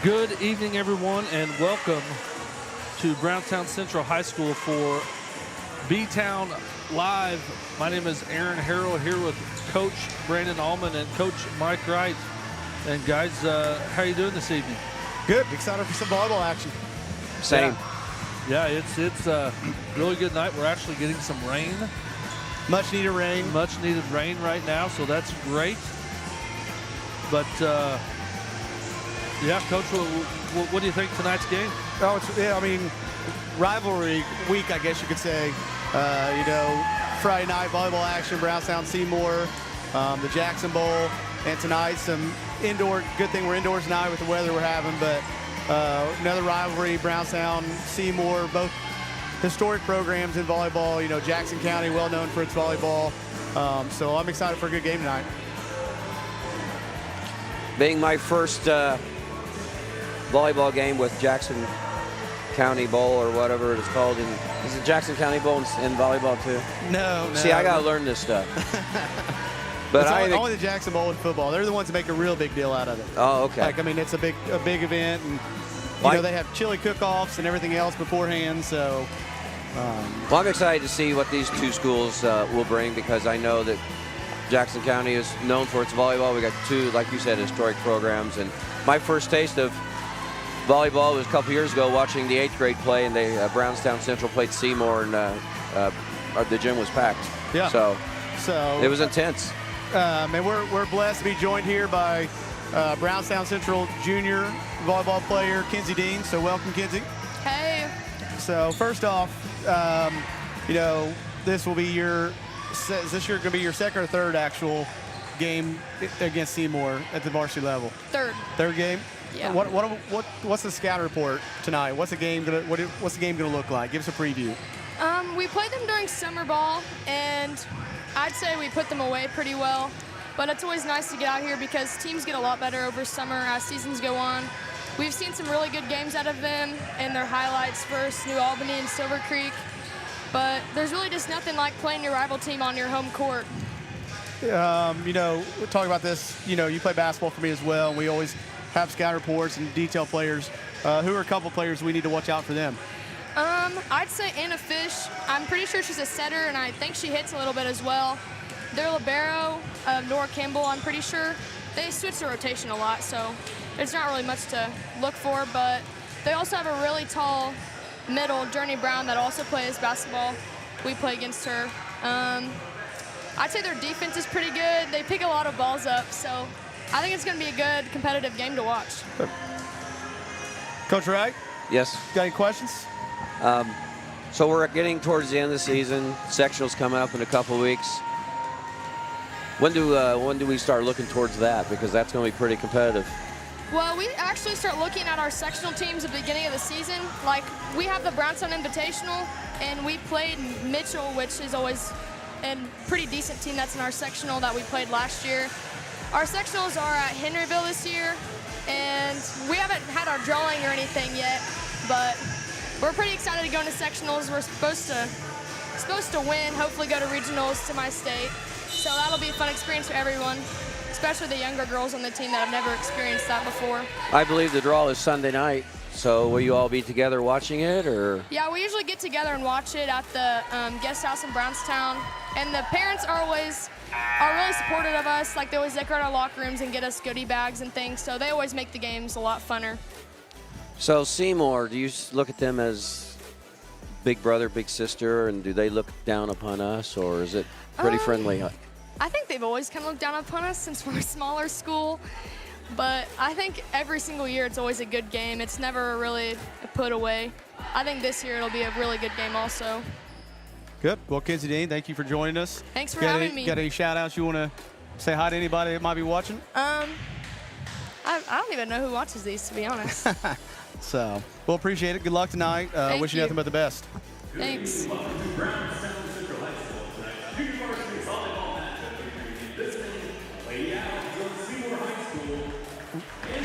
Good evening, everyone, and welcome to Brownstown Central High School for B-Town Live. My name is Aaron Harrell here with Coach Brandon Allman and Coach Mike Wright. And guys, how are you doing this evening? Good. Excited for some volleyball action. Same. Yeah, it's a really good night. We're actually getting some rain. Much needed rain. Much needed rain right now, so that's great. But yeah, Coach, what do you think tonight's game? Oh, I mean, rivalry week, I guess you could say. Friday night volleyball action, Brownstown, Seymour, the Jackson Bowl, and tonight some indoor. Good thing we're indoors tonight with the weather we're having, but another rivalry, Brownstown, Seymour, both historic programs in volleyball. You know, Jackson County, well known for its volleyball. So I'm excited for a good game tonight. Being my first volleyball game with Jackson County Bowl or whatever it is called. Is it Jackson County Bowl in volleyball too? No. See, I got to learn this stuff. But only the Jackson Bowl in football. They're the ones that make a real big deal out of it. Oh, okay. Like, I mean, it's a big event, and you know they have chili cook-offs and everything else beforehand. So, well, I'm excited to see what these two schools will bring, because I know that Jackson County is known for its volleyball. We got two, like you said, historic programs. And my first taste of volleyball was a couple years ago, watching the 8th grade play, and they Brownstown Central played Seymour, and the gym was packed. Yeah. So it was intense. And we're blessed to be joined here by Brownstown Central junior volleyball player Kenzie Dean. So welcome, Kenzie. Hey. So first off, this will be is this going to be your second or third actual game against Seymour at the varsity level? Third game. Yeah. What's the scout report tonight? What's the game gonna look like? Give us a preview. We played them during summer ball, and I'd say we put them away pretty well. But it's always nice to get out here because teams get a lot better over summer as seasons go on. We've seen some really good games out of them in their highlights versus New Albany and Silver Creek. But there's really just nothing like playing your rival team on your home court. We'll talk about this. You play basketball for me as well, and we always have scout reports and detail players. Who are a couple players we need to watch out for them? I'd say Anna Fish. I'm pretty sure she's a setter, and I think she hits a little bit as well. Their libero, Nora Campbell, I'm pretty sure. They switch the rotation a lot, so there's not really much to look for, but they also have a really tall middle, Journey Brown, that also plays basketball. We play against her. I'd say their defense is pretty good. They pick a lot of balls up, so I think it's going to be a good competitive game to watch. Coach Wright? Yes. Got any questions? So we're getting towards the end of the season. Sectionals coming up in a couple of weeks. When do we start looking towards that? Because that's going to be pretty competitive. Well, we actually start looking at our sectional teams at the beginning of the season. Like, we have the Brownstown Invitational, and we played Mitchell, which is always a pretty decent team that's in our sectional that we played last year. Our sectionals are at Henryville this year, and we haven't had our drawing or anything yet, but we're pretty excited to go into sectionals. We're supposed to win, hopefully go to regionals to my state. So that'll be a fun experience for everyone, especially the younger girls on the team that have never experienced that before. I believe the draw is Sunday night, so will you all be together watching it, or? Yeah, we usually get together and watch it at the guest house in Brownstown, and the parents are really supportive of us. Like, they always decorate our locker rooms and get us goodie bags and things, so they always make the games a lot funner. So Seymour, do you look at them as big brother, big sister, and do they look down upon us, or is it pretty friendly? I think they've always kind of looked down upon us since we're a smaller school, but I think every single year it's always a good game. It's never really a put away. I think this year it'll be a really good game also. Good. Well, Kenzie Dean, thank you for joining us. Thanks for having me. Got any shout-outs you want to say hi to anybody that might be watching? I don't even know who watches these, to be honest. So, we'll appreciate it. Good luck tonight. Wish you nothing but the best. Thanks.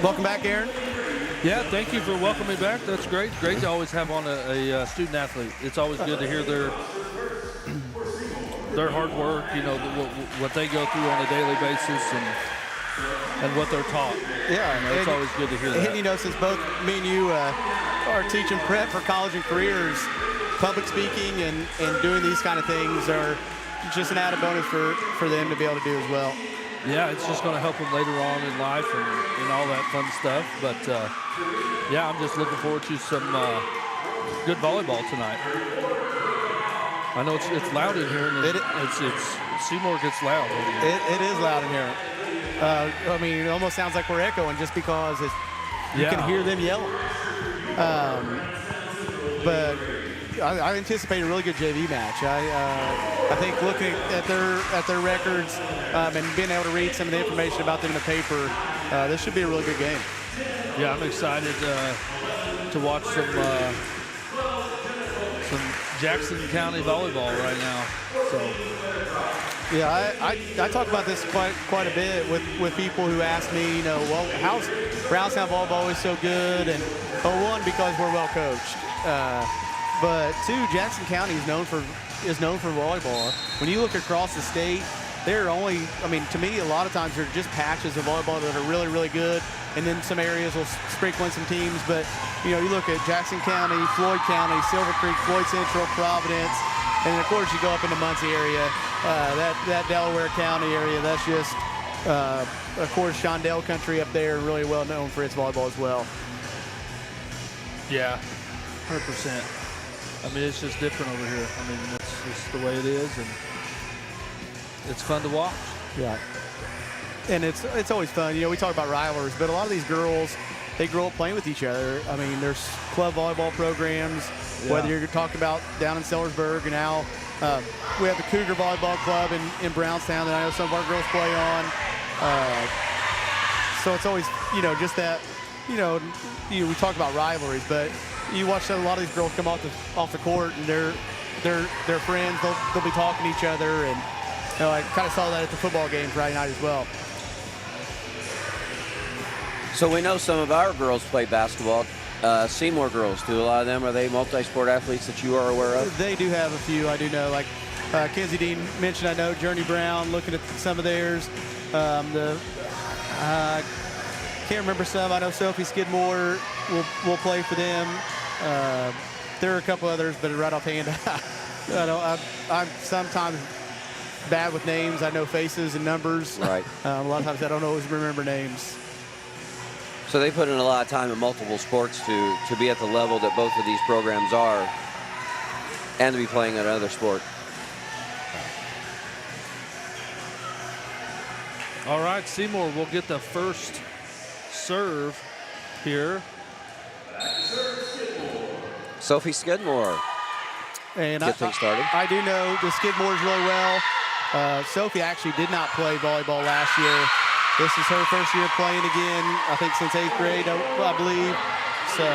Welcome back, Aaron. Yeah, thank you for welcoming me back. That's great. Great to always have on a student athlete. It's always good to hear their hard work, what they go through on a daily basis. And and what they're taught. Yeah, It's always good to hear that. And since both me and you are teaching prep for college and careers, public speaking and doing these kind of things are just an added bonus for them to be able to do as well. Yeah, it's just going to help them later on in life and all that fun stuff. But, yeah, I'm just looking forward to some good volleyball tonight. I know it's loud in here. And it's Seymour gets loud. It is loud in here. I mean, it almost sounds like we're echoing just because you can hear them yelling. But I anticipate a really good JV match. I think looking at their records and being able to read some of the information about them in the paper, this should be a really good game. Yeah, I'm excited to watch some Jackson County volleyball right now. So. Yeah, I talk about this quite a bit with people who ask me, well, how's Brownstown volleyball always so good? And one, because we're well coached, but two, Jackson County is known for volleyball. When you look across the state, there are only, to me, a lot of times they're just patches of volleyball that are really, really good, and then some areas will sprinkle in some teams. But you look at Jackson County, Floyd County, Silver Creek, Floyd Central, Providence. And then, of course, you go up in the Muncie area, that Delaware County area, that's just, of course, Shondell country up there, really well known for its volleyball as well. Yeah, 100%. It's just different over here. It's just the way it is, and it's fun to watch. Yeah. And it's always fun. We talk about rivalries, but a lot of these girls, they grow up playing with each other. There's club volleyball programs. Yeah. Whether you're talking about down in Sellersburg and now we have the Cougar Volleyball Club in Brownstown that I know some of our girls play on. So it's always, just that, we talk about rivalries, but you watch a lot of these girls come off the court and they're friends. They'll be talking to each other, and I kind of saw that at the football game Friday night as well. So we know some of our girls play basketball. Seymour girls, do a lot of them, are they multi-sport athletes that you are aware of? They do have a few, I do know. Like Kenzie Dean mentioned, I know Journey Brown, looking at some of theirs. Can't remember some. I know Sophie Skidmore will play for them. There are a couple others, but right offhand, I'm sometimes bad with names. I know faces and numbers. Right. A lot of times I don't always remember names. So they put in a lot of time in multiple sports to be at the level that both of these programs are and to be playing another sport. All right, Seymour will get the first serve here. Sophie Skidmore. And get things started. I do know the Skidmores really well. Sophie actually did not play volleyball last year. This is her first year playing again, I think since 8th grade, I believe. So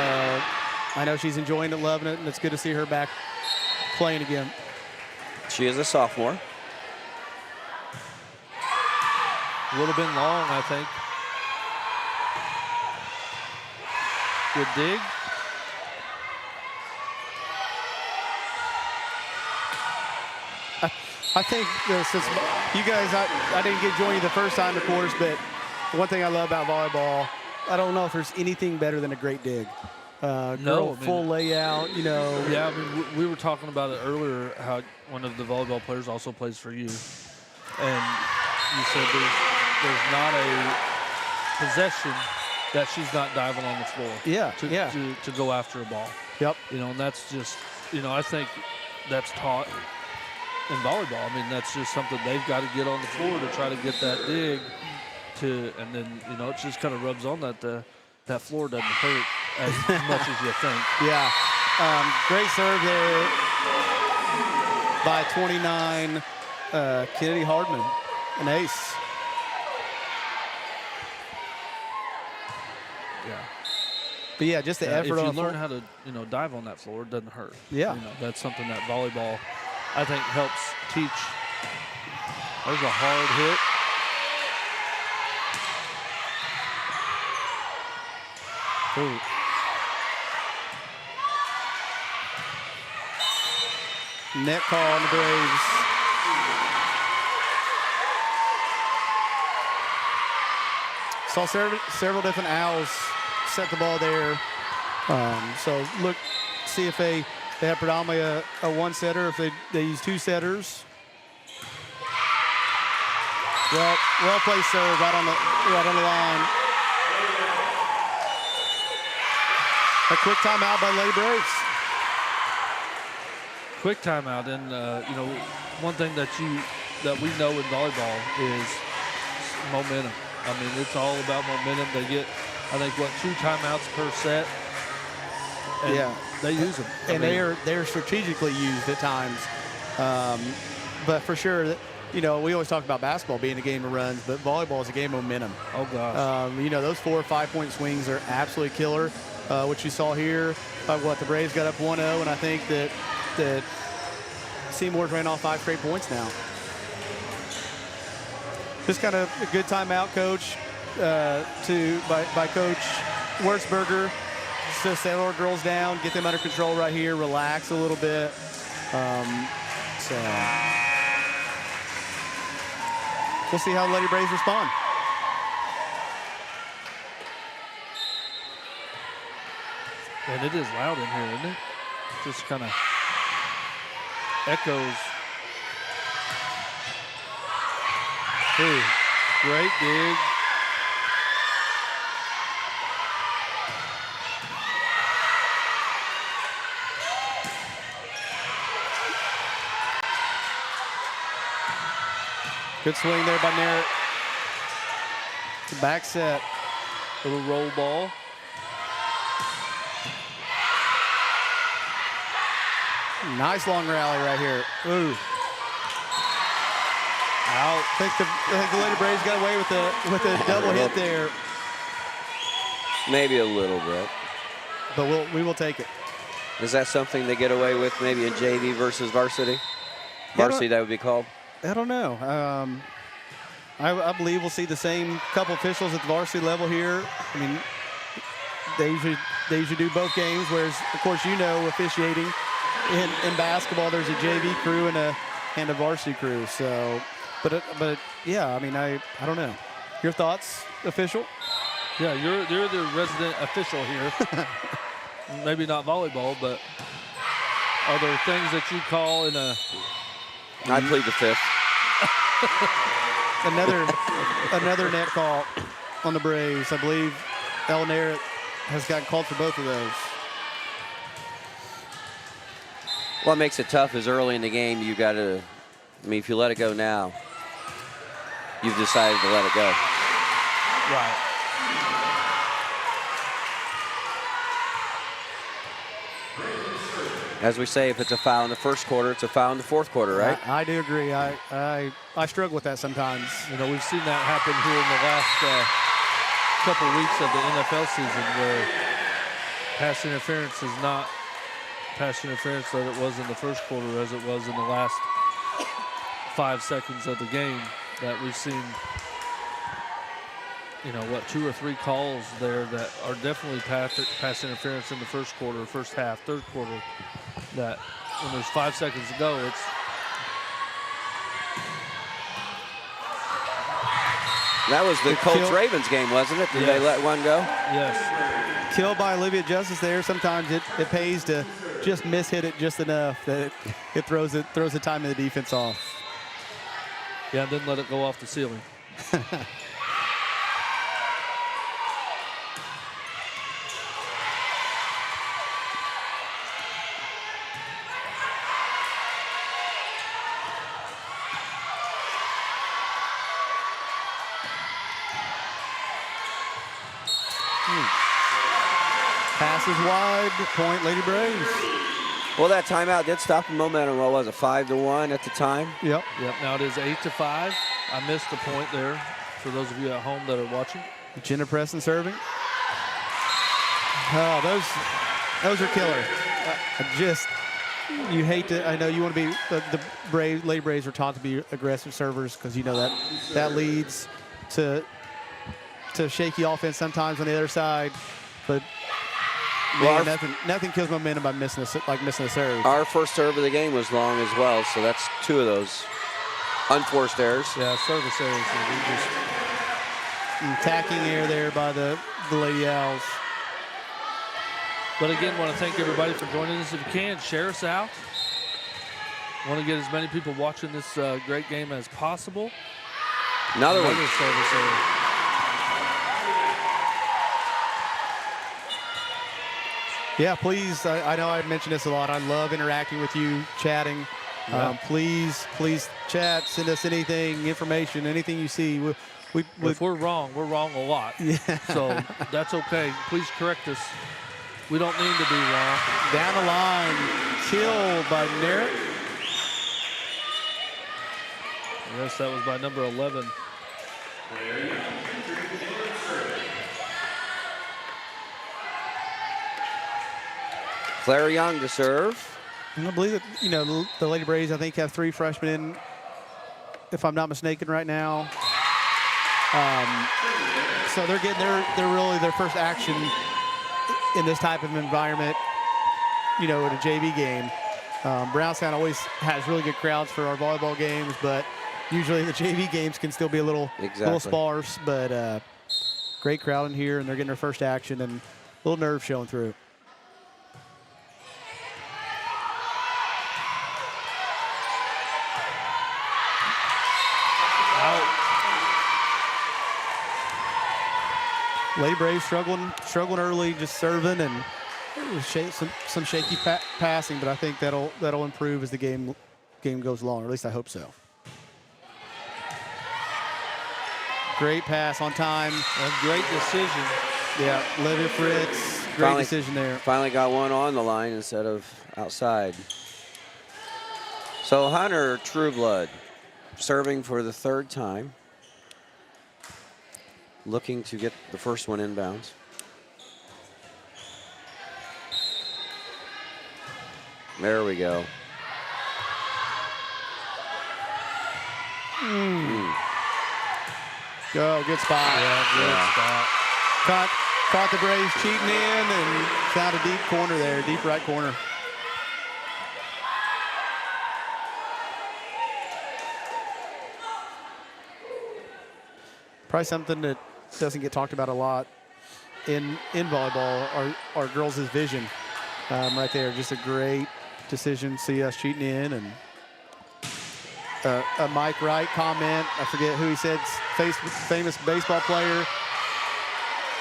I know she's enjoying it, loving it, and it's good to see her back playing again. She is a sophomore. Would have been long, I think. Good dig. I think since you guys, I didn't get join you the first time, of course, but one thing I love about volleyball, I don't know if there's anything better than a great dig. No, full layout, Yeah, we were talking about it earlier, how one of the volleyball players also plays for you. And you said there's not a possession that she's not diving on the floor. Yeah, to go after a ball. Yep. And that's just, I think that's taught in volleyball. That's just something they've got to get on the floor to try to get that dig and then, it just kind of rubs on that that floor doesn't hurt as much as you think. Yeah. Great serve there by 29, Kennedy Hardman, an ace. Yeah. But yeah, just the effort. If you learn how to, dive on that floor, it doesn't hurt. Yeah. That's something that volleyball, I think, helps teach. There's a hard hit. Ooh. Net call on the Braves. Saw several different Owls set the ball there. So look, see if they have predominantly a one setter, if they use two setters. Well placed serve right on the line. A quick timeout by Lady Braves. Quick timeout, and you know, one thing that we know in volleyball is momentum. I mean, it's all about momentum. They get, I think, 2 timeouts per set. And yeah, they use them. And they're strategically used at times. But for sure, you know, we always talk about basketball being a game of runs, but volleyball is a game of momentum. Oh gosh. You know, those 4 or 5 point swings are absolutely killer. What you saw here, the Braves got up 1-0, and I think that Seymour's ran off 5 straight points now. Just kind of a good timeout, Coach, by Coach Wurzberger. To settle our girls down, get them under control right here, relax a little bit. So we'll see how the Lady Braves respond. And it is loud in here, isn't it? Just kind of echoes. Ooh, great dig. Good swing there by Merritt. Back set. Little roll ball. Nice long rally right here. Ooh. Out. I think the Lady Braves got away with a double hit there. Maybe a little bit. But we will take it. Is that something they get away with maybe in JV versus varsity? Varsity, that would be called? I don't know. I believe we'll see the same couple officials at the varsity level here. I mean, they usually do both games, whereas, of course, you know, officiating in basketball, there's a JV crew and a varsity crew. So, but yeah, I mean, I don't know. Your thoughts, official? Yeah, you're the resident official here. Maybe not volleyball, but are there things that you call in a? I plead the fifth. another net call on the Braves. I believe El Narrett has gotten called for both of those. What makes it tough is early in the game, you got to, I mean, if you let it go now, you've decided to let it go. Right. As we say, if it's a foul in the first quarter, it's a foul in the fourth quarter, right? I do agree. I struggle with that sometimes. You know, we've seen that happen here in the last couple weeks of the NFL season, where pass interference is not pass interference that it was in the first quarter as it was in the last 5 seconds of the game. That we've seen, you know, 2 or 3 calls there that are definitely pass interference in the first quarter, first half, third quarter. That when there's 5 seconds to go, it's that was the Colts-Ravens game, wasn't it? Did they let one go? Yes. Killed by Olivia Justice there. Sometimes it pays to just miss-hit it just enough that it throws the time of the defense off. Yeah, and then let it go off the ceiling. Passes wide, point Lady Braves. Well, that timeout did stop the momentum. What was it, 5-1 at the time? Yep. Now it is 8-5. I missed the point there for those of you at home that are watching. Jenna Preston serving. Oh, those are killer. You hate to. I know you want to be the Lady Braves are taught to be aggressive servers because you know that leads to shaky offense sometimes on the other side, but. Man, nothing kills momentum by missing a serve. Our first serve of the game was long as well, so that's 2 of those unforced errors. Yeah, service errors. Attacking air there by the Lady Owls. But again, want to thank everybody for joining us. If you can, share us out. Want to get as many people watching this great game as possible. Another one. Service error. Yeah, please, I know I mentioned this a lot. I love interacting with you, chatting. Yeah. Please chat, send us anything, information, anything you see. If we're wrong a lot. Yeah. So that's okay. Please correct us. We don't mean to be wrong. Down the line, kill by Merritt. Yes, that was by number 11. Claire Young to serve. And I believe that, the Lady Braves, I think, have 3 freshmen in, if I'm not mistaken, right now. So they're getting they're really their first action in this type of environment, in a JV game. Brownstown always has really good crowds for our volleyball games, but usually the JV games can still be a little sparse. But great crowd in here, and they're getting their first action, and a little nerve showing through. Lady Braves struggling early, just serving, and some shaky passing, but I think that'll improve as the game goes along, or at least I hope so. Great pass on time. A great decision. Yeah, Olivia Fritz, great decision there. Finally got one on the line instead of outside. So Hunter Trueblood serving for the 3rd time. Looking to get the first one inbounds. There we go. Go, good spot. Yeah, good spot. Caught the Braves cheating in and found a deep corner there, deep right corner. Probably something that doesn't get talked about a lot in volleyball are girls' vision right there. Just a great decision. See us cheating in, and a Mike Wright comment. I forget who he said. Famous baseball player.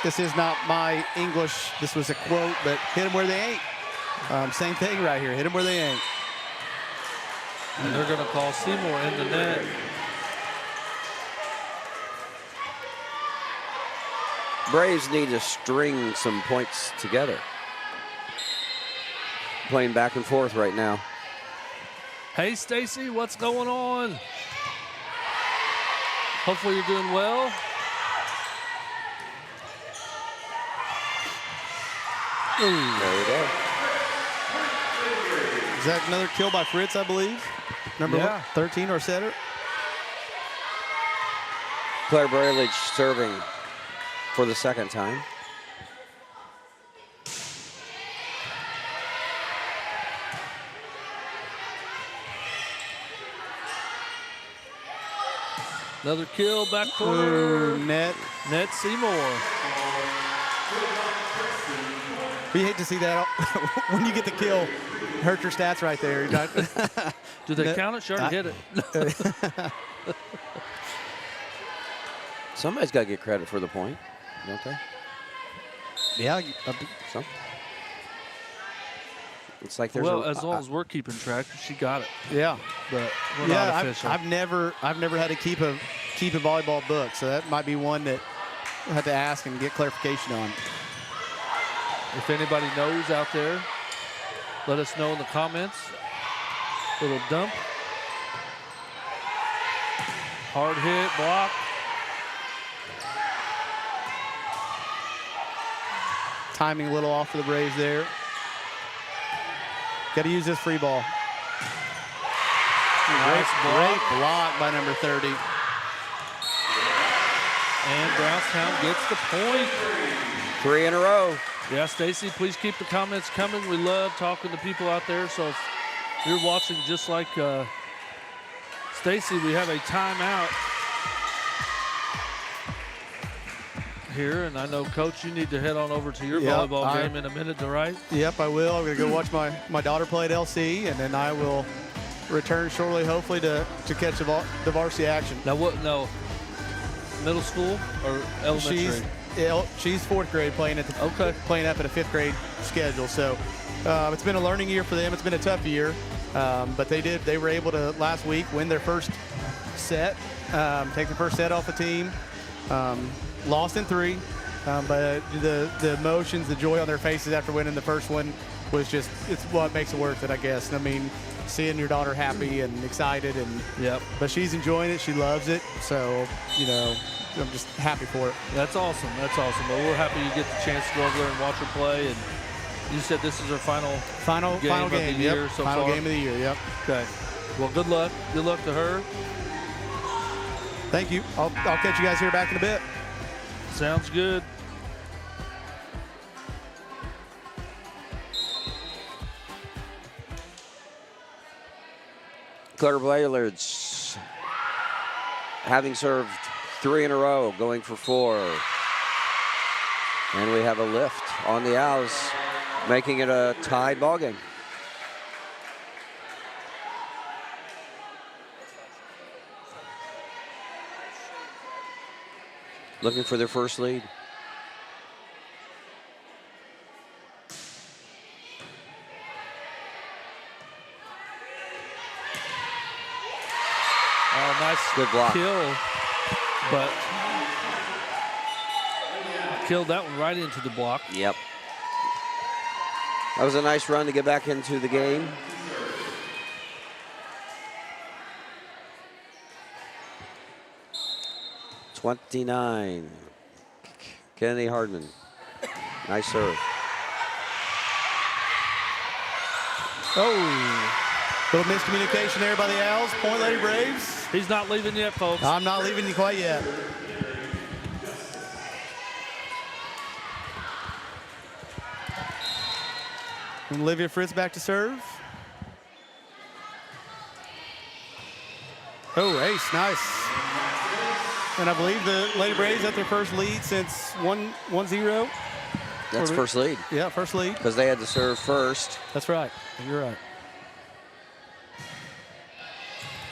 This is not my English. This was a quote, but hit them where they ain't. Same thing right here. Hit them where they ain't. And they're going to call Seymour in the net. Braves need to string some points together. Playing back and forth right now. Hey, Stacy, what's going on? Hopefully you're doing well. There we go. Is that another kill by Fritz, I believe? Number 13 or setter. Claire Braylage serving for the 2nd time. Another kill, back corner. Net Seymour. We hate to see that when you get the kill. Hurt your stats right there. Do they count it? Sure, hit it. Somebody's got to get credit for the point, don't they? Yeah. Some. It's like there's as long as we're keeping track, she got it. Yeah. But we're not official. I've never had to keep a volleyball book, so that might be one that I have to ask and get clarification on. If anybody knows out there, let us know in the comments. Little dump. Hard hit, block. Timing a little off for the Braves there. Got to use this free ball. Great block by number 30. And Brownstown gets the point. 3 in a row. Yeah, Stacy, please keep the comments coming. We love talking to people out there. So if you're watching just like Stacy, we have a timeout. here, and I know, Coach, you need to head on over to your Yep, volleyball game in a minute, right? Yep, I will. I'm going to go watch my daughter play at LC, and then I will return shortly, hopefully, to catch the varsity action. Now, middle school or elementary? She's fourth grade playing up at a fifth grade schedule. So it's been a learning year for them. It's been a tough year, but they were able to last week win their first set, take the first set off the team. Lost in 3, but the emotions, the joy on their faces after winning the first one was it's what makes it worth it, I guess. I mean, seeing your daughter happy and excited, but she's enjoying it. She loves it. So, I'm just happy for it. That's awesome. That's awesome. Well, we're happy you get the chance to go over there and watch her play. And you said this is her final game of the year so final far? game of the year, yep. Okay. Well, good luck. Good luck to her. Thank you. I'll catch you guys here back in a bit. Sounds good. Clutter Ballards having served 3 in a row, going for 4. And we have a lift on the Owls, making it a tied ball game. Looking for their first lead. Oh, nice Good block. Kill, but killed that one right into the block. Yep. That was a nice run to get back into the game. .29. Kennedy Hardman. Nice serve. Oh, little miscommunication there by the Owls. Point Lady Braves. He's not leaving yet, folks. I'm not leaving you quite yet. And Olivia Fritz back to serve. Oh, ace, nice. And I believe the Lady Braves at their first lead since 1-0. That's first lead. Yeah, first lead. Because they had to serve first. That's right. You're right.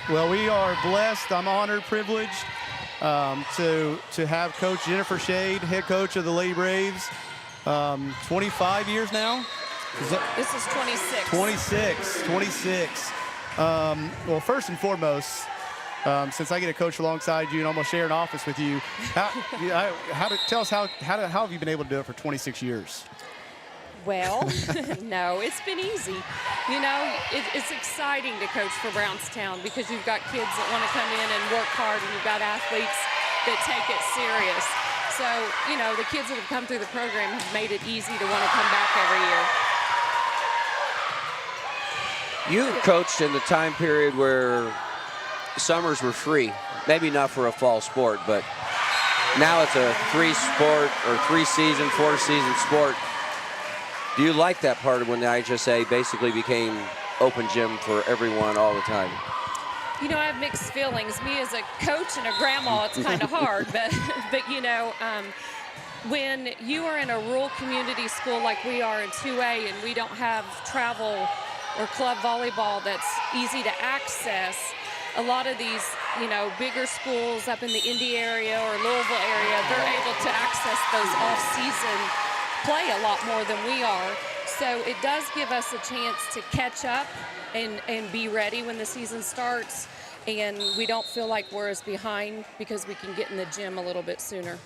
Well, we are blessed. I'm honored, privileged to have Coach Jennifer Shade, head coach of the Lady Braves. 25 years now. This is 26. 26. Well, first and foremost, since I get to coach alongside you and almost share an office with you, tell us how have you been able to do it for 26 years? Well, no, it's been easy. You know, it's exciting to coach for Brownstown because you've got kids that want to come in and work hard, and you've got athletes that take it serious. So, you know, the kids that have come through the program have made it easy to want to come back every year. You coached in the time period where summers were free. Maybe not for a fall sport, but now it's a 3-sport or 3-season, 4-season sport. Do you like that part of when the IHSA basically became open gym for everyone all the time? You know, I have mixed feelings. Me as a coach and a grandma, it's kind of hard, but you know, when you are in a rural community school like we are in 2A and we don't have travel or club volleyball that's easy to access, a lot of these, you know, bigger schools up in the Indy area or Louisville area, they're able to access those off-season play a lot more than we are. So it does give us a chance to catch up and be ready when the season starts, and we don't feel like we're as behind because we can get in the gym a little bit sooner.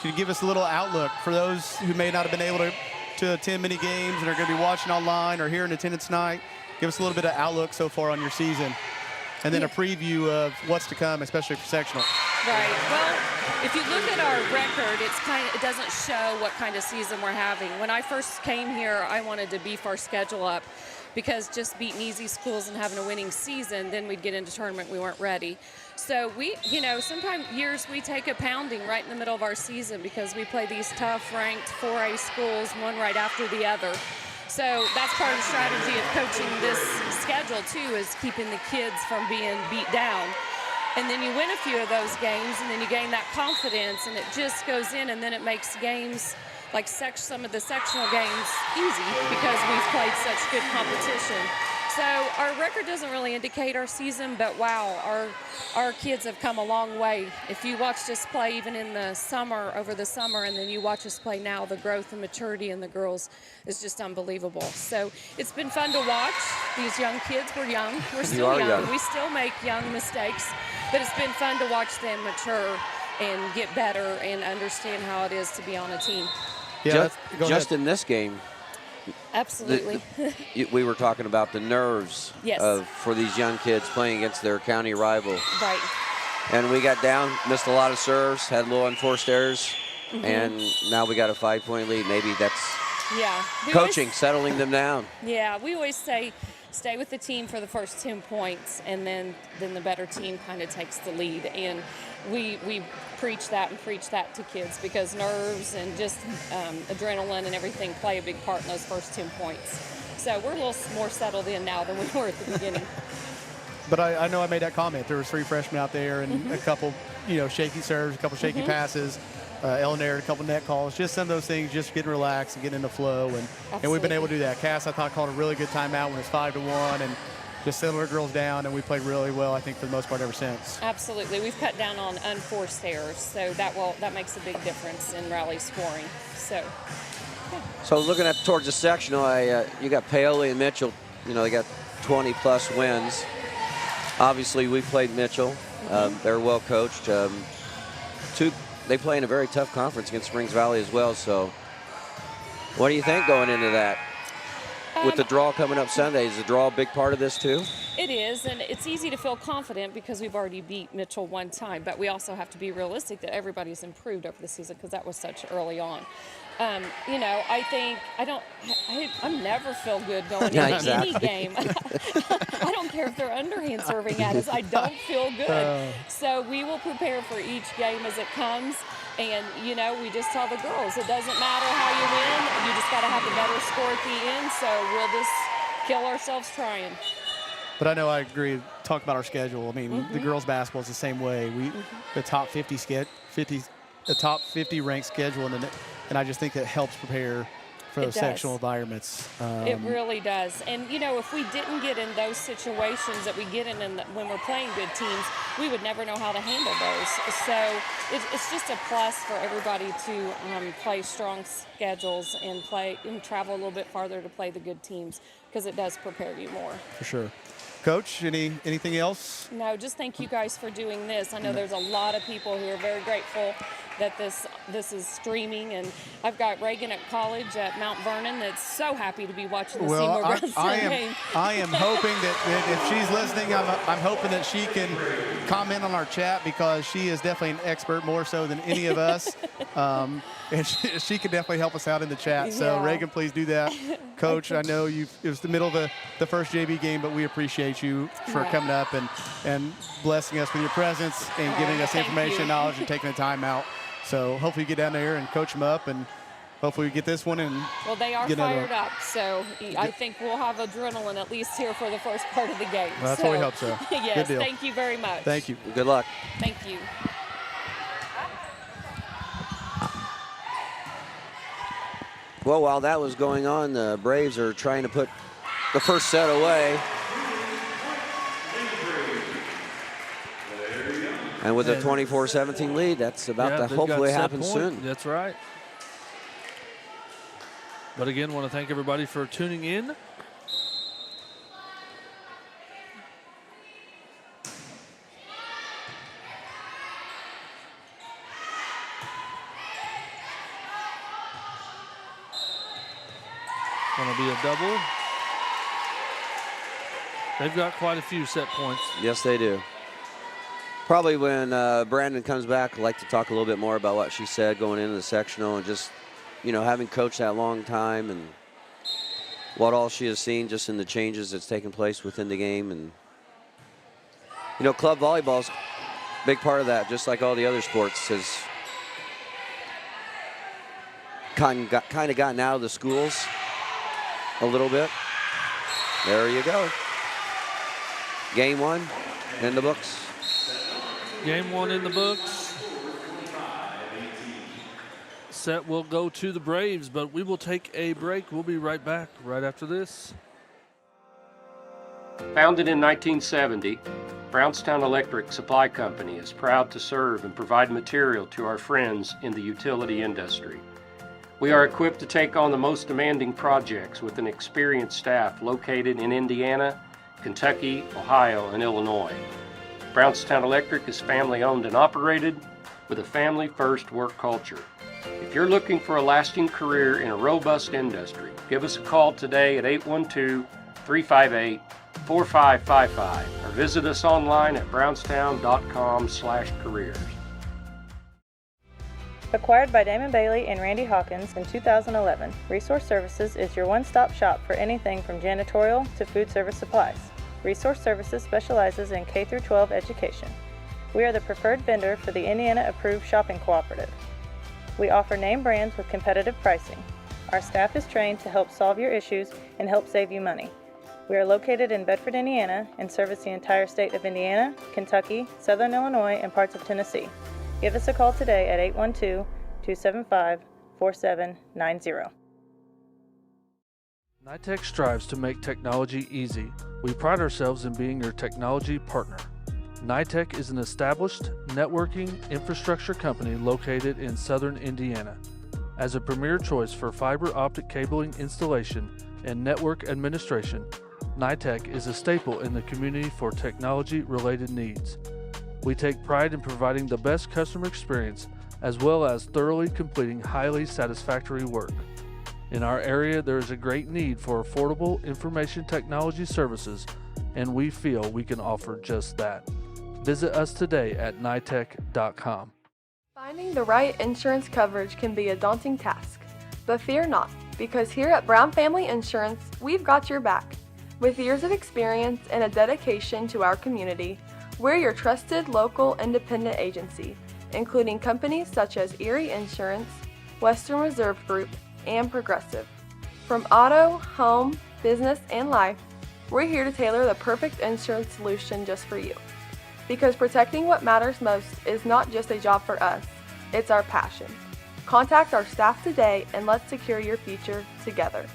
Can you give us a little outlook for those who may not have been able to attend many games and are going to be watching online or here in attendance tonight? Give us a little bit of outlook so far on your season, and then a preview of what's to come, especially for sectional. Right. Well, if you look at our record, it doesn't show what kind of season we're having. When I first came here, I wanted to beef our schedule up because just beating easy schools and having a winning season, then we'd get into tournament, we weren't ready. So we, you know, sometimes years we take a pounding right in the middle of our season because we play these tough ranked 4A schools, one right after the other. So that's part of the strategy of coaching this schedule too, is keeping the kids from being beat down. And then you win a few of those games, and then you gain that confidence, and it just goes in, and then it makes games like some of the sectional games easy because we've played such good competition. So our record doesn't really indicate our season, but wow, our kids have come a long way. If you watched us play even in the summer, over the summer, and then you watch us play now, the growth and maturity in the girls is just unbelievable. So it's been fun to watch. These young kids, we're young. We're still young. We still make young mistakes, but it's been fun to watch them mature and get better and understand how it is to be on a team. Yeah, just in this game. Absolutely. We were talking about the nerves for these young kids playing against their county rival. Right. And we got down, missed a lot of serves, had low unforced errors, and now we got a 5-point lead. Maybe that's coaching, settling them down. Yeah, we always say stay with the team for the first 10 points, and then the better team kind of takes the lead. And we preach that to kids because nerves and just adrenaline and everything play a big part in those first 10 points. So we're a little more settled in now than we were at the beginning. But I know I made that comment. There was 3 freshmen out there and a couple, shaky serves, a couple shaky passes. Eleanor, a couple net calls, just some of those things, just getting relaxed and getting in the flow. And we've been able to do that. Cass, I thought, called a really good timeout when it's 5-1 and just settled our girls down, and we played really well, I think, for the most part ever since. Absolutely. We've cut down on unforced errors, so that makes a big difference in rally scoring. So looking at towards the sectional, you got Paoli and Mitchell. They got 20-plus wins. Obviously, we played Mitchell. They're well coached. They play in a very tough conference against Springs Valley as well. So what do you think going into that? With the draw coming up Sunday, is the draw a big part of this too? It is, and it's easy to feel confident because we've already beat Mitchell one time, but we also have to be realistic that everybody's improved over the season because that was such early on. I never feel good going into any game. I don't care if they're underhand serving at us. I don't feel good. So we will prepare for each game as it comes. And, we just tell the girls, it doesn't matter how you win. You just got to have the better score at the end. So we'll just kill ourselves trying. But I know I agree. Talk about our schedule. I mean, the girls' basketball is the same way. The top 50 the top 50 ranked schedule, and I just think that helps prepare for those sectional environments. It really does. And, if we didn't get in those situations that we get in when we're playing good teams, we would never know how to handle those. So it's just a plus for everybody to play strong schedules and travel a little bit farther to play the good teams because it does prepare you more. For sure. Coach, anything else? No, just thank you guys for doing this. I know there's a lot of people who are very grateful that this is streaming, and I've got Reagan at college at Mount Vernon that's so happy to be watching the Seymour Brownstown game. I am hoping that if she's listening, I'm hoping that she can comment on our chat because she is definitely an expert, more so than any of us. And she can definitely help us out in the chat. So Reagan, please do that. Coach, I know it was the middle of the first JV game, but we appreciate you for coming up and blessing us with your presence and giving us information, knowledge, and taking the time out. So hopefully you get down there and coach them up, and hopefully we get this one. Well, they are fired up, so I think we'll have adrenaline at least here for the first part of the game. Well, that's what we hope so. Yes, good deal. Thank you very much. Thank you. Good luck. Thank you. Well, while that was going on, the Braves are trying to put the first set away. And with a 24-17 lead, that's about to hopefully happen soon. That's right. But again, want to thank everybody for tuning in. Going to be a double. They've got quite a few set points. Yes, they do. Probably when Brandon comes back, I'd like to talk a little bit more about what she said going into the sectional and just, having coached that long time and what all she has seen just in the changes that's taken place within the game. And, club volleyball's a big part of that, just like all the other sports, has kind of gotten out of the schools a little bit. There you go. Game one in the books. Game one in the books. Set will go to the Braves, but we will take a break. We'll be right back right after this. Founded in 1970, Brownstown Electric Supply Company is proud to serve and provide material to our friends in the utility industry. We are equipped to take on the most demanding projects with an experienced staff located in Indiana, Kentucky, Ohio, and Illinois. Brownstown Electric is family-owned and operated with a family-first work culture. If you're looking for a lasting career in a robust industry, give us a call today at 812-358-4555 or visit us online at brownstown.com/careers. Acquired by Damon Bailey and Randy Hawkins in 2011, Resource Services is your one-stop shop for anything from janitorial to food service supplies. Resource Services specializes in K-12 education. We are the preferred vendor for the Indiana-approved shopping cooperative. We offer name brands with competitive pricing. Our staff is trained to help solve your issues and help save you money. We are located in Bedford, Indiana, and service the entire state of Indiana, Kentucky, Southern Illinois, and parts of Tennessee. Give us a call today at 812-275-4790. NITEC strives to make technology easy. We pride ourselves in being your technology partner. NITEC is an established networking infrastructure company located in southern Indiana. As a premier choice for fiber optic cabling installation and network administration, NITEC is a staple in the community for technology-related needs. We take pride in providing the best customer experience as well as thoroughly completing highly satisfactory work. In our area, there is a great need for affordable information technology services, and we feel we can offer just that. Visit us today at nitec.com. Finding the right insurance coverage can be a daunting task, but fear not, because here at Brown Family Insurance, we've got your back. With years of experience and a dedication to our community, we're your trusted local independent agency, including companies such as Erie Insurance, Western Reserve Group, and Progressive. From auto, home, business, and life, we're here to tailor the perfect insurance solution just for you. Because protecting what matters most is not just a job for us, it's our passion. Contact our staff today and let's secure your future together.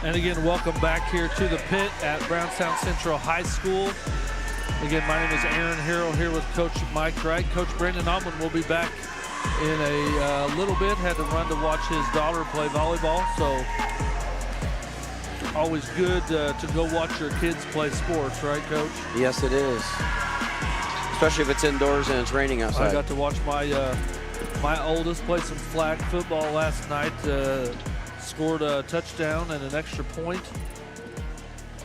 And again, welcome back here to the pit at Brownstown Central High School. Again, my name is Aaron Harrell here with Coach Mike Wright. Coach Brandon Allman will be back in a little bit. Had to run to watch his daughter play volleyball, so always good to go watch your kids play sports, right, Coach? Yes, it is. Especially if it's indoors and it's raining outside. I got to watch my oldest play some flag football last night. Scored a touchdown and an extra point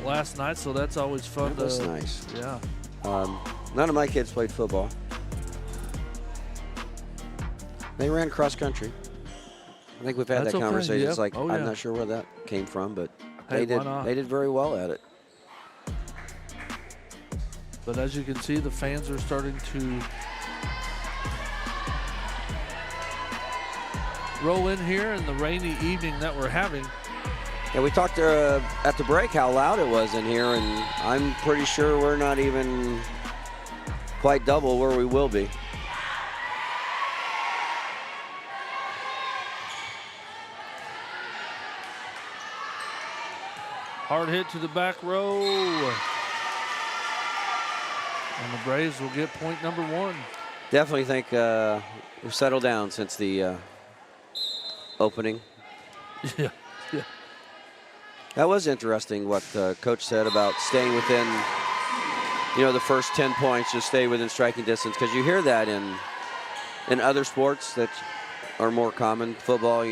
last night, so that's always fun. That's nice. Yeah. None of my kids played football. They ran cross country. I think we've had that conversation. Yep. It's like, yeah. I'm not sure where that came from, but hey, they did very well at it. But as you can see, the fans are starting to roll in here in the rainy evening that we're having. Yeah, we talked at the break how loud it was in here, and I'm pretty sure we're not even quite double where we will be. Hard hit to the back row. And the Braves will get point number one. Definitely think we've settled down since the opening. Yeah. That was interesting what Coach said about staying within, the first 10 points, just stay within striking distance, because you hear that in other sports that are more common. Football,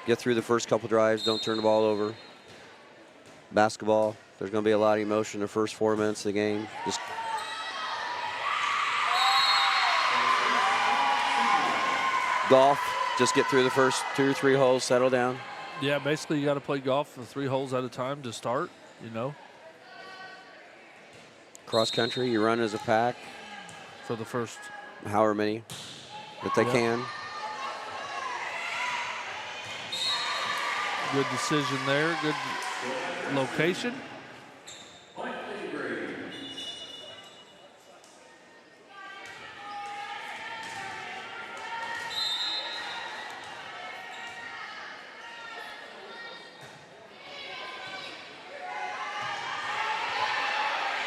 get through the first couple drives, don't turn the ball over. Basketball, there's going to be a lot of emotion the first 4 minutes of the game. Golf, just get through the first 2 or 3 holes, settle down. Yeah, basically you got to play golf for 3 holes at a time to start, you know, Cross country, you run as a pack, for the first. however many that they Yep. can. Good decision there. Good location.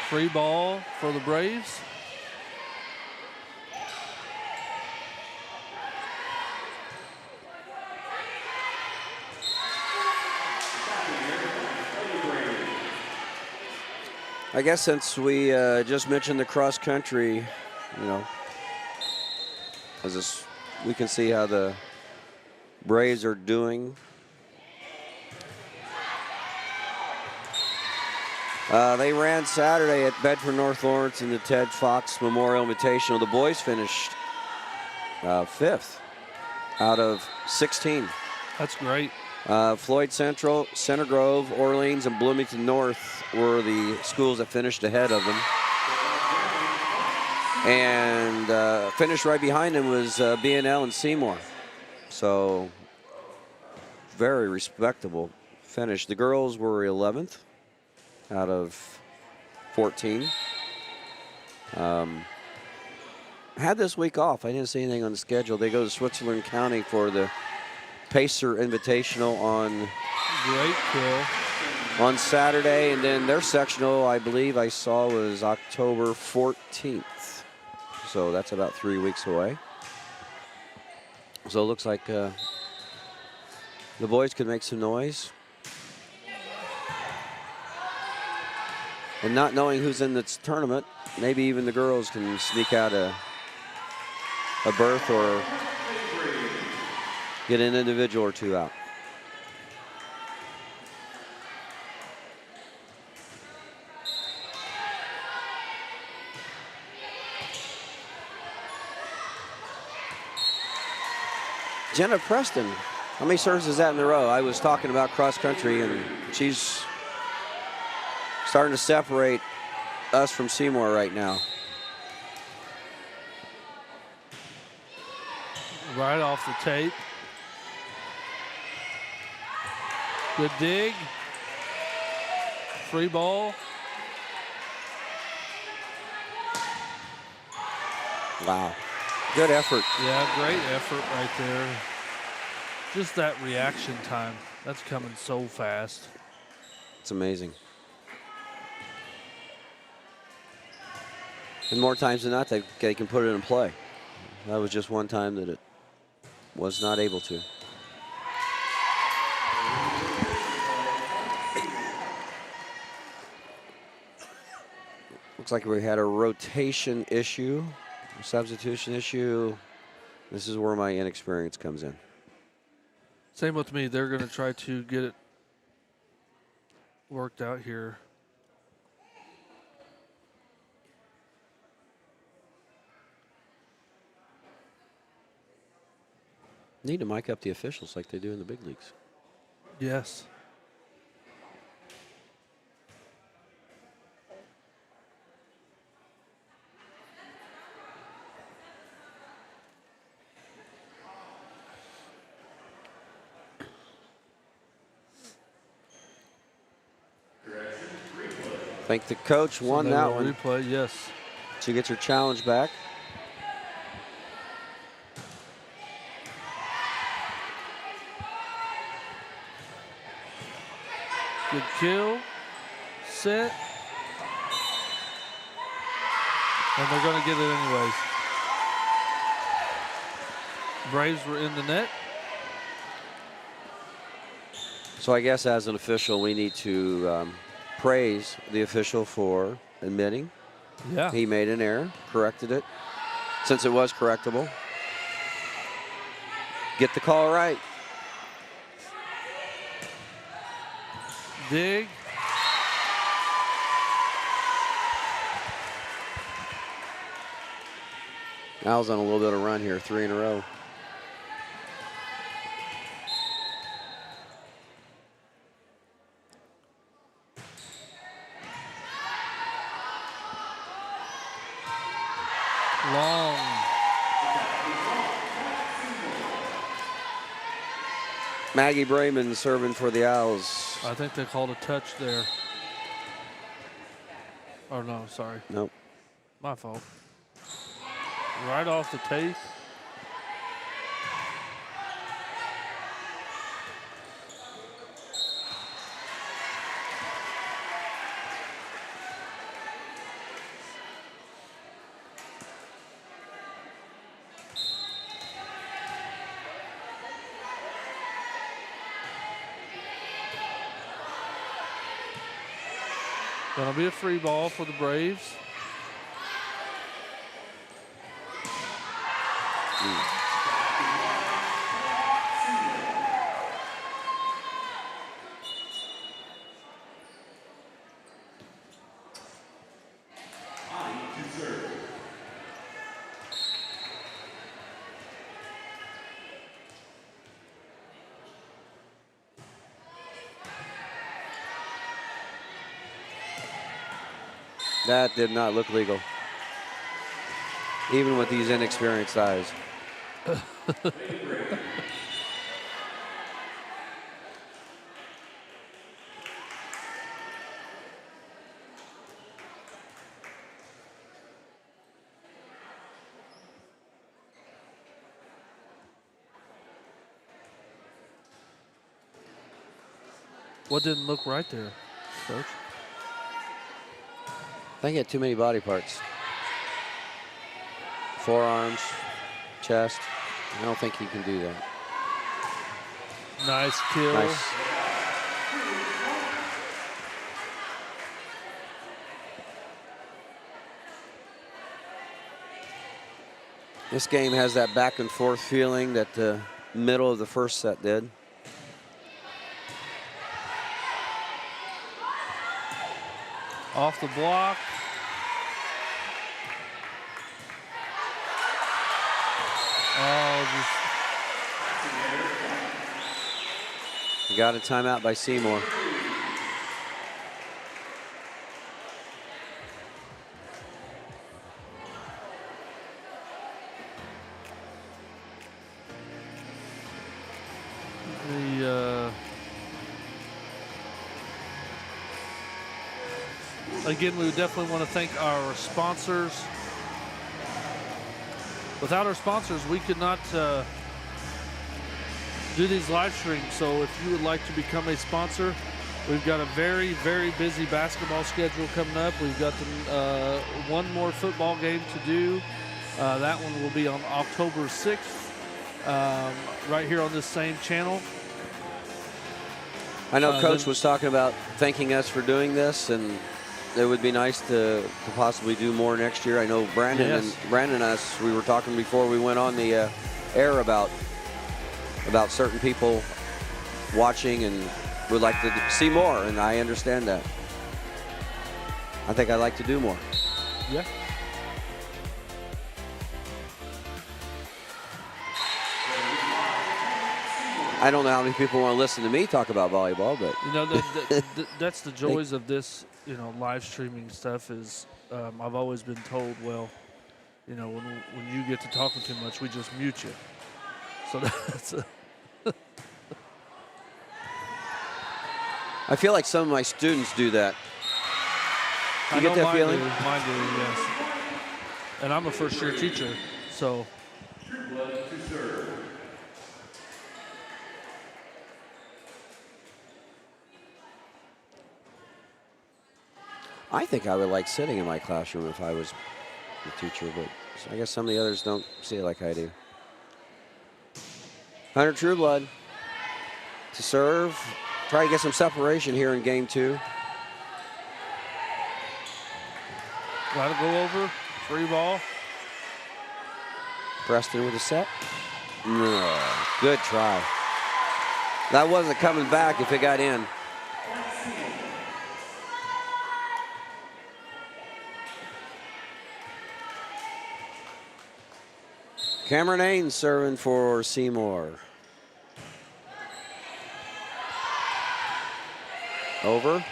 Free ball for the Braves. I guess since we just mentioned the cross country, you know, we can see how the Braves are doing. They ran Saturday at Bedford North Lawrence in the Ted Fox Memorial Invitational. The boys finished 5th out of 16. That's great. Floyd Central, Center Grove, Orleans, and Bloomington North were the schools that finished ahead of them. And finished right behind them was B&L and Seymour. So very respectable finish. The girls were 11th out of 14. Had this week off. I didn't see anything on the schedule. They go to Switzerland County for the Pacer Invitational on Saturday, and then their sectional, I believe I saw, was October 14th. So that's about 3 weeks away. So it looks like the boys could make some noise. And not knowing who's in this tournament, maybe even the girls can sneak out a berth or get an individual or two out. Jenna Preston, how many serves is that in a row? I was talking about cross country, and she's starting to separate us from Seymour right now. Right off the tape. Good dig. Free ball. Wow. Good effort. Yeah, great effort right there. Just that reaction time. That's coming so fast. It's amazing. And more times than not, they can put it in play. That was just one time that it was not able to. Looks like we had a rotation issue, a substitution issue. This is where my inexperience comes in. Same with me. They're going to try to get it worked out here. Need to mic up the officials like they do in the big leagues. Yes. I think the coach won that one. Replay, yes. She gets her challenge back. Good kill. Set. And they're going to get it anyways. Braves were in the net. So I guess as an official, we need to praise the official for admitting. Yeah. He made an error, corrected it, since it was correctable. Get the call right. Dig. Al's on a little bit of a run here, 3 in a row. Maggie Brayman serving for the Owls. I think they called a touch there. Oh, no, sorry. Nope. My fault. Right off the tape. Gonna be a free ball for the Braves. That did not look legal, even with these inexperienced eyes. What didn't look right there, Coach? I think he had too many body parts. Forearms, chest. I don't think he can do that. Nice kill. Nice. This game has that back and forth feeling that the middle of the first set did. Off the block. Oh, He got a timeout by Seymour. Again, we would definitely want to thank our sponsors. Without our sponsors, we could not do these live streams. So if you would like to become a sponsor, we've got a very, very busy basketball schedule coming up. We've got one more football game to do. That one will be on October 6th, right here on this same channel. I know Coach was talking about thanking us for doing this, and it would be nice to possibly do more next year. I know Brandon and us, we were talking before we went on the air about certain people watching and would like to see more, and I understand that. I think I'd like to do more. Yeah. I don't know how many people want to listen to me talk about volleyball, but you know that's the joys of this, live streaming stuff is I've always been told, well, when you get to talking too much, we just mute you. So that's I feel like some of my students do that. You get that feeling? Mine do, yes. And I'm a first-year teacher, so. I think I would like sitting in my classroom if I was the teacher, but I guess some of the others don't see it like I do. Hunter Trueblood to serve. Try to get some separation here in game two. Got to go over. Free ball. Preston with a set. No. Good try. That wasn't coming back if it got in. Cameron Ains serving for Seymour. Over.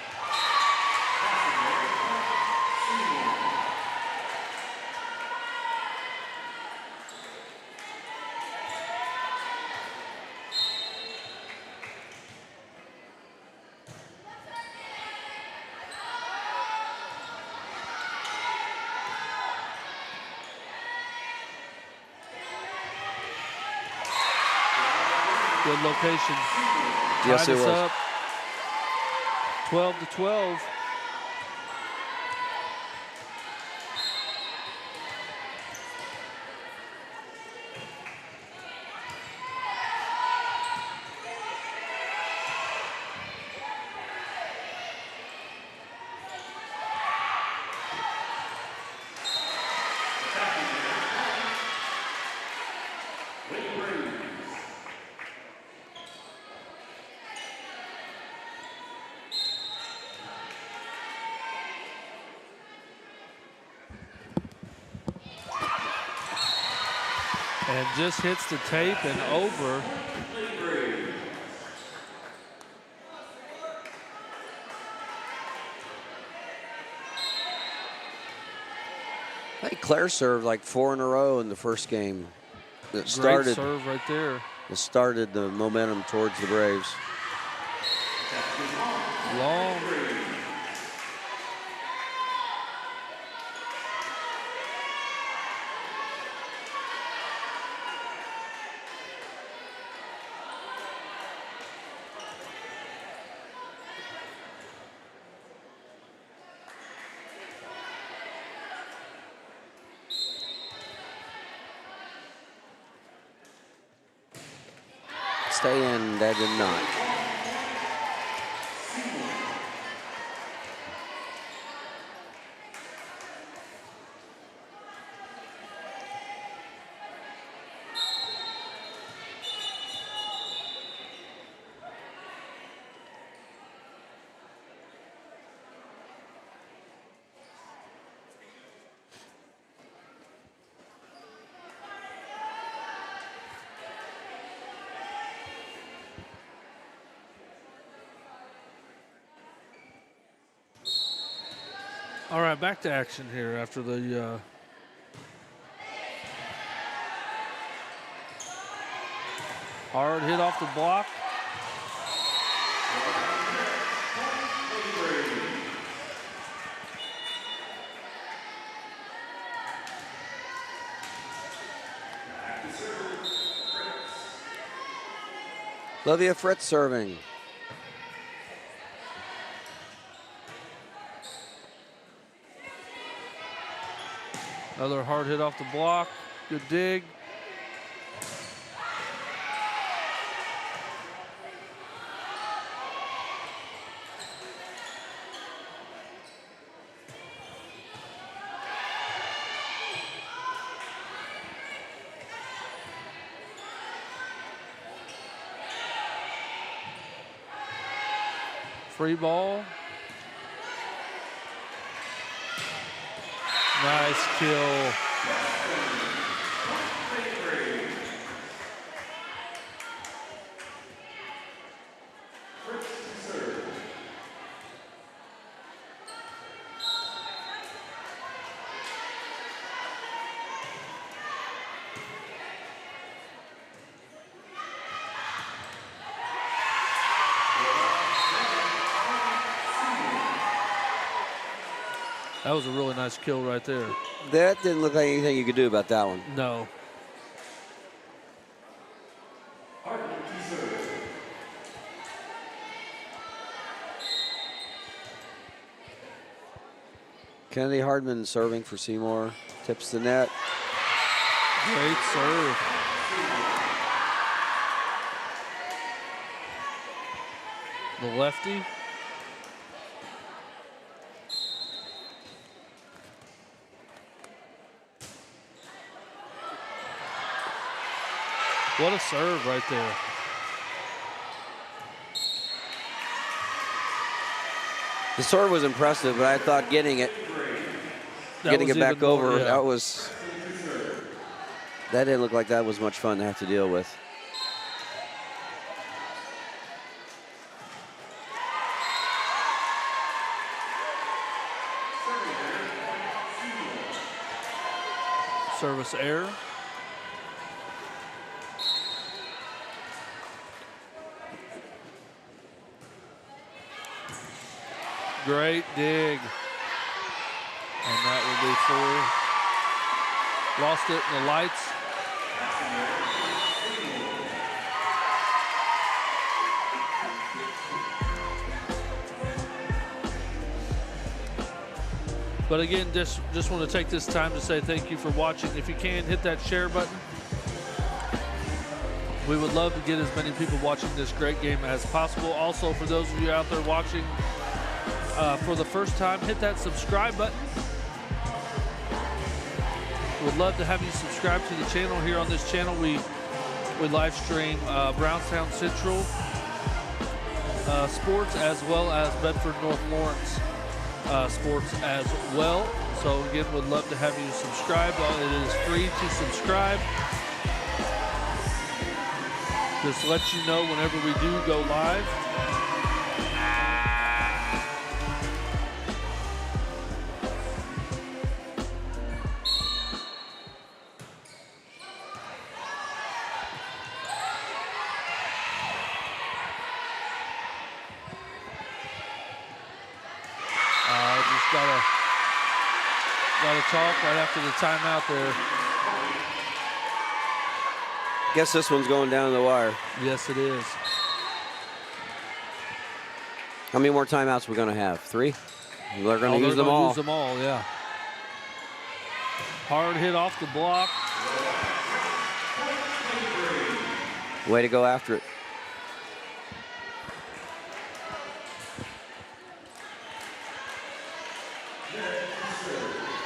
Good location. Yes, Tied it us was. up 12-12. And just hits the tape and over. I think Claire served like 4 in a row in the first game. It Great started, serve right there. it started the momentum towards the Braves. Long. Stay in, that did not. All right, back to action here after the hard hit off the block. Olivia Fritz serving. Another hard hit off the block. Good dig. Free ball. Nice kill. That was a really nice kill right there. That didn't look like anything you could do about that one. No. Kennedy Hardman serving for Seymour. Tips the net. Great serve. The lefty. What a serve right there. The serve was impressive, but I thought getting it back over, that didn't look like that was much fun to have to deal with. Service error. Great dig. And that will be full. Lost it in the lights. But again, just want to take this time to say thank you for watching. If you can, hit that share button. We would love to get as many people watching this great game as possible. Also, for those of you out there watching for the first time, hit that subscribe button. We'd love to have you subscribe to the channel. Here on this channel, we live stream Brownstown Central sports, as well as Bedford North Lawrence sports as well. So again, would love to have you subscribe. It is free to subscribe. Just let you know whenever we do go live. Just gotta talk right after the timeout there. Guess this one's going down the wire. Yes, it is. How many more timeouts are we going to have? 3? They're going to use them They're gonna all. use them all, yeah. Hard hit off the block. Way to go after it.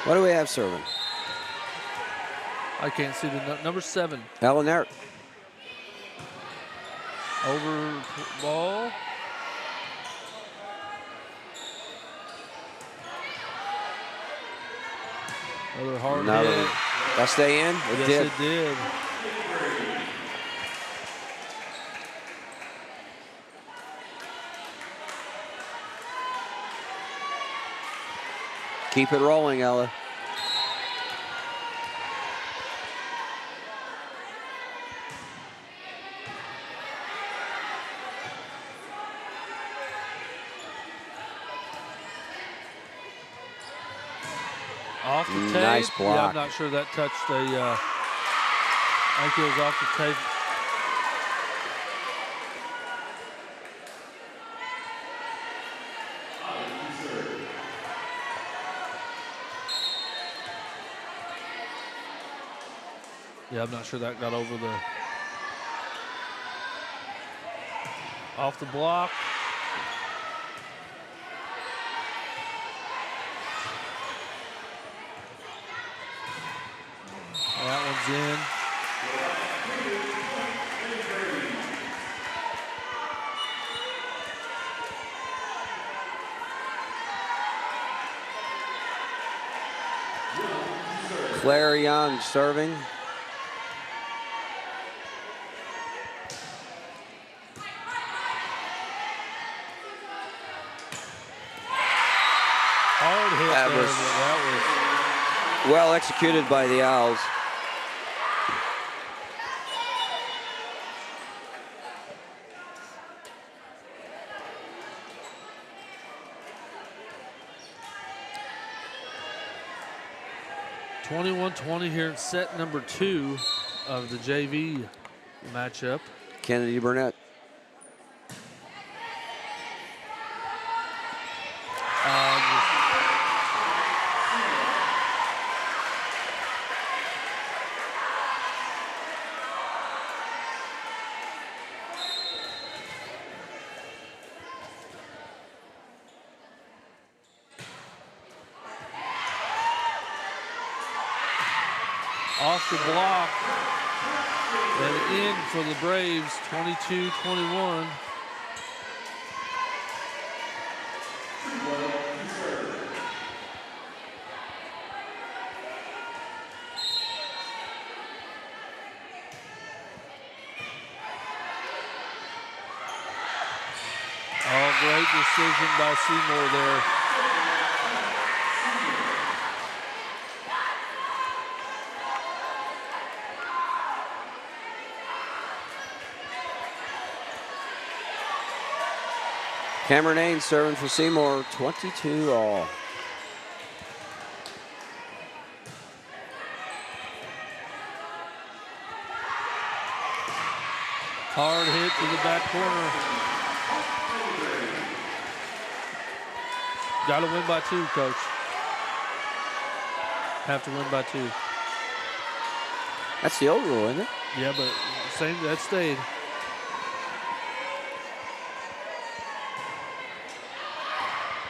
What do we have serving? I can't see the number 7. Ellen there. Over ball. Another hard hit. That stay in? It Yes, did. it did. Keep it rolling, Ella. Off the tape. Nice block. Yeah, I'm not sure that touched the, I think it was off the tape. Yeah, I'm not sure that got over the, off the block. That one's in. Claire Young serving. Hard hit That there, was- but that was Well executed by the Owls. .21-20 here in set number 2 of the JV matchup. Kennedy Burnett. Off the block and in for the Braves, 22-21. Oh, great decision by Seymour there. Cameron Ains serving for Seymour, 22 all. Hard hit to the back corner. Got to win by 2, Coach. have to win by 2. That's the old rule, isn't it? Yeah, but same, that stayed.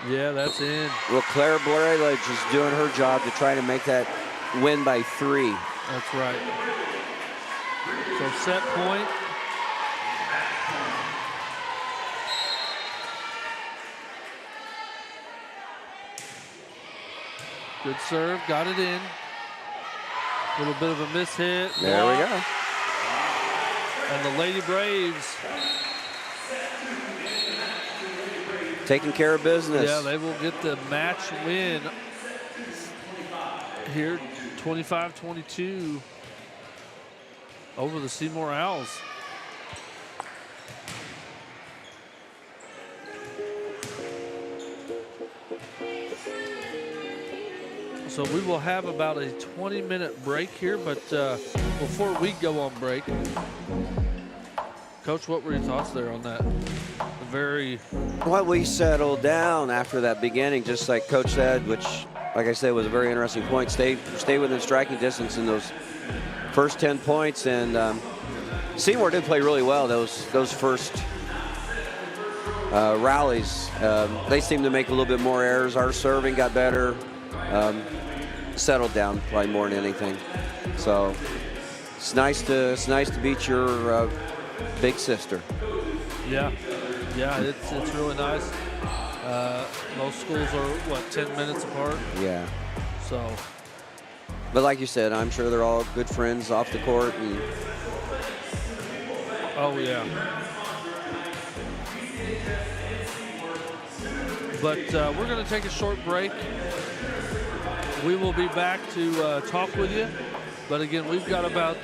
Yeah, that's in. Well, Claire Blurridge is doing her job to try to make that win by 3. That's right. So set point. Good serve, got it in. A little bit of a miss hit. There we go. And the Lady Braves taking care of business. Yeah, they will get the match win here, 25-22 over the Seymour Owls. So we will have about a 20-minute break here, but before we go on break, Coach, what were your thoughts there on that? Well, we settled down after that beginning, just like Coach said, which, like I said, was a very interesting point. Stay within striking distance in those first 10 points, and Seymour did play really well those first rallies. They seemed to make a little bit more errors. Our serving got better. Settled down probably more than anything. So it's nice to beat your big sister. Yeah, it's really nice. Most schools are what, 10 minutes apart? Yeah. So. But like you said, I'm sure they're all good friends off the court. And oh yeah. But we're going to take a short break. We will be back to talk with you. But again, we've got about,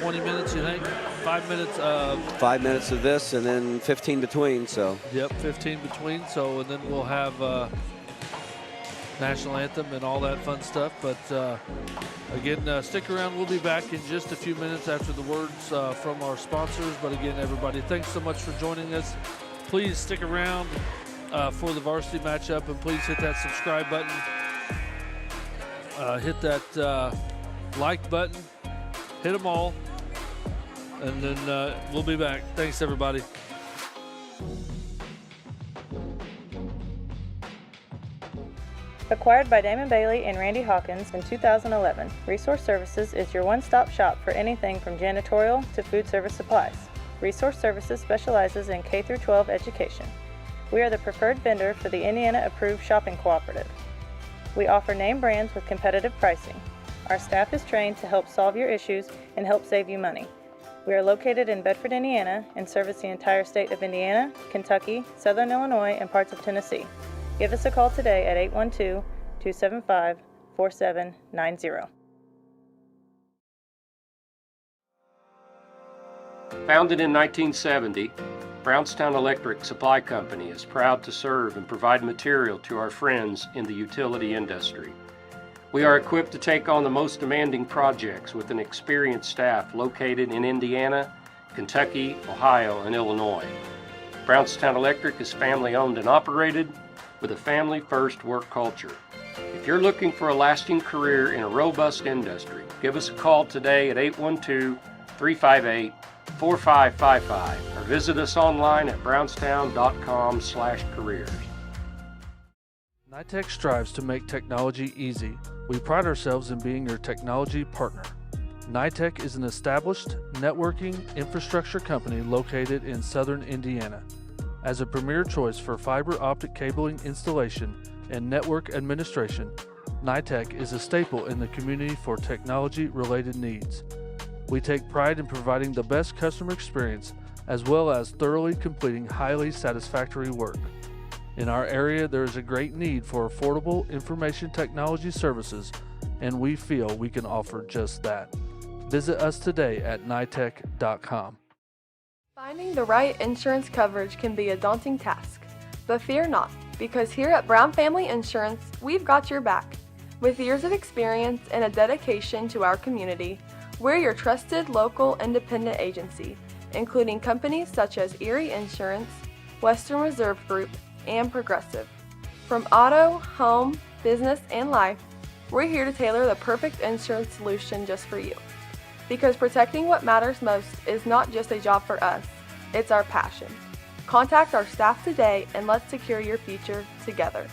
20 minutes, you think? 5 minutes of... 5 minutes of this and then 15 between, so. Yep, 15 between. So, and then we'll have national anthem and all that fun stuff. But again, stick around. We'll be back in just a few minutes after the words from our sponsors. But again, everybody, thanks so much for joining us. Please stick around for the varsity matchup, and please hit that subscribe button. Hit that like button. Hit them all. And then we'll be back. Thanks, everybody. Acquired by Damon Bailey and Randy Hawkins in 2011, Resource Services is your one-stop shop for anything from janitorial to food service supplies. Resource Services specializes in K-12 education. We are the preferred vendor for the Indiana-approved shopping cooperative. We offer name brands with competitive pricing. Our staff is trained to help solve your issues and help save you money. We are located in Bedford, Indiana, and service the entire state of Indiana, Kentucky, Southern Illinois, and parts of Tennessee. Give us a call today at 812-275-4790. Founded in 1970, Brownstown Electric Supply Company is proud to serve and provide material to our friends in the utility industry. We are equipped to take on the most demanding projects with an experienced staff located in Indiana, Kentucky, Ohio, and Illinois. Brownstown Electric is family-owned and operated with a family-first work culture. If you're looking for a lasting career in a robust industry, give us a call today at 812-358-4555 or visit us online at brownstown.com/careers. NITEC strives to make technology easy. We pride ourselves in being your technology partner. NITEC is an established networking infrastructure company located in southern Indiana. As a premier choice for fiber optic cabling installation and network administration, NITEC is a staple in the community for technology-related needs. We take pride in providing the best customer experience as well as thoroughly completing highly satisfactory work. In our area, there is a great need for affordable information technology services, and we feel we can offer just that. Visit us today at nitec.com. Finding the right insurance coverage can be a daunting task, but fear not, because here at Brown Family Insurance, we've got your back. With years of experience and a dedication to our community, we're your trusted local independent agency, including companies such as Erie Insurance, Western Reserve Group, and Progressive. From auto, home, business, and life, we're here to tailor the perfect insurance solution just for you. Because protecting what matters most is not just a job for us, it's our passion. Contact our staff today and let's secure your future together.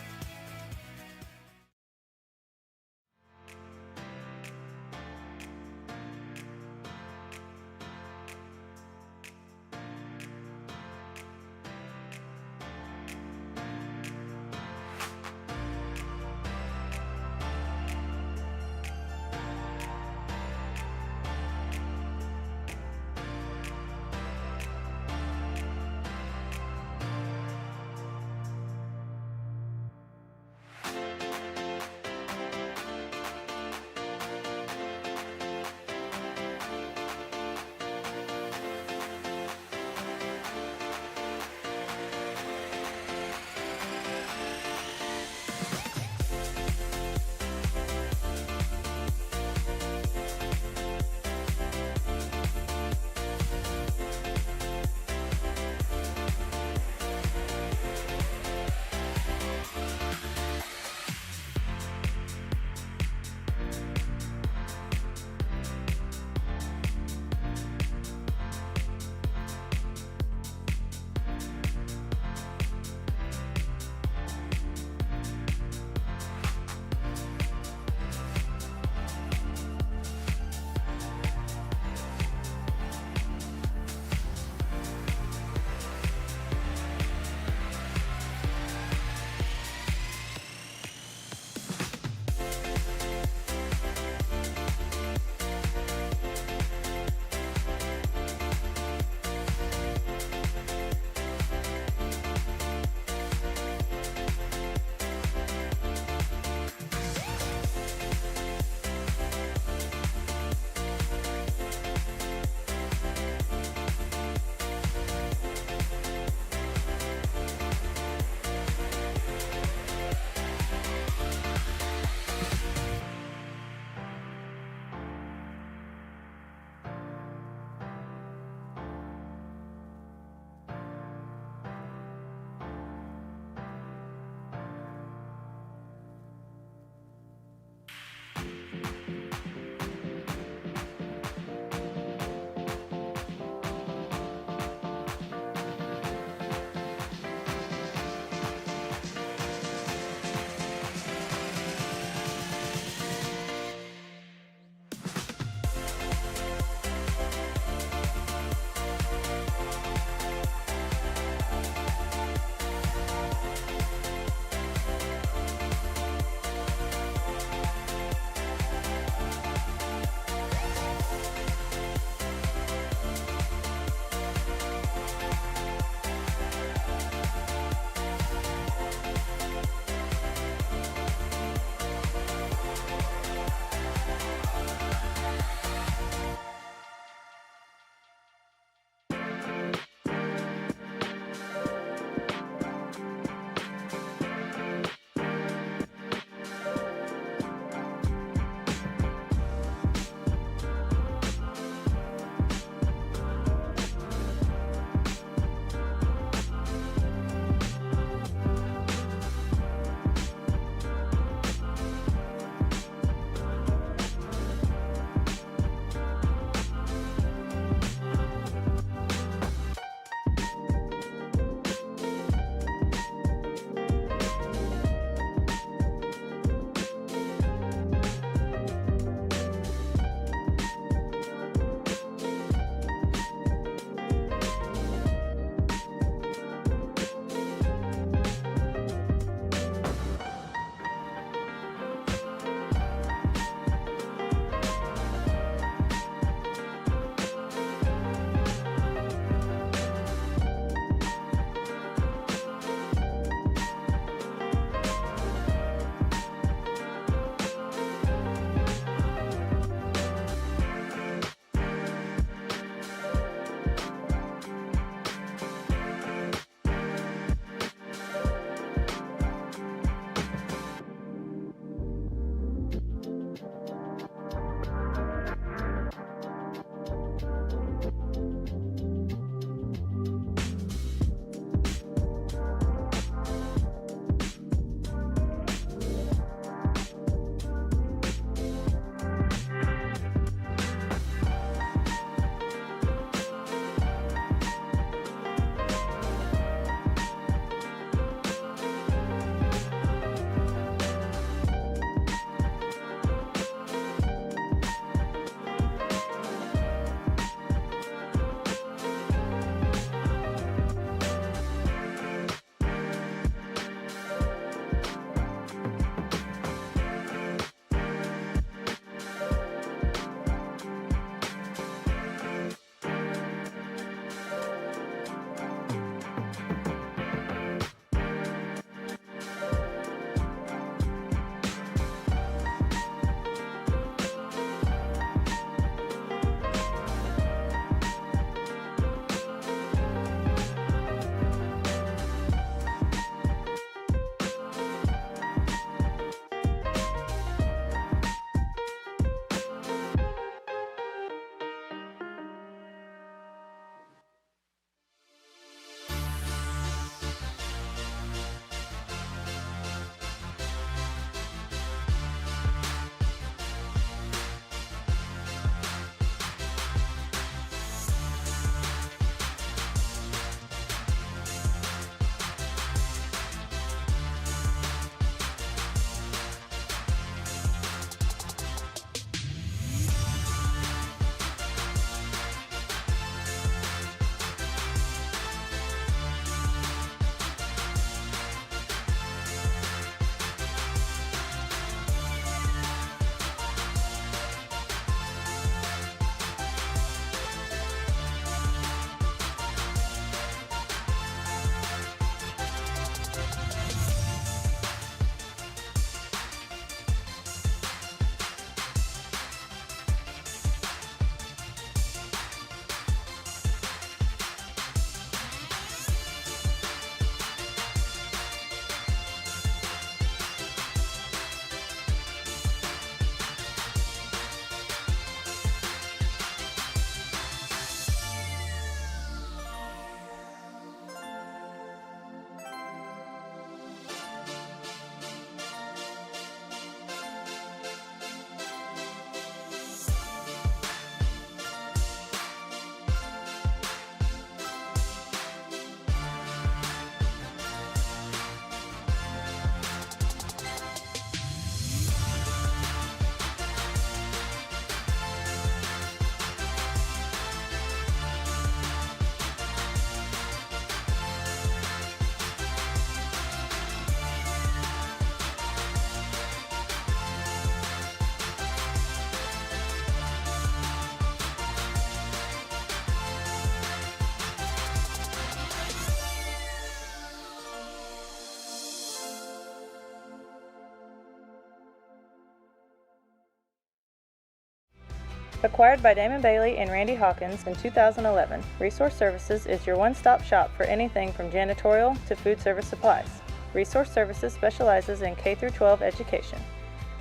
Acquired by Damon Bailey and Randy Hawkins in 2011, Resource Services is your one-stop shop for anything from janitorial to food service supplies. Resource Services specializes in K-12 education.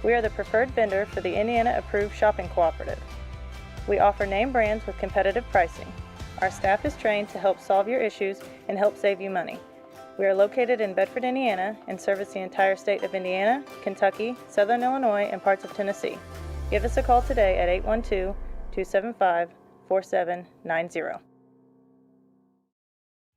We are the preferred vendor for the Indiana-approved shopping cooperative. We offer name brands with competitive pricing. Our staff is trained to help solve your issues and help save you money. We are located in Bedford, Indiana, and service the entire state of Indiana, Kentucky, Southern Illinois, and parts of Tennessee. Give us a call today at 812-275-4790.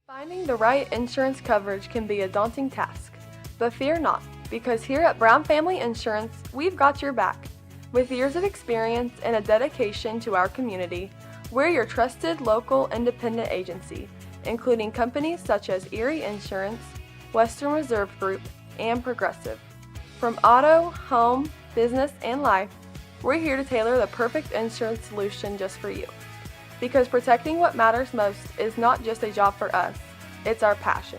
Finding the right insurance coverage can be a daunting task, but fear not, because here at Brown Family Insurance, we've got your back. With years of experience and a dedication to our community, we're your trusted local independent agency, including companies such as Erie Insurance, Western Reserve Group, and Progressive. From auto, home, business, and life, we're here to tailor the perfect insurance solution just for you. Because protecting what matters most is not just a job for us, it's our passion.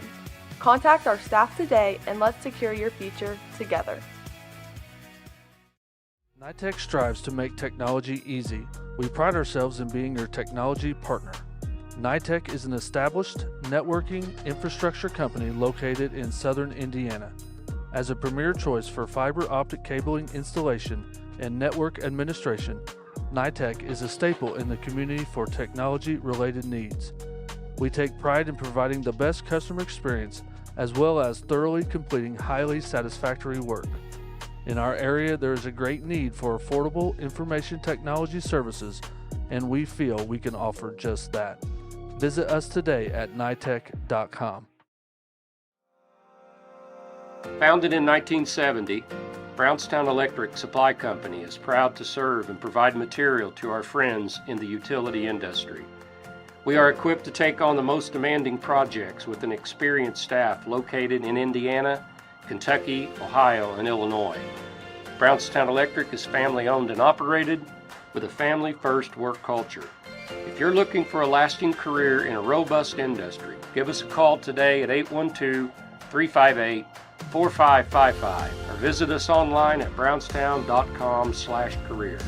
Contact our staff today and let's secure your future together. NITEC strives to make technology easy. We pride ourselves in being your technology partner. NITEC is an established networking infrastructure company located in southern Indiana. As a premier choice for fiber optic cabling installation and network administration, NITEC is a staple in the community for technology-related needs. We take pride in providing the best customer experience as well as thoroughly completing highly satisfactory work. In our area, there is a great need for affordable information technology services, and we feel we can offer just that. Visit us today at nitec.com. Founded in 1970, Brownstown Electric Supply Company is proud to serve and provide material to our friends in the utility industry. We are equipped to take on the most demanding projects with an experienced staff located in Indiana, Kentucky, Ohio, and Illinois. Brownstown Electric is family-owned and operated with a family-first work culture. If you're looking for a lasting career in a robust industry, give us a call today at 812-358-4555 or visit us online at brownstown.com/careers.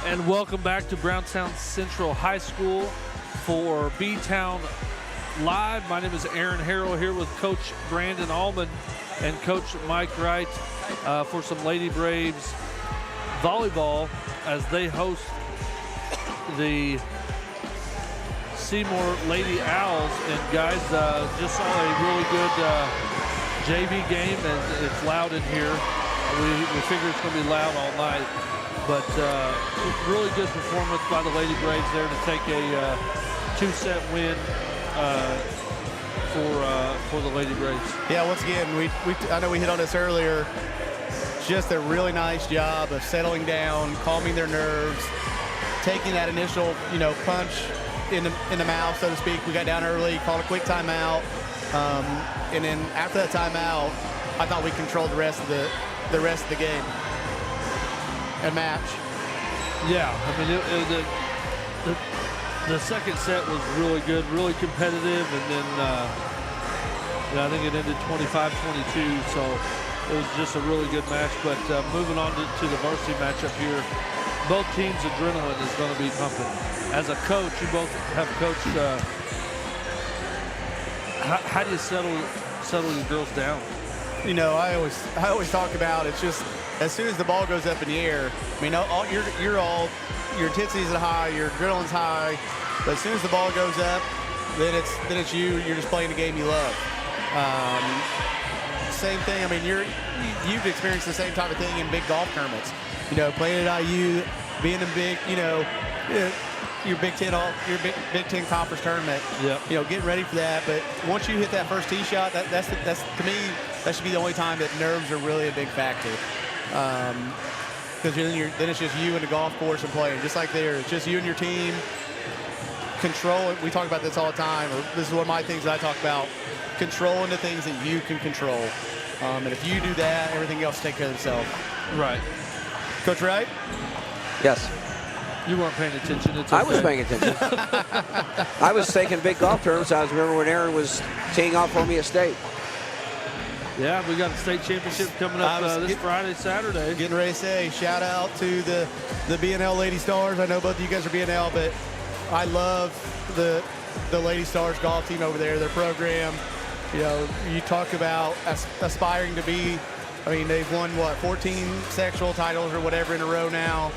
And welcome back to Brownstown Central High School for B-Town Live. My name is Aaron Harrell here with Coach Brandon Allman and Coach Mike Wright for some Lady Braves volleyball as they host the Seymour Lady Owls. And guys, just saw a really good JV game, and it's loud in here. We figure it's going to be loud all night. But really good performance by the Lady Braves there to take a two-set win for the Lady Braves. Yeah, once again, I know we hit on this earlier. Just a really nice job of settling down, calming their nerves, taking that initial, punch in the mouth, so to speak. We got down early, called a quick timeout, and then after that timeout, I thought we controlled the rest of the game and match. Yeah, I mean, the second set was really good, really competitive, and then I think it ended 25-22, so it was just a really good match. But moving on to the varsity matchup here, both teams' adrenaline is going to be pumping. As a coach, you both have coached. How do you settle your girls down? I always talk about it's just as soon as the ball goes up in the air. I mean, your intensity is high, your adrenaline's high, but as soon as the ball goes up, then it's you. You're just playing the game you love. Same thing. I mean, you've experienced the same type of thing in big golf tournaments. Playing at IU, being in big, your Big Ten conference tournament. Yep. Getting ready for that. But once you hit that first tee shot, that's to me, that should be the only time that nerves are really a big factor. Because then it's just you and the golf course and playing, just like there. It's just you and your team. Control it. We talk about this all the time. This is one of my things that I talk about. Controlling the things that you can control. And if you do that, everything else will take care of itself. Right. Coach Wright? Yes. You weren't paying attention. It's okay. I was paying attention. I was taking big golf tournaments. I remember when Aaron was teeing off for me at state. Yeah, we got a state championship coming up this Friday, Saturday. Getting ready to say, shout out to the BNL Lady Stars. I know both of you guys are BNL, but I love the Lady Stars golf team over there, their program. You talk about aspiring to be, I mean, they've won, 14 sectional titles or whatever in a row now.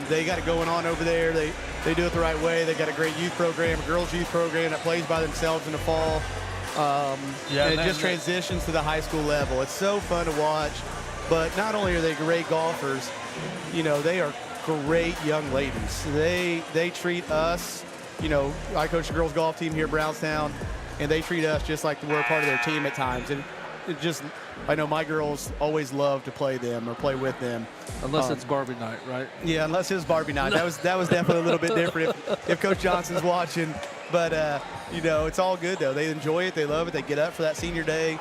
They got it going on over there. They do it the right way. They got a great youth program, a girls' youth program that plays by themselves in the fall. And it just transitions to the high school level. It's so fun to watch. But not only are they great golfers, they are great young ladies. They treat us, I coach the girls' golf team here at Brownstown, and they treat us just like we're a part of their team at times. And it just, I know my girls always love to play them or play with them. Unless it's Barbie night, right? Yeah, unless it's Barbie night. That was definitely a little bit different if Coach Johnson's watching. But, it's all good, though. They enjoy it. They love it. They get up for that senior day,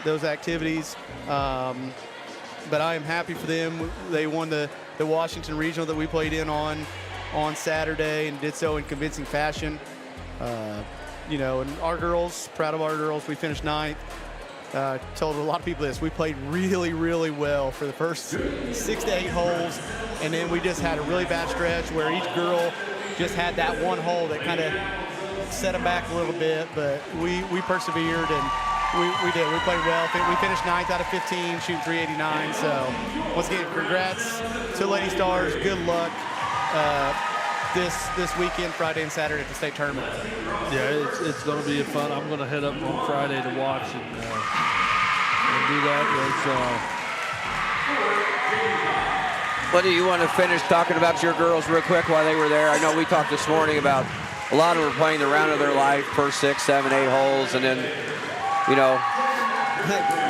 those activities. But I am happy for them. They won the Washington Regional that we played in on Saturday and did so in convincing fashion. And our girls, proud of our girls, we finished 9th. Told a lot of people this. We played really, really well for the first 6 to 8 holes, and then we just had a really bad stretch where each girl just had that one hole that kind of set them back a little bit, but we persevered, and we did. We played well. We finished 9th out of 15, shooting 389. So once again, congrats to Lady Stars. Good luck this weekend, Friday and Saturday at the state tournament. Yeah, it's going to be fun. I'm going to head up on Friday to watch and do that. What do you want to finish talking about your girls real quick while they were there? I know we talked this morning about a lot of them were playing the round of their life, first 6, 7, 8 holes, and then,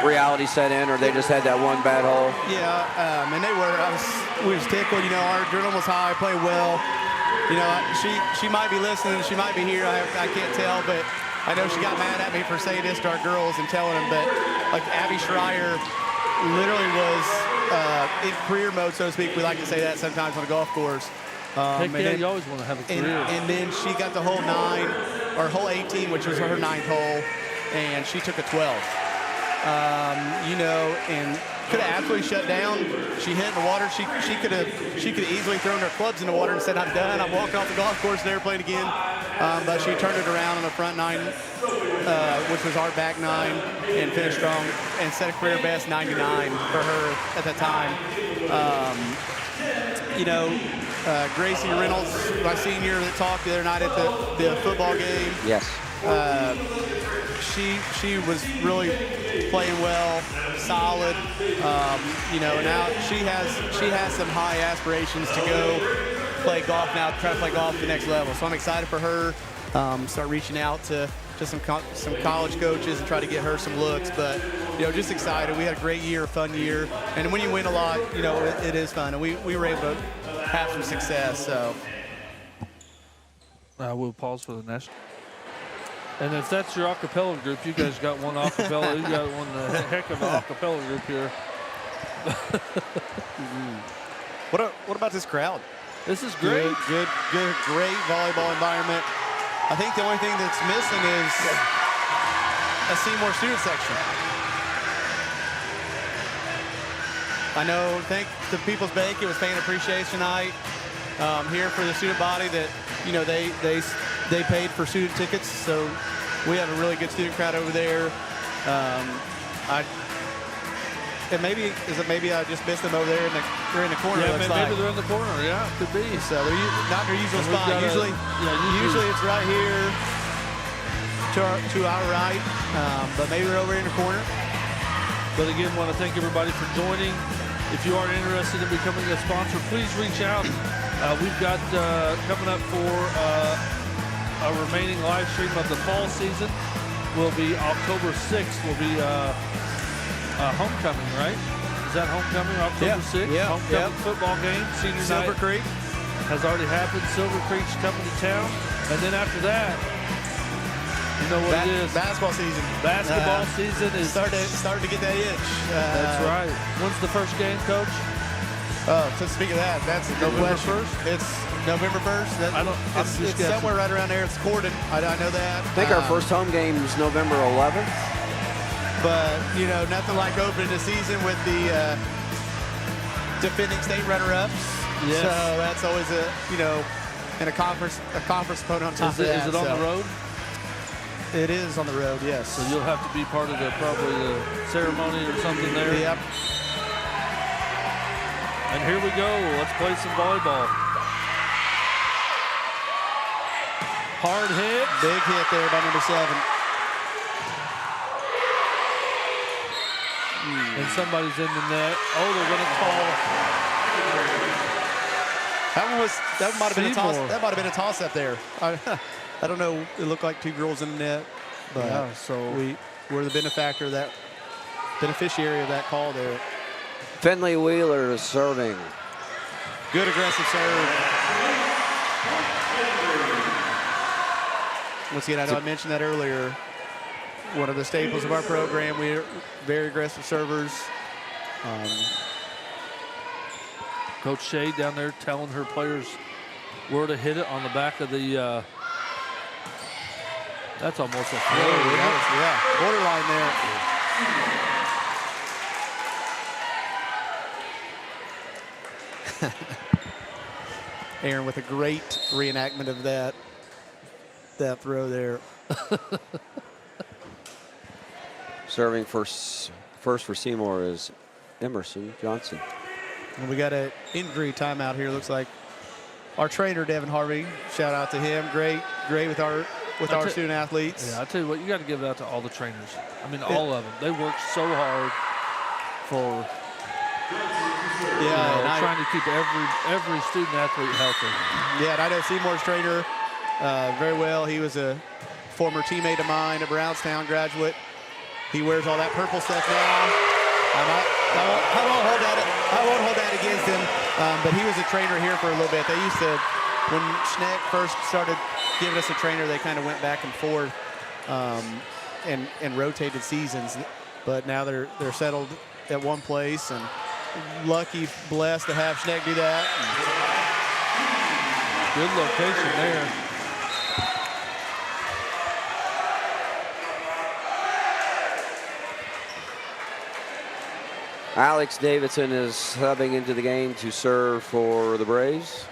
reality set in, or they just had that one bad hole. Yeah, and we was tickled. Our adrenaline was high, played well. She might be listening, she might be here. I can't tell, but I know she got mad at me for saying this to our girls and telling them. But like Abby Schreier literally was in career mode, so to speak. We like to say that sometimes on a golf course. You always want to have a career. And then she got to hole 9 or hole 18, which was her 9th hole, and she took a 12. And could have absolutely shut down. She hit in the water. She could have easily thrown her clubs in the water and said, "I'm done. I'm walking off the golf course, never playing again." But she turned it around on the front nine, which was our back nine, and finished strong and set a career best 99 for her at that time. Gracie Reynolds, my senior, that talked the other night at the football game. Yes. She was really playing well, solid. Now she has some high aspirations to go play golf now, try to play golf at the next level. So I'm excited for her. Start reaching out to some college coaches and try to get her some looks. But just excited. We had a great year, a fun year, and when you win a lot, it is fun. And we were able to have some success. So we'll pause for the next. And if that's your acapella group, you guys got one acapella. You got one heck of an acapella group here. What about this crowd? This is great. Good, great volleyball environment. I think the only thing that's missing is a Seymour student section. I think the People's Bank, it was paying appreciation night here for the student body that, they paid for student tickets, so we have a really good student crowd over there. Maybe I just missed them over there they're in the corner. Yeah, maybe they're in the corner. Yeah, could be. So they're not their usual spot. Usually it's right here to our right, but maybe they're over in the corner. But again, want to thank everybody for joining. If you are interested in becoming a sponsor, please reach out. We've got coming up for a remaining live stream of the fall season will be October 6th. Will be homecoming, right? Is that homecoming, October 6th? Yeah. Homecoming football game, senior Silver night Creek has already happened. Silver Creek's coming to town, and then after that, you know what it is. Basketball season. Basketball season is starting to get that itch. That's right. When's the first game, Coach? So speak of that, that's no question. 1st? It's November 1st. It's somewhere right around there. It's Corden. I know that. I think our first home game is November 11th. But, nothing like opening the season with the defending state runner-ups. Yes. So that's always and a conference opponent on top of that. Is it on the road? It is on the road, yes. So you'll have to be part of probably the ceremony or something there. Yep. And here we go. Let's play some volleyball. Hard hit. Big hit there by number 7. And somebody's in the net. Oh, they're going to call. That might have been a toss. Seymour. That might have been a toss up there. I don't know. It looked like 2 girls in the net, but Yeah, so we're the beneficiary of that call there. Finley Wheeler is serving. Good aggressive serve. Once again, I know I mentioned that earlier. One of the staples of our program. We're very aggressive servers. Coach Shea down there telling her players where to hit it on the back of the. That's almost a throw. Yeah, borderline there. Aaron with a great reenactment of that throw there. Serving first for Seymour is Emerson Johnson. And we got an injury timeout here. Looks like our trainer Devin Harvey. Shout out to him. Great with our student athletes. Yeah, I tell you what, you got to give it out to all the trainers. I mean, all of them. They work so hard for trying to keep every student athlete healthy. Yeah, and I know Seymour's trainer very well. He was a former teammate of mine, a Brownstown graduate. He wears all that purple stuff now. I won't hold that against him, but he was a trainer here for a little bit. They used to, when Schneck first started giving us a trainer, they kind of went back and forth and rotated seasons. But now they're settled at one place, and lucky, blessed to have Schneck do that. Good location there. Alex Davidson is subbing into the game to serve for the Braves.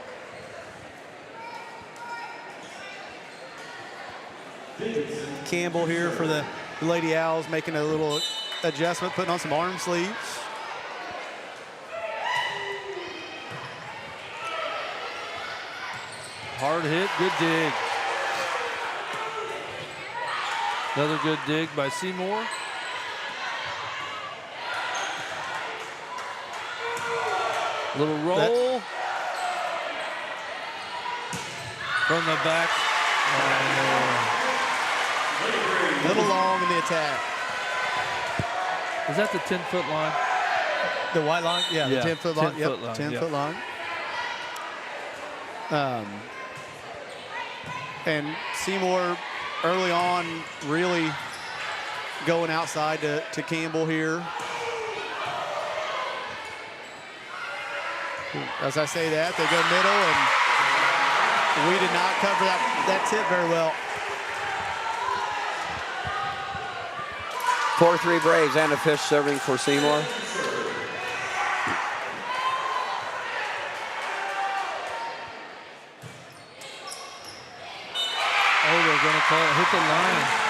Campbell here for the Lady Owls, making a little adjustment, putting on some arm sleeves. Hard hit, good dig. Another good dig by Seymour. Little roll from the back. A little long in the attack. Is that the 10-foot line? The white line? Yeah, Yeah, the 10-foot line. 10-foot line, 10-foot line. And Seymour early on really going outside to Campbell here. As I say that, they go middle, and we did not cover that tip very well. 4-3 Braves. Anna Fish serving for Seymour. Oh, they're going to call it hit the line.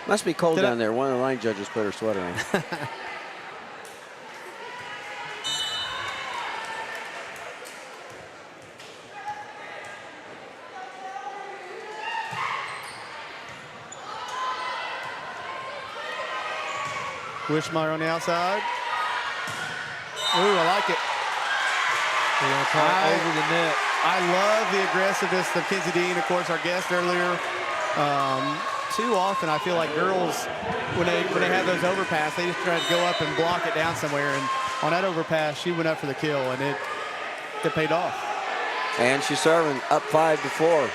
Must be cold down there. One of the line judges put her sweater on. Wishmeyer on the outside. Ooh, I like it. They're going to call it over the net. I love the aggressiveness of Kinsey Dean, of course, our guest earlier. Too often, I feel like girls, when they have those overpass, they just try to go up and block it down somewhere. And on that overpass, she went up for the kill, and it paid off. And she's serving up 5-4.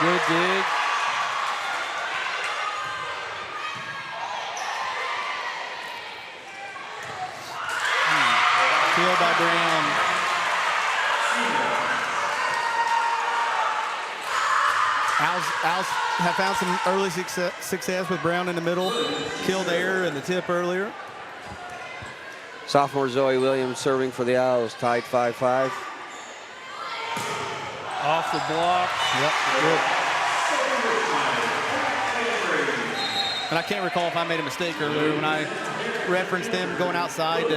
Good dig. Kill by Brown. Owls have found some early success with Brown in the middle. Kill there and the tip earlier. Sophomore Zoe Williams serving for the Owls, tied 5-5. Off the block. Yep, good. And I can't recall if I made a mistake earlier when I referenced them going outside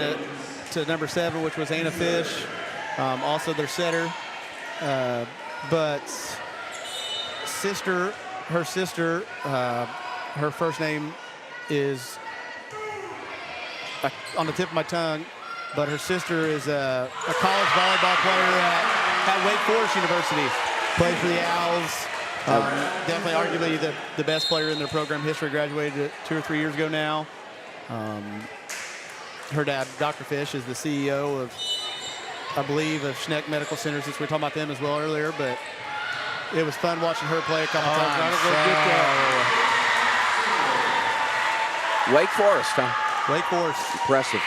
to number 7, which was Anna Fish, also their setter. But her sister, her first name is on the tip of my tongue, but her sister is a college volleyball player at Wake Forest University. Played for the Owls. Definitely arguably the best player in their program history. Graduated 2 or 3 years ago now. Her dad, Dr. Fish, is the CEO of, I believe, of Schneck Medical Center, since we were talking about them as well earlier. But it was fun watching her play a couple times. Gotta go get that. Wake Forest, huh? Wake Forest. Impressive.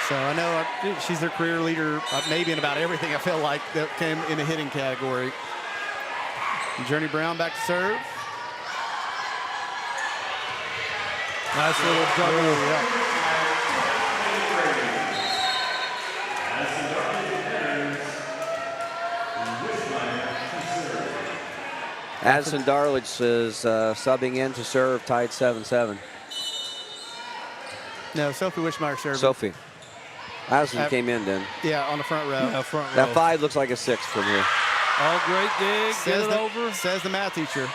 So I know she's their career leader, maybe in about everything I feel like that came in the hitting category. Journey Brown back to serve. Nice little double. Yeah. Addison Darlich is subbing in to serve, tied 7-7. No, Sophie Wishmeyer serving. Sophie. Addison came in then. Yeah, on the front row. Yeah, front row. That 5 looks like a 6 from here. Oh, great dig. Get it over. Says the math teacher.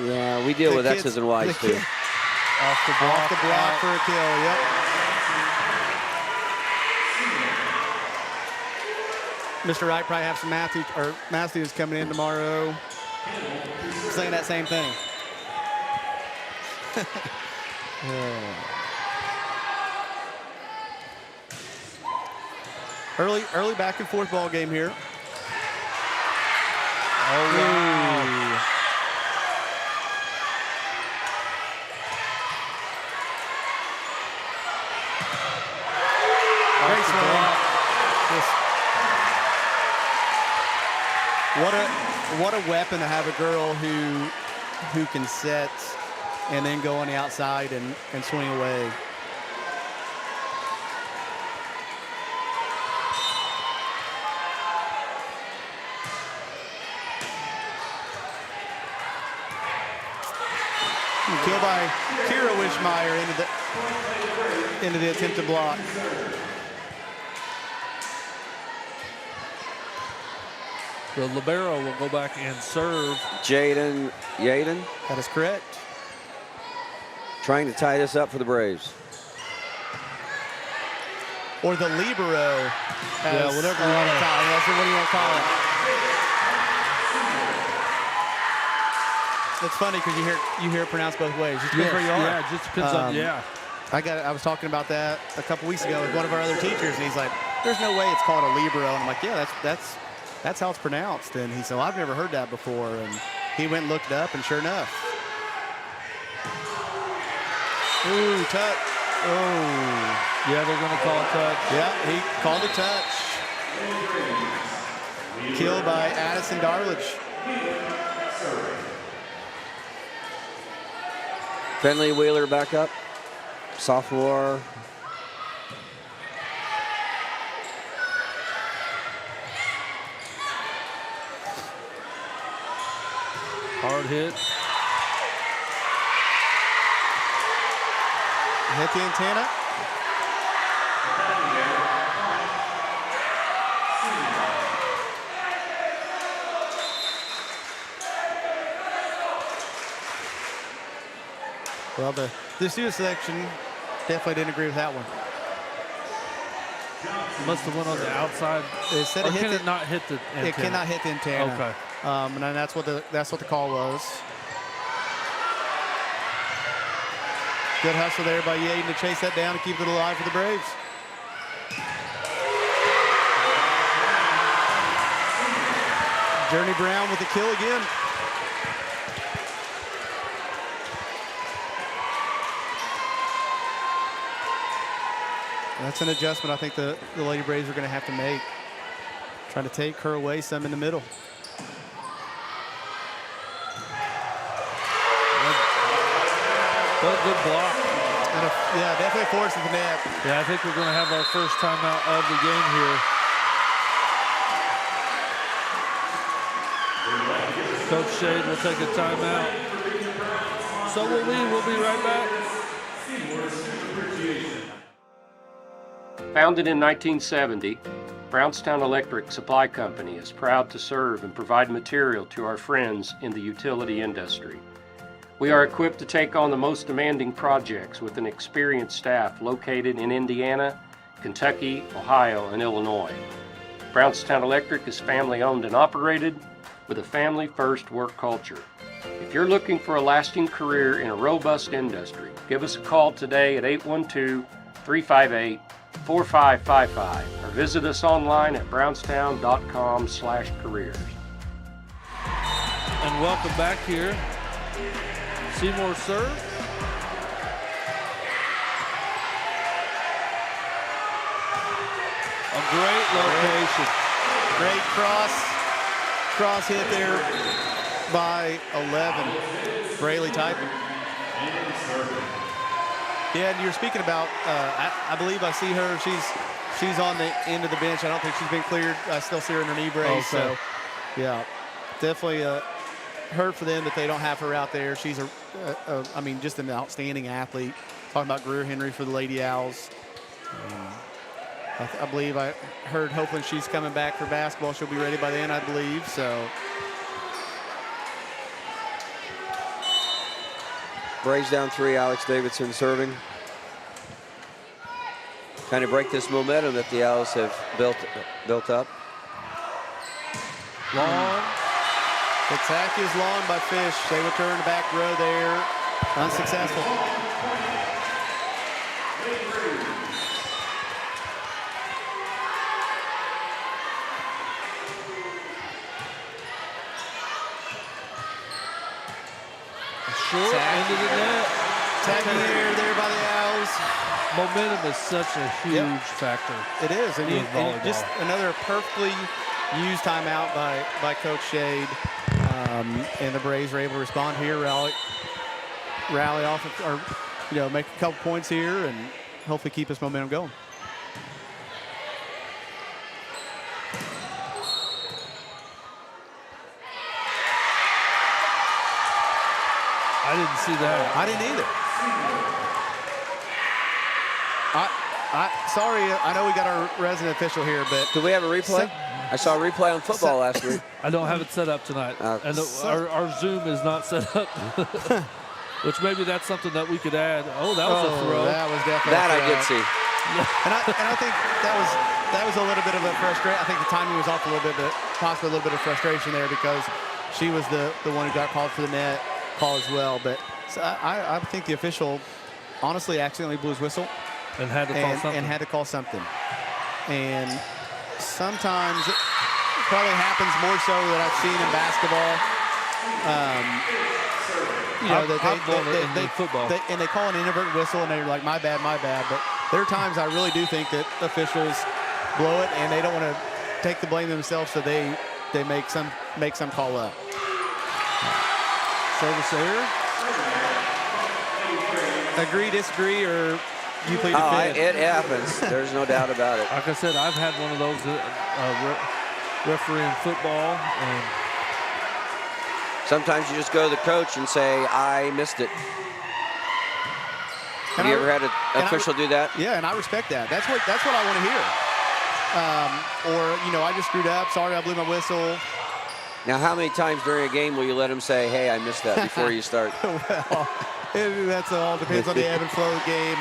Yeah, we deal with X's and Y's too. Off the block. Off the block for a kill, yep. Mr. Wright probably have some math students coming in tomorrow saying that same thing. Early back and forth ball game here. Oh, wow. Great swing. What a weapon to have a girl who can set and then go on the outside and swing away. Kill by Kira Wishmeyer into the attempted block. The libero will go back and serve. Yaden. That is correct. Trying to tie this up for the Braves. Or the libero. Yeah, whatever you want to call it. What do you want to call it? It's funny because you hear it pronounced both ways. Just depends where you are. Yeah, it just depends on, yeah. I was talking about that a couple weeks ago with one of our other teachers, and he's like, "There's no way it's called a libero." And I'm like, "Yeah, that's how it's pronounced." And he said, "Well, I've never heard that before." And he went and looked it up, and sure enough. Ooh, touch. Oh. Yeah, they're going to call a touch. Yeah, he called a touch. Killed by Addison Darledge. Finley Wheeler back up. Sophomore. Hard hit. Hit the antenna. Well, the student selection definitely didn't agree with that one. Must have went on the outside. Instead of can it not hit the antenna? It cannot hit the antenna. Okay. And that's what the call was. Good hustle there by Yaden to chase that down and keep it alive for the Braves. Journey Brown with the kill again. That's an adjustment I think the Lady Braves are going to have to make. Trying to take her away some in the middle. Well, good block. And yeah, definitely forced at the net. Yeah, I think we're going to have our first timeout of the game here. Coach Shade will take a timeout. So will we. We'll be right back. Founded in 1970, Brownstown Electric Supply Company is proud to serve and provide material to our friends in the utility industry. We are equipped to take on the most demanding projects with an experienced staff located in Indiana, Kentucky, Ohio, and Illinois. Brownstown Electric is family-owned and operated with a family-first work culture. If you're looking for a lasting career in a robust industry, give us a call today at 812-358-4555 or visit us online at brownstown.com/careers. And welcome back here. Seymour serve. A great location. Great cross hit there by 11. Braley Typing. Yeah, and you're speaking about, I believe I see her. She's on the end of the bench. I don't think she's been cleared. I still see her in her knee brace. Okay. So, yeah, definitely hurt for them that they don't have her out there. She's I mean, just an outstanding athlete. Talking about Greer Henry for the Lady Owls. I believe I heard hopefully she's coming back for basketball. She'll be ready by then, I believe. So. Braves down 3, Alex Davidson serving. Kind of break this momentum that the Owls have built up. Long. Attack is long by Fish. They return to back row there. Unsuccessful. Short into the net. Tagging air there by the Owls. Momentum is such a huge factor. It is. And in volleyball. just another perfectly used timeout by Coach Shade. And the Braves were able to respond here, rally off, or make a couple points here, and hopefully keep this momentum going. I didn't see that. I didn't either. Sorry, I know we got our resident official here, but Do we have a replay? I saw a replay on football last week. I don't have it set up tonight. And our Zoom is not set up. Which maybe that's something that we could add. Oh, that was a throw. That was definitely That a I throw. did see. And I think that was a little bit of a frustration. I think the timing was off a little bit, but possibly a little bit of frustration there because she was the one who got called for the net call as well. But so I think the official honestly accidentally blew his whistle and had to call something. And sometimes it probably happens more so than I've seen in basketball. They call an inadvertent whistle, and they're like, my bad. But there are times I really do think that officials blow it, and they don't want to take the blame themselves, so they make some call up. Service error. Agree, disagree, or you plead the fifth? It happens. There's no doubt about it. Like I said, I've had one of those refereeing football, and sometimes you just go to the coach and say, I missed it. Have you ever had an official do that? Yeah, and I respect that. That's what I want to hear. Or, I just screwed up. Sorry, I blew my whistle. Now, how many times during a game will you let him say, hey, I missed that before you start? Well, that's all depends on the ebb and flow of the game.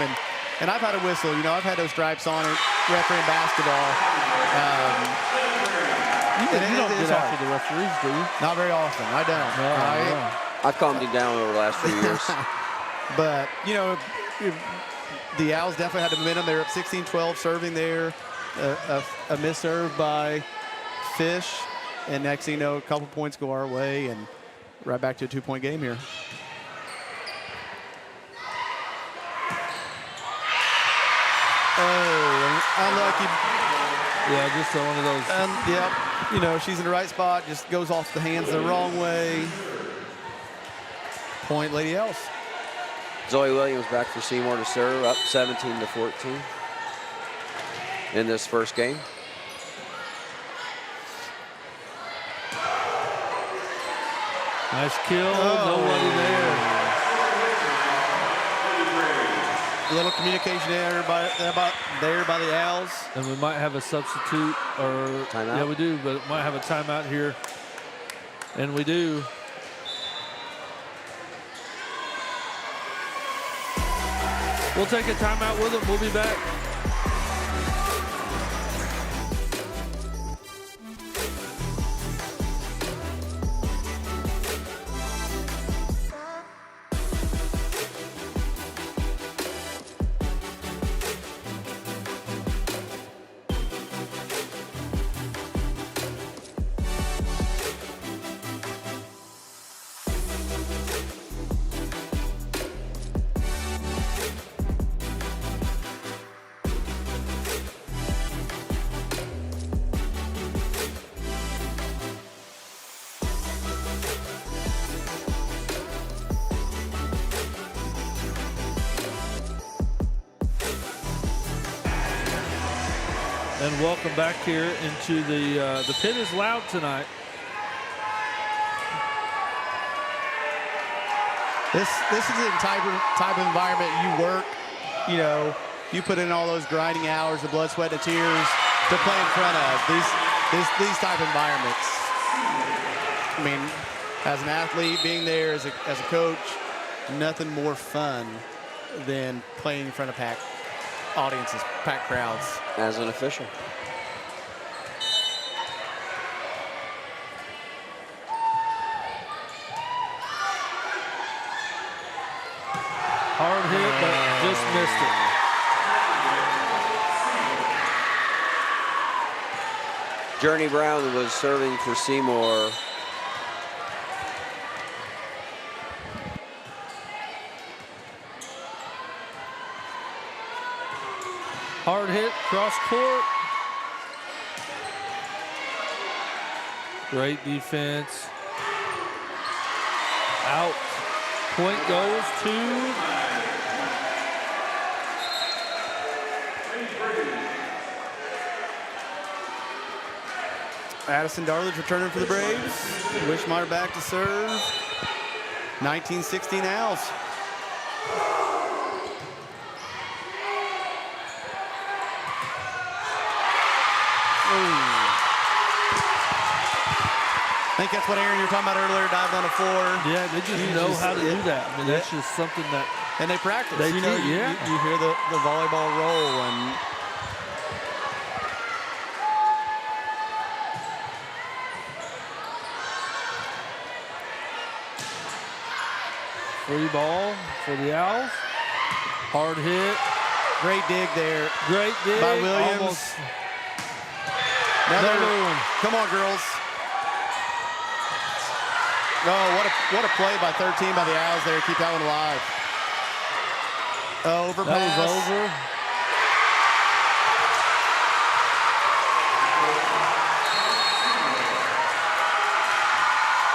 And I've had a whistle. I've had those stripes on it, refereeing basketball. You don't get after the referees, do you? Not very often. I don't. No. I've calmed him down over the last few years. But, the Owls definitely had the momentum. They were up 16-12 serving there. A miss serve by Fish. And next thing you know, a couple points go our way, and right back to a 2-point game here. Oh, unlucky. Yeah, just one of those. Yep. She's in the right spot, just goes off the hands the wrong way. Point, Lady Owls. Zoe Williams back for Seymour to serve, up 17-14 in this first game. Nice kill, nobody there. A little communication error by the Owls. And we might have a substitute or timeout. Yeah, we do, but it might have a timeout here. And we do. We'll take a timeout with them. We'll be back. And welcome back here into the pit is loud tonight. This is the type of environment you work. You put in all those grinding hours, the blood, sweat, and tears to play in front of these type of environments. I mean, as an athlete, being there as a coach, nothing more fun than playing in front of packed audiences, packed crowds. As an official. Hard hit, but just missed it. Journey Brown was serving for Seymour. Hard hit, cross court. Great defense. Out. Point goes to Addison Darledge returning for the Braves. Wishmeyer back to serve. 1916 Owls. I think that's what, Aaron, you were talking about earlier, dived on the floor. Yeah, they just know how to do that. I mean, that's just something that. And they practice. They you know, do, yeah. you hear the volleyball roll and Free ball for the Owls. Hard hit. great dig there. Great dig. By Williams. Almost. Another one. Come on, girls. Oh, what a play by 13 by the Owls there. Keep that one alive. Overpass. That was over.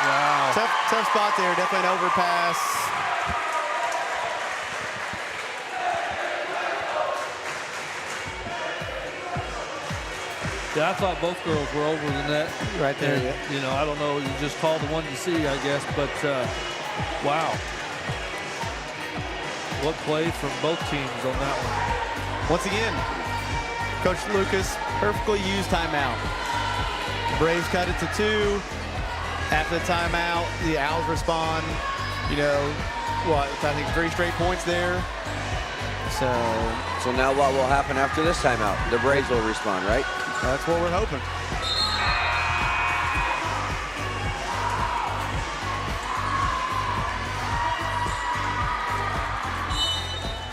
Wow. Tough spot there. Definitely an overpass. Yeah, I thought both girls were over the net. Right there, and, yeah. You know, I don't know. You just called the one you see, I guess. But, wow. What play from both teams on that one. Once again, Coach Lucas perfectly used timeout. Braves cut it to 2. After the timeout, the Owls respond. You know, what, I think 3 straight points there. So now what will happen after this timeout? The Braves will respond, right? That's what we're hoping.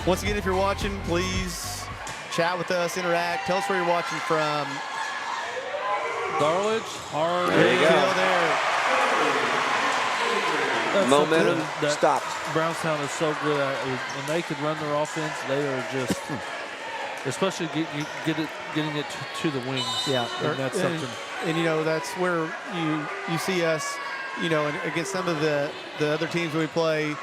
Once again, if you're watching, please chat with us, interact. Tell us where you're watching from. Darledge, hard. There you go. There. That's Momentum something that stopped. Brownstown is so good at. When they can run their offense, they are just, especially getting it to the wings. Yeah, and that's something. And you know, that's where you see us, you know, against some of the other teams we play,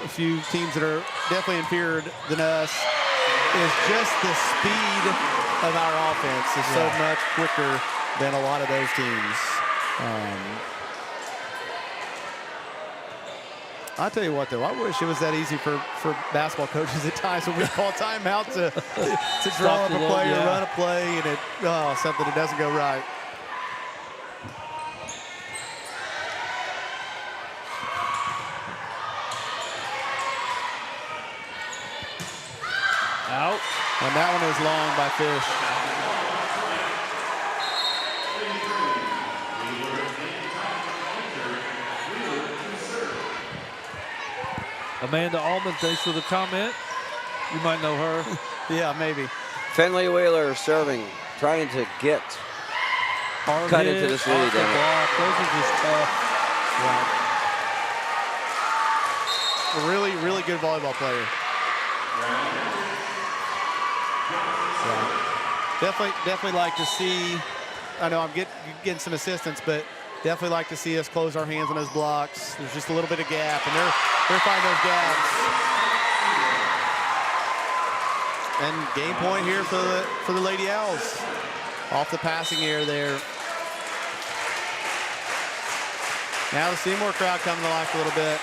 a few teams that are definitely inferior than us, is just the speed of our offense is so much quicker than a lot of those teams. I'll tell you what, though, I wish it was that easy for basketball coaches at times when we call timeout to draw up a play or run a play, and something that doesn't go right. Out. And that one is long by Fish. Amanda Allman, thanks for the comment. You might know her. Yeah, maybe. Finley Wheeler serving, trying to get Hard cut hit, into this off lead. the block. Those are just tough. A really, really good volleyball player. Definitely like to see. I know I'm getting some assistance, but definitely like to see us close our hands on those blocks. There's just a little bit of gap, and they're finding those gaps. And game point here for the Lady Owls. Off the passing air there. Now the Seymour crowd coming to life a little bit.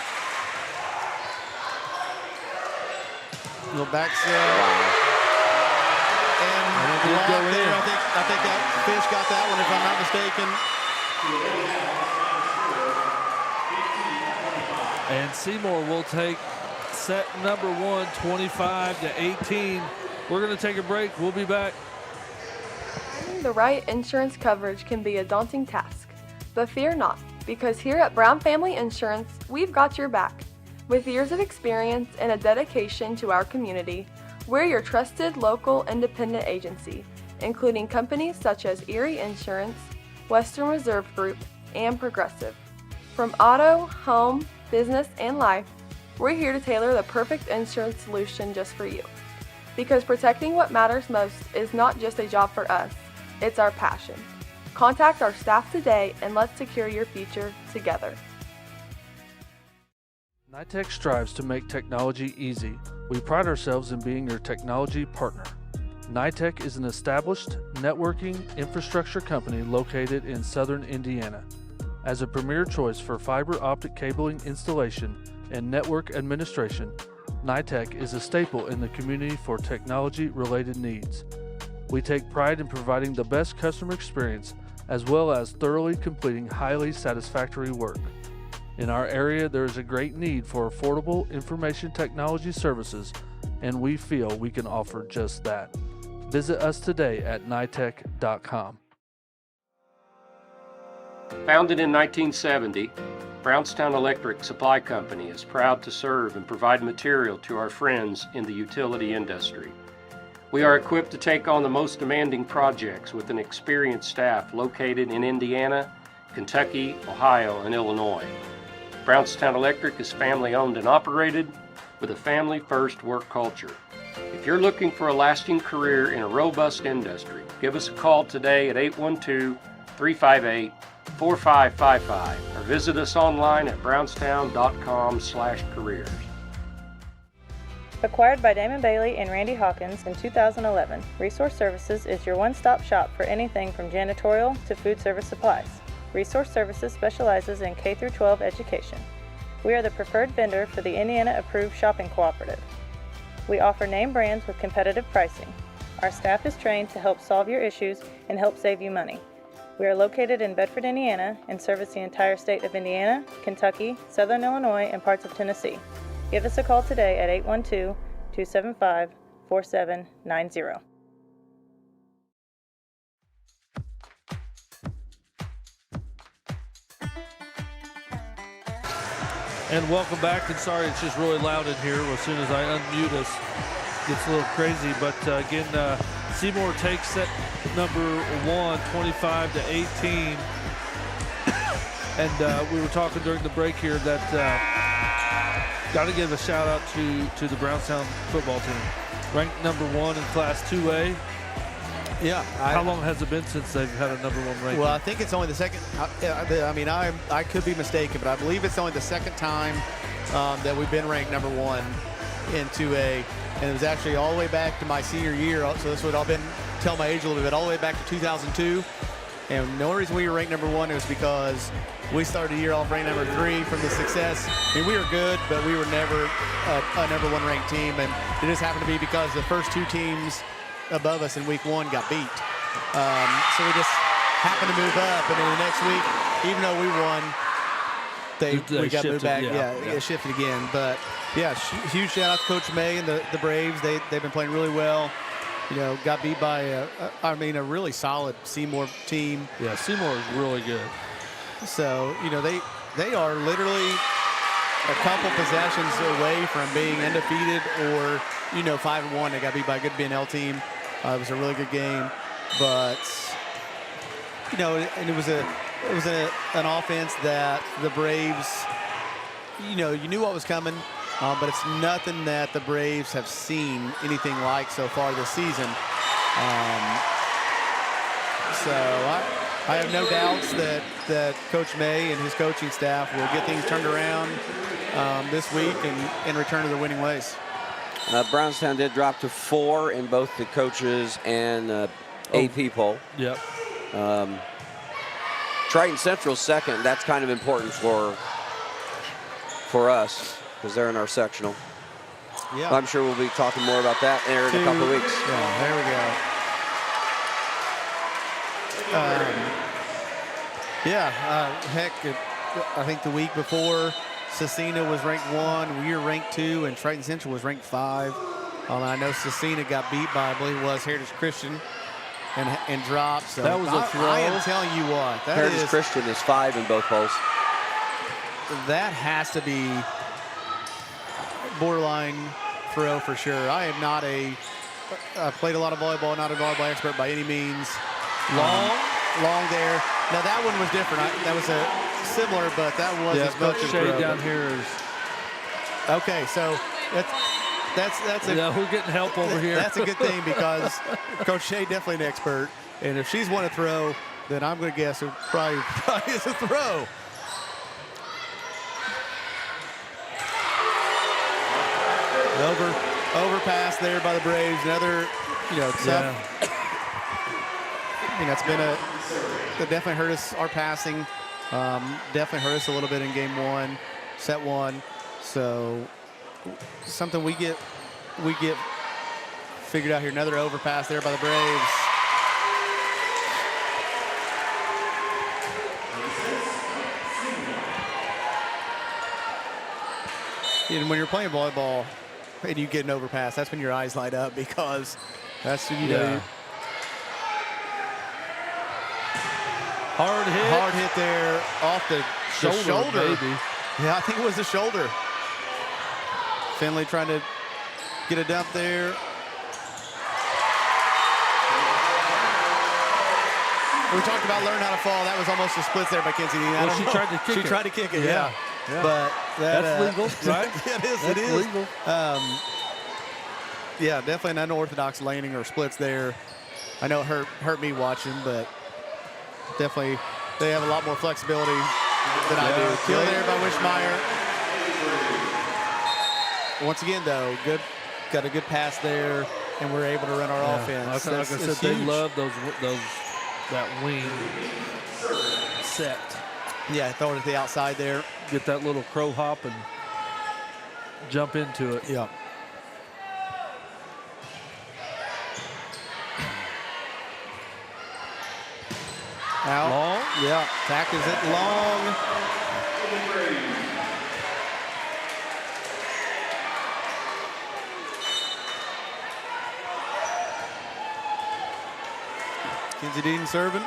Little back set. And did go there. in. I think that Fish got that one, if I'm not mistaken. And Seymour will take set number 1, 25-18. We're going to take a break. We'll be back. Finding the right insurance coverage can be a daunting task, but fear not, because here at Brown Family Insurance, we've got your back. With years of experience and a dedication to our community, we're your trusted local independent agency, including companies such as Erie Insurance, Western Reserve Group, and Progressive. From auto, home, business, and life, we're here to tailor the perfect insurance solution just for you. Because protecting what matters most is not just a job for us, it's our passion. Contact our staff today and let's secure your future together. NITEC strives to make technology easy. We pride ourselves in being your technology partner. NITEC is an established networking infrastructure company located in southern Indiana. As a premier choice for fiber optic cabling installation and network administration, NITEC is a staple in the community for technology-related needs. We take pride in providing the best customer experience as well as thoroughly completing highly satisfactory work. In our area, there is a great need for affordable information technology services, and we feel we can offer just that. Visit us today at nitec.com. Founded in 1970, Brownstown Electric Supply Company is proud to serve and provide material to our friends in the utility industry. We are equipped to take on the most demanding projects with an experienced staff located in Indiana, Kentucky, Ohio, and Illinois. Brownstown Electric is family-owned and operated with a family-first work culture. If you're looking for a lasting career in a robust industry, give us a call today at 812-358-4555 or visit us online at brownstown.com/careers. Acquired by Damon Bailey and Randy Hawkins in 2011, Resource Services is your one-stop shop for anything from janitorial to food service supplies. Resource Services specializes in K-12 education. We are the preferred vendor for the Indiana-approved shopping cooperative. We offer name brands with competitive pricing. Our staff is trained to help solve your issues and help save you money. We are located in Bedford, Indiana, and service the entire state of Indiana, Kentucky, Southern Illinois, and parts of Tennessee. Give us a call today at 812-275-4790. And welcome back, and sorry it's just really loud in here. As soon as I unmute us, it gets a little crazy. But again, Seymour takes set number 1, 25-18. And we were talking during the break here that got to give a shout out to the Brownstown football team. Ranked number 1 in Class 2A. Yeah. How long has it been since they've had a number 1 ranking? Well, I think it's only the second. I could be mistaken, but I believe it's only the second time that we've been ranked number 1 in 2A. And it was actually all the way back to my senior year. So this would all been, tell my age a little bit, all the way back to 2002. And the only reason we were ranked number 1 was because we started the year off ranked number 3 from the success. I mean, we were good, but we were never a number 1 ranked team. And it just happened to be because the first 2 teams above us in week 1 got beat. So we just happened to move up. And then the next week, even though we won, we got moved back. It shifted again. But yeah, huge shout out to Coach May and the Braves. They've been playing really well. You know, got beat by a really solid Seymour team. Yeah, Seymour is really good. So, you know, they are literally a couple possessions away from being undefeated or, 5-1. They got beat by a good BNL team. It was a really good game, but and it was an offense that the Braves, you knew what was coming, but it's nothing that the Braves have seen anything like so far this season. So I have no doubts that Coach May and his coaching staff will get things turned around this week and return to their winning ways. Brownstown did drop to 4 in both the coaches and AP poll. Yep. Triton Central second. That's kind of important for us because they're in our sectional. Yeah. I'm sure we'll be talking more about that in a couple of weeks. Yeah, there we go. I think the week before, Cecina was ranked 1, we were ranked 2, and Triton Central was ranked 5. I know Cecina got beat by, I believe it was Heritage Christian, and dropped. So that was a throw. I am telling you what, Heritage Christian is 5 in both polls. That has to be borderline throw for sure. I am not I played a lot of volleyball, not a volleyball expert by any means. Long there. Now that one was different. That was a similar, but that was as much as shade down here is. Okay, so that's we're getting help over here. That's a good thing because Coach Shea definitely an expert, and if she's won a throw, then I'm going to guess it probably is a throw. Overpass there by the Braves. Another, tough. It's been that definitely hurt us, our passing. Definitely hurt us a little bit in game one, set one. So something we get figured out here. Another overpass there by the Braves. And when you're playing volleyball and you get an overpass, that's when your eyes light up, because that's when you know. Hard hit there off the shoulder. Maybe. Yeah, I think it was the shoulder. Finley trying to get a dump there. We talked about learn how to fall. That was almost a split there by Kinsey. Well, she tried to kick it. She tried to kick it, yeah. But that's legal, right? It is. That's legal. Yeah, definitely an unorthodox landing or splits there. I know it hurt me watching, but definitely they have a lot more flexibility than I do. Kill there by Wishmeyer. Once again, though, got a good pass there, and we're able to run our offense. Like I said, they love that wing set. Yeah, throw it at the outside there. Get that little crow hop and jump into it. Yeah. Out. Long? Yeah, tackles it long. Kinsey Dean serving.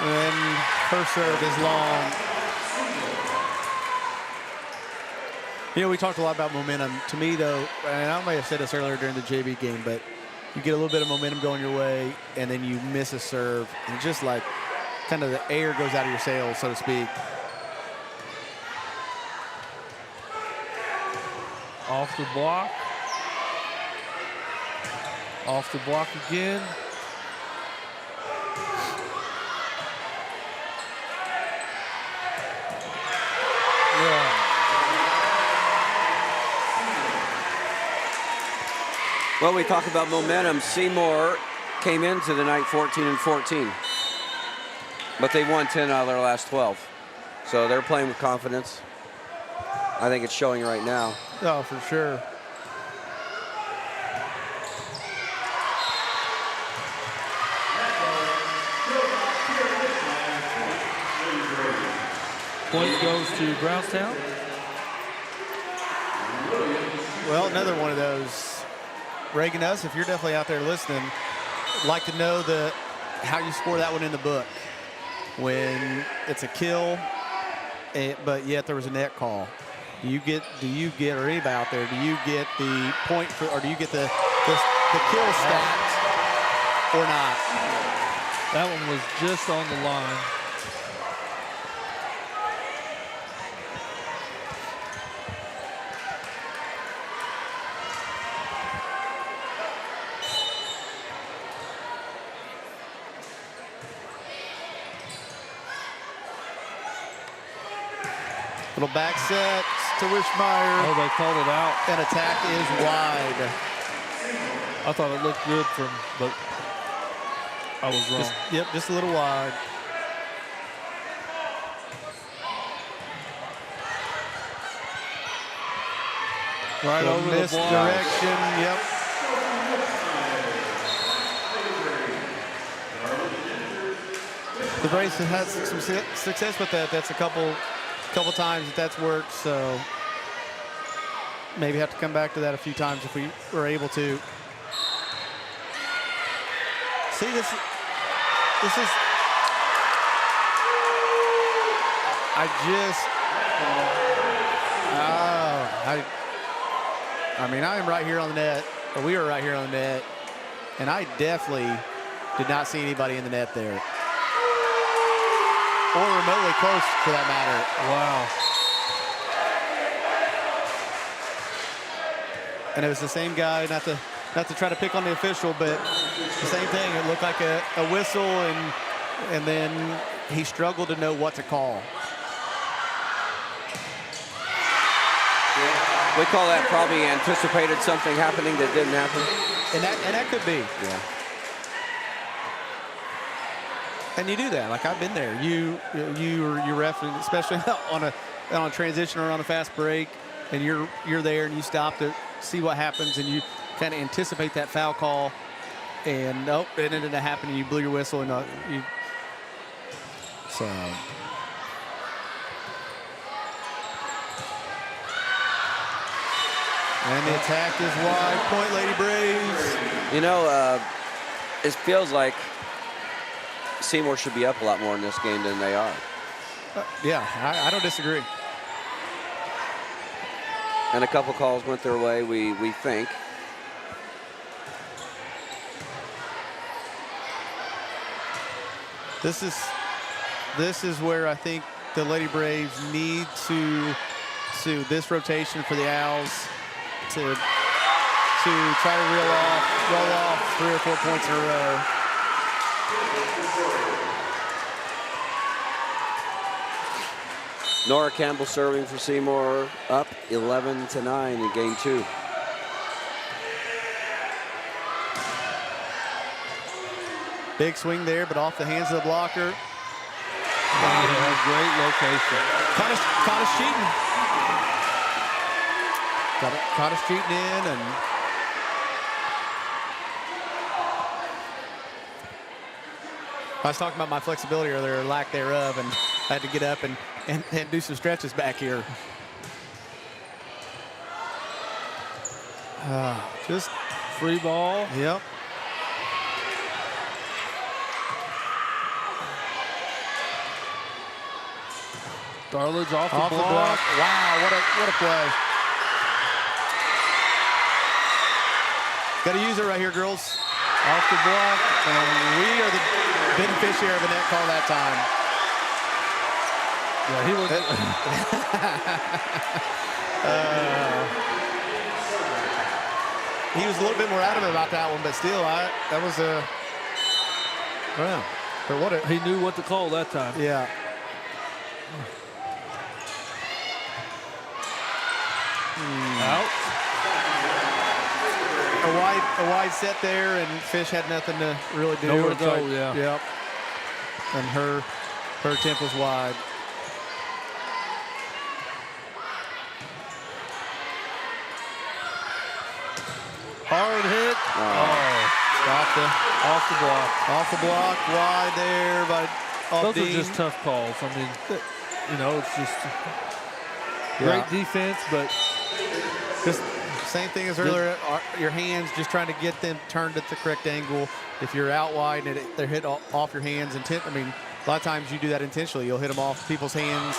And her serve is long. We talked a lot about momentum. To me, though, and I may have said this earlier during the JV game, but you get a little bit of momentum going your way, and then you miss a serve, and just like kind of the air goes out of your sails, so to speak. Off the block. Off the block again. Well, we talk about momentum. Seymour came into the night 14-14, but they won 10 out of their last 12. So they're playing with confidence. I think it's showing right now. Oh, for sure. Point goes to Brownstown. Well, another one of those. Reagan, if you're definitely out there listening, like to know how you score that one in the book when it's a kill, but yet there was a net call. Do you get, or anybody out there, do you get the point for, or do you get the kill stat or not? That one was just on the line. Little back set to Wishmeyer. Oh, they called it out. And attack is wide. I thought it looked good but I was wrong. Just a little wide. Right over the block. Direction, yep. The Braves have had some success with that. That's a couple times that's worked, so maybe have to come back to that a few times if we were able to. See, this is I mean, I am right here on the net, or we are right here on the net, and I definitely did not see anybody in the net there. Or remotely close, for that matter. Wow. And it was the same guy, not to not to try to pick on the official, but the same thing. It looked like a whistle, and then he struggled to know what to call. We call that probably anticipated something happening that didn't happen. And that could be. Yeah. And you do that. Like, I've been there. You're refereeing, especially on a transition or on a fast break, and you're there and you stop to see what happens, and you kind of anticipate that foul call, and nope, it ended up happening. You blew your whistle, and so. And the attack is wide. Point, Lady Braves. You know, it feels like Seymour should be up a lot more in this game than they are. Yeah, I don't disagree. And a couple calls went their way, we think. This is where I think the Lady Braves need to this rotation for the Owls to try to roll off 3 or 4 points in a row. Nora Campbell serving for Seymour, up 11-9 in game 2. Big swing there, but off the hands of the blocker. Great location. Caught us cheating. Caught us cheating in, and I was talking about my flexibility earlier, or lack thereof, and I had to get up and do some stretches back here. Just free ball. Yep. Darledge off the Off block. the block. Wow, what a play. Got to use it right here, girls. Off the block, and we are the beneficiary of a net call that time. Yeah, he was. He was a little bit more adamant about that one, but still, that was a. Well, but what a. He knew what to call that time. Yeah. Out. A wide set there, and Fish had nothing to really do. Nowhere to go, yeah. Yep. And her attempt was wide. Hard hit. Off the block. Off the block, wide there by Those Dean. are just tough calls. I mean, you know, it's just great defense, but just same thing as earlier. Your hands, just trying to get them turned at the correct angle. If you're out wide and they're hit off your hands, I mean, a lot of times you do that intentionally. You'll hit them off people's hands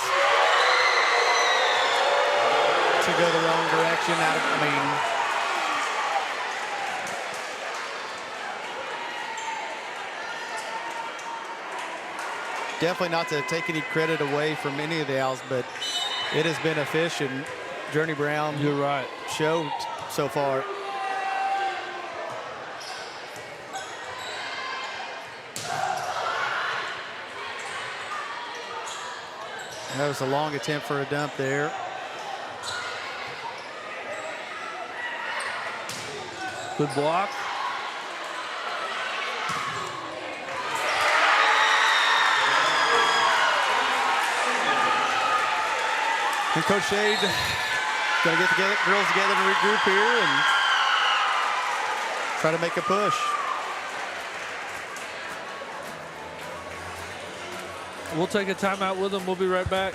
to go the wrong direction. Definitely not to take any credit away from any of the Owls, but it has been a Fish and Journey Brown you're right. show so far. That was a long attempt for a dump there. Good block. And Coach Shade going to get the girls together to regroup here and try to make a push. We'll take a timeout with them. We'll be right back.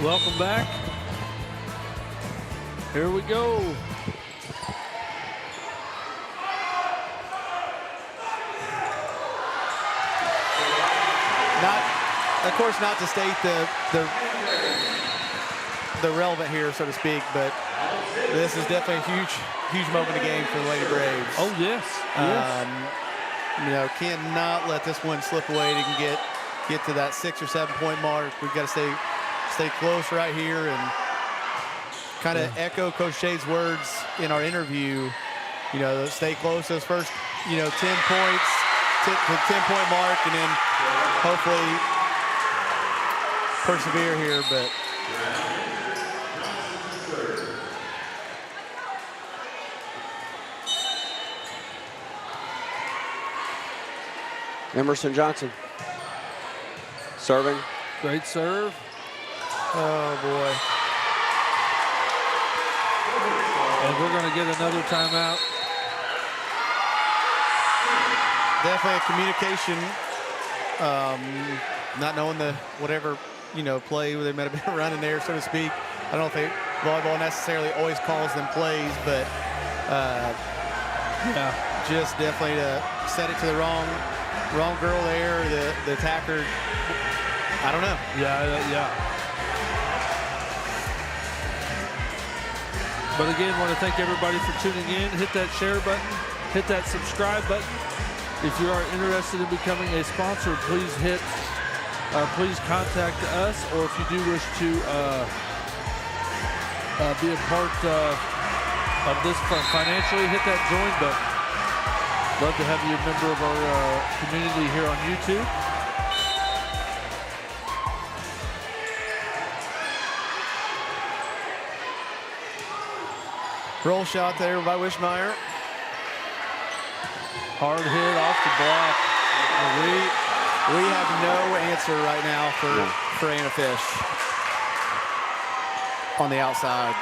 Welcome back. Here we go. Of course, not to state the relevant here, so to speak, but this is definitely a huge moment of the game for the Lady Braves. Oh, yes. You know, cannot let this one slip away to get to that 6 or 7 point mark. We've got to stay close right here and kind of echo Coach Shade's words in our interview. You know, stay close those first, 10 points to the 10-point mark, and then hopefully persevere here, but Emerson Johnson serving. Great serve. oh boy. And we're going to get another timeout. Definitely a communication, not knowing the whatever, play they might have been running there, so to speak. I don't think volleyball necessarily always calls them plays, but just definitely to set it to the wrong girl there, the attacker. I don't know. Yeah. But again, want to thank everybody for tuning in. Hit that share button. Hit that subscribe button. If you are interested in becoming a sponsor, please contact us. Or if you do wish to be a part of this financially, hit that join button. Love to have you a member of our community here on YouTube. Roll shot there by Wishmeyer. Hard hit off the block. We have no answer right now for Anna Fish on the outside.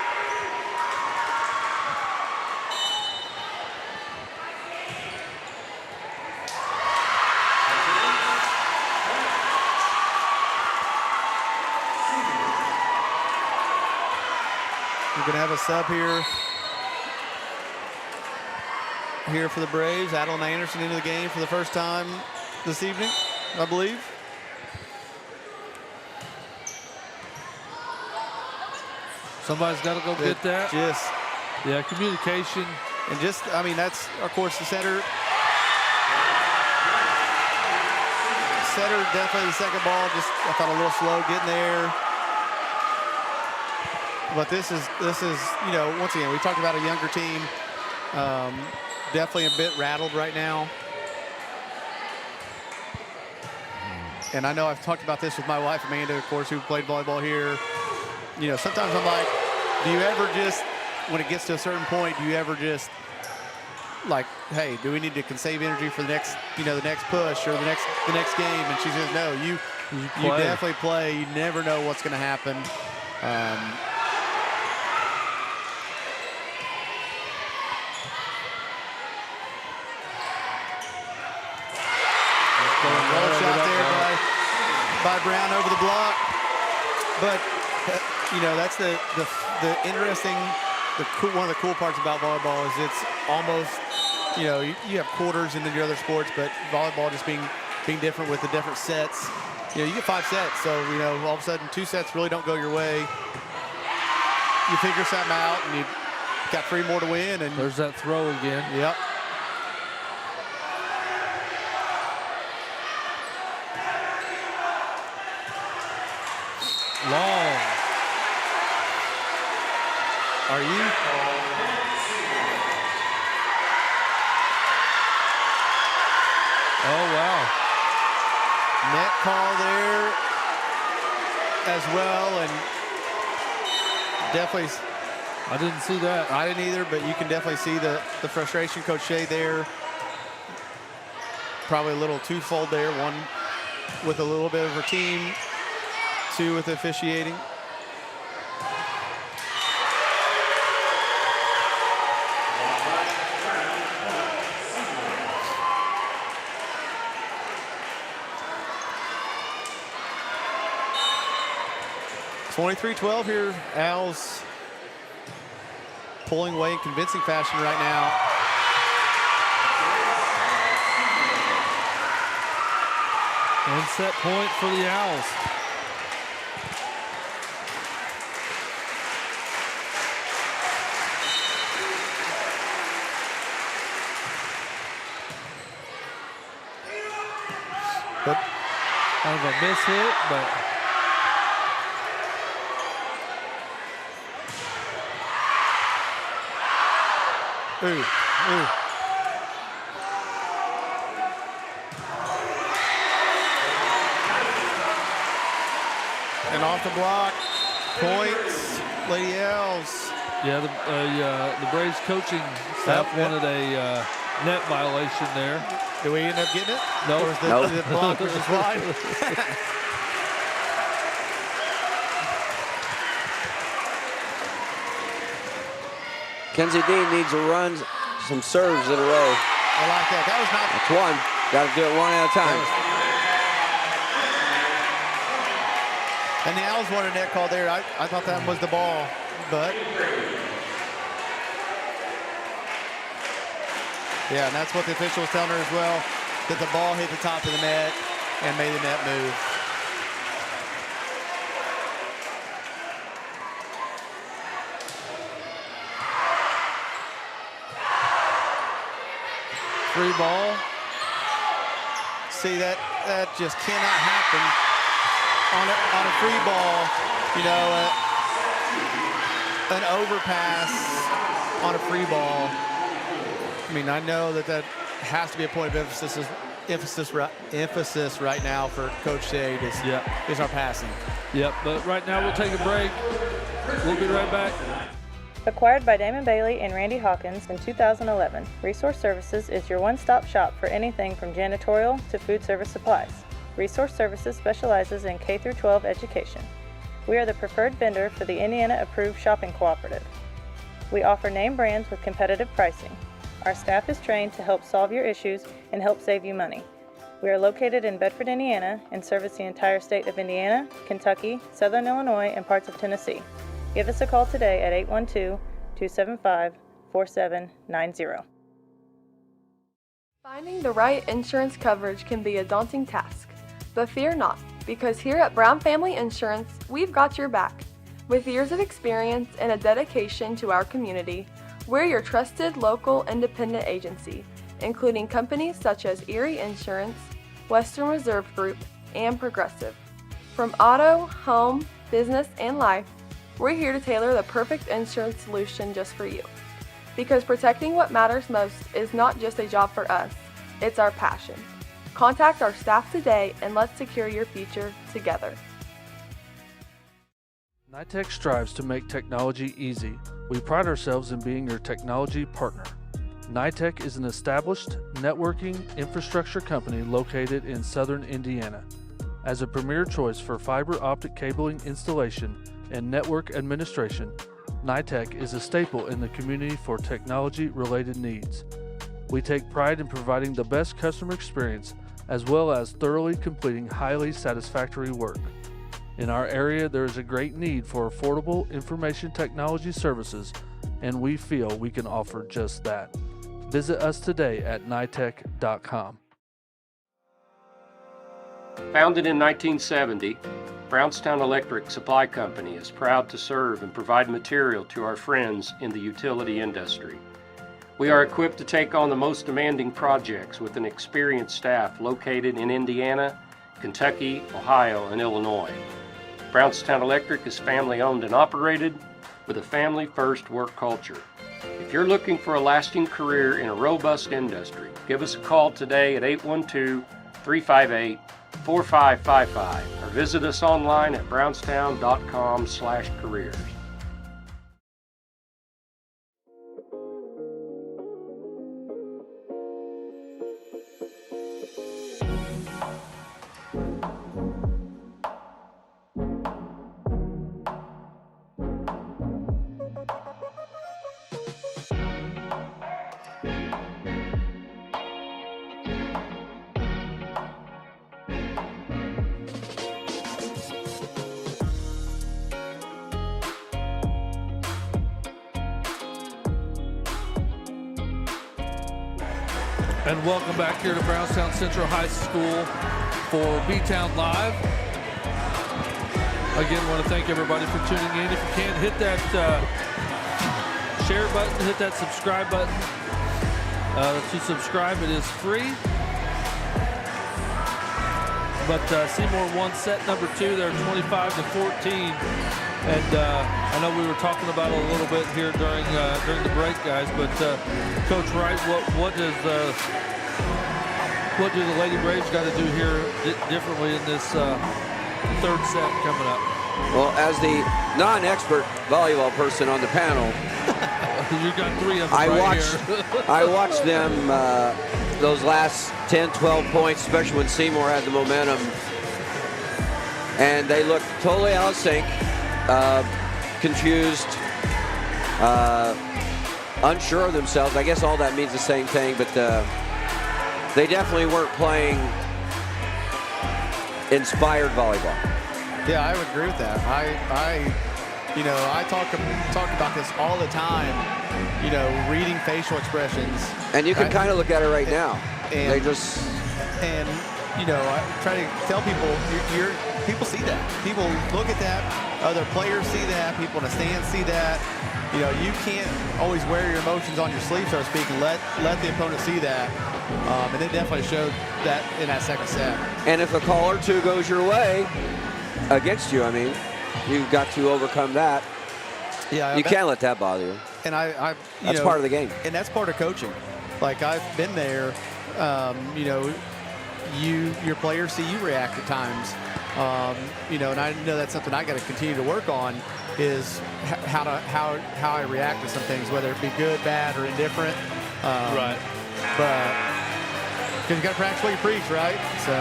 We're going to have a sub here for the Braves. Adeline Anderson into the game for the first time this evening, I believe. Somebody's got to go get that. Yeah, communication. And that's, of course, the setter. Setter definitely the second ball. I thought a little slow getting there. But this is once again, we talked about a younger team. Definitely a bit rattled right now. And I know I've talked about this with my wife, Amanda, of course, who played volleyball here. Sometimes I'm like, do you ever just, when it gets to a certain point, do you ever just like, hey, do we need to conserve energy for the next, the next push or the next game? And she says, no, you definitely play. You never know what's going to happen. Roll shot there by Brown over the block. But, that's the interesting, one of the cool parts about volleyball is it's almost, you have quarters in your other sports, but volleyball just being different with the different sets. You get 5 sets, so, all of a sudden 2 sets really don't go your way. You figure something out, and you've got 3 more to win. And there's that throw again. Yep. Long. Are you? Oh, wow. Net call there as well, and definitely. I didn't see that. I didn't either, but you can definitely see the frustration, Coach Shea there. Probably a little twofold there. One with a little bit of her team, 2 with officiating. 23-12 here. Owls pulling away in convincing fashion right now. And set point for the Owls. But kind of a miss hit, but ooh. And off the block, points, Lady Owls. yeah, the Braves coaching staff Yep. wanted a net violation there. Did we end up getting it? Nope. Or is the, Nope. the block was just wide? Kenzie Dean needs to run some serves in a row. I like that. That was not. That's one. Got to do it one at a time. And the Owls wanted a net call there. I thought that was the ball, but yeah, and that's what the official was telling her as well, that the ball hit the top of the net and made the net move. Free ball. See, that just cannot happen on a free ball. You know, an overpass on a free ball. I mean, I know that has to be a point of emphasis right now for Coach Shade is our passing. Yep, but right now we'll take a break. We'll be right back. Acquired by Damon Bailey and Randy Hawkins in 2011, Resource Services is your one-stop shop for anything from janitorial to food service supplies. Resource Services specializes in K-12 education. We are the preferred vendor for the Indiana-approved shopping cooperative. We offer name brands with competitive pricing. Our staff is trained to help solve your issues and help save you money. We are located in Bedford, Indiana, and service the entire state of Indiana, Kentucky, Southern Illinois, and parts of Tennessee. Give us a call today at 812-275-4790. Finding the right insurance coverage can be a daunting task, but fear not, because here at Brown Family Insurance, we've got your back. With years of experience and a dedication to our community, we're your trusted local independent agency, including companies such as Erie Insurance, Western Reserve Group, and Progressive. From auto, home, business, and life, we're here to tailor the perfect insurance solution just for you. Because protecting what matters most is not just a job for us, it's our passion. Contact our staff today and let's secure your future together. NITEC strives to make technology easy. We pride ourselves in being your technology partner. NITEC is an established networking infrastructure company located in southern Indiana. As a premier choice for fiber optic cabling installation and network administration, NITEC is a staple in the community for technology-related needs. We take pride in providing the best customer experience as well as thoroughly completing highly satisfactory work. In our area, there is a great need for affordable information technology services, and we feel we can offer just that. Visit us today at nitec.com. Founded in 1970, Brownstown Electric Supply Company is proud to serve and provide material to our friends in the utility industry. We are equipped to take on the most demanding projects with an experienced staff located in Indiana, Kentucky, Ohio, and Illinois. Brownstown Electric is family-owned and operated with a family-first work culture. If you're looking for a lasting career in a robust industry, give us a call today at 812-358-4555 or visit us online at brownstown.com/careers. And welcome back here to Brownstown Central High School for B-Town Live. Again, want to thank everybody for tuning in. If you can, hit that share button, hit that subscribe button. To subscribe, it is free. But Seymour won set number 2. They're 25-14. And I know we were talking about it a little bit here during the break, guys. But Coach Wright, what do the Lady Braves got to do here differently in this third set coming up? Well, as the non-expert volleyball person on the panel, you got 3 of them I here. watched them those last 10, 12 points, especially when Seymour had the momentum, and they looked totally out of sync, confused, unsure of themselves. I guess all that means the same thing, but they definitely weren't playing inspired volleyball. Yeah, I would agree with that. I talk about this all the time, reading facial expressions. And you can kind of look at it right now. And They just... And, I try to tell people, people see that. People look at that. Other players see that. People in the stands see that. You can't always wear your emotions on your sleeve, so to speak, and let the opponent see that. And it definitely showed that in that second set. And if a call or two goes your way, against you, you've got to overcome that. Yeah, you can't let that bother you. And that's part of the game. And that's part of coaching. Like, I've been there. Your players see you react at times. And I know that's something I got to continue to work on, is how I react to some things, whether it be good, bad, or indifferent. Right. But because you got to practice what you preach, right? So.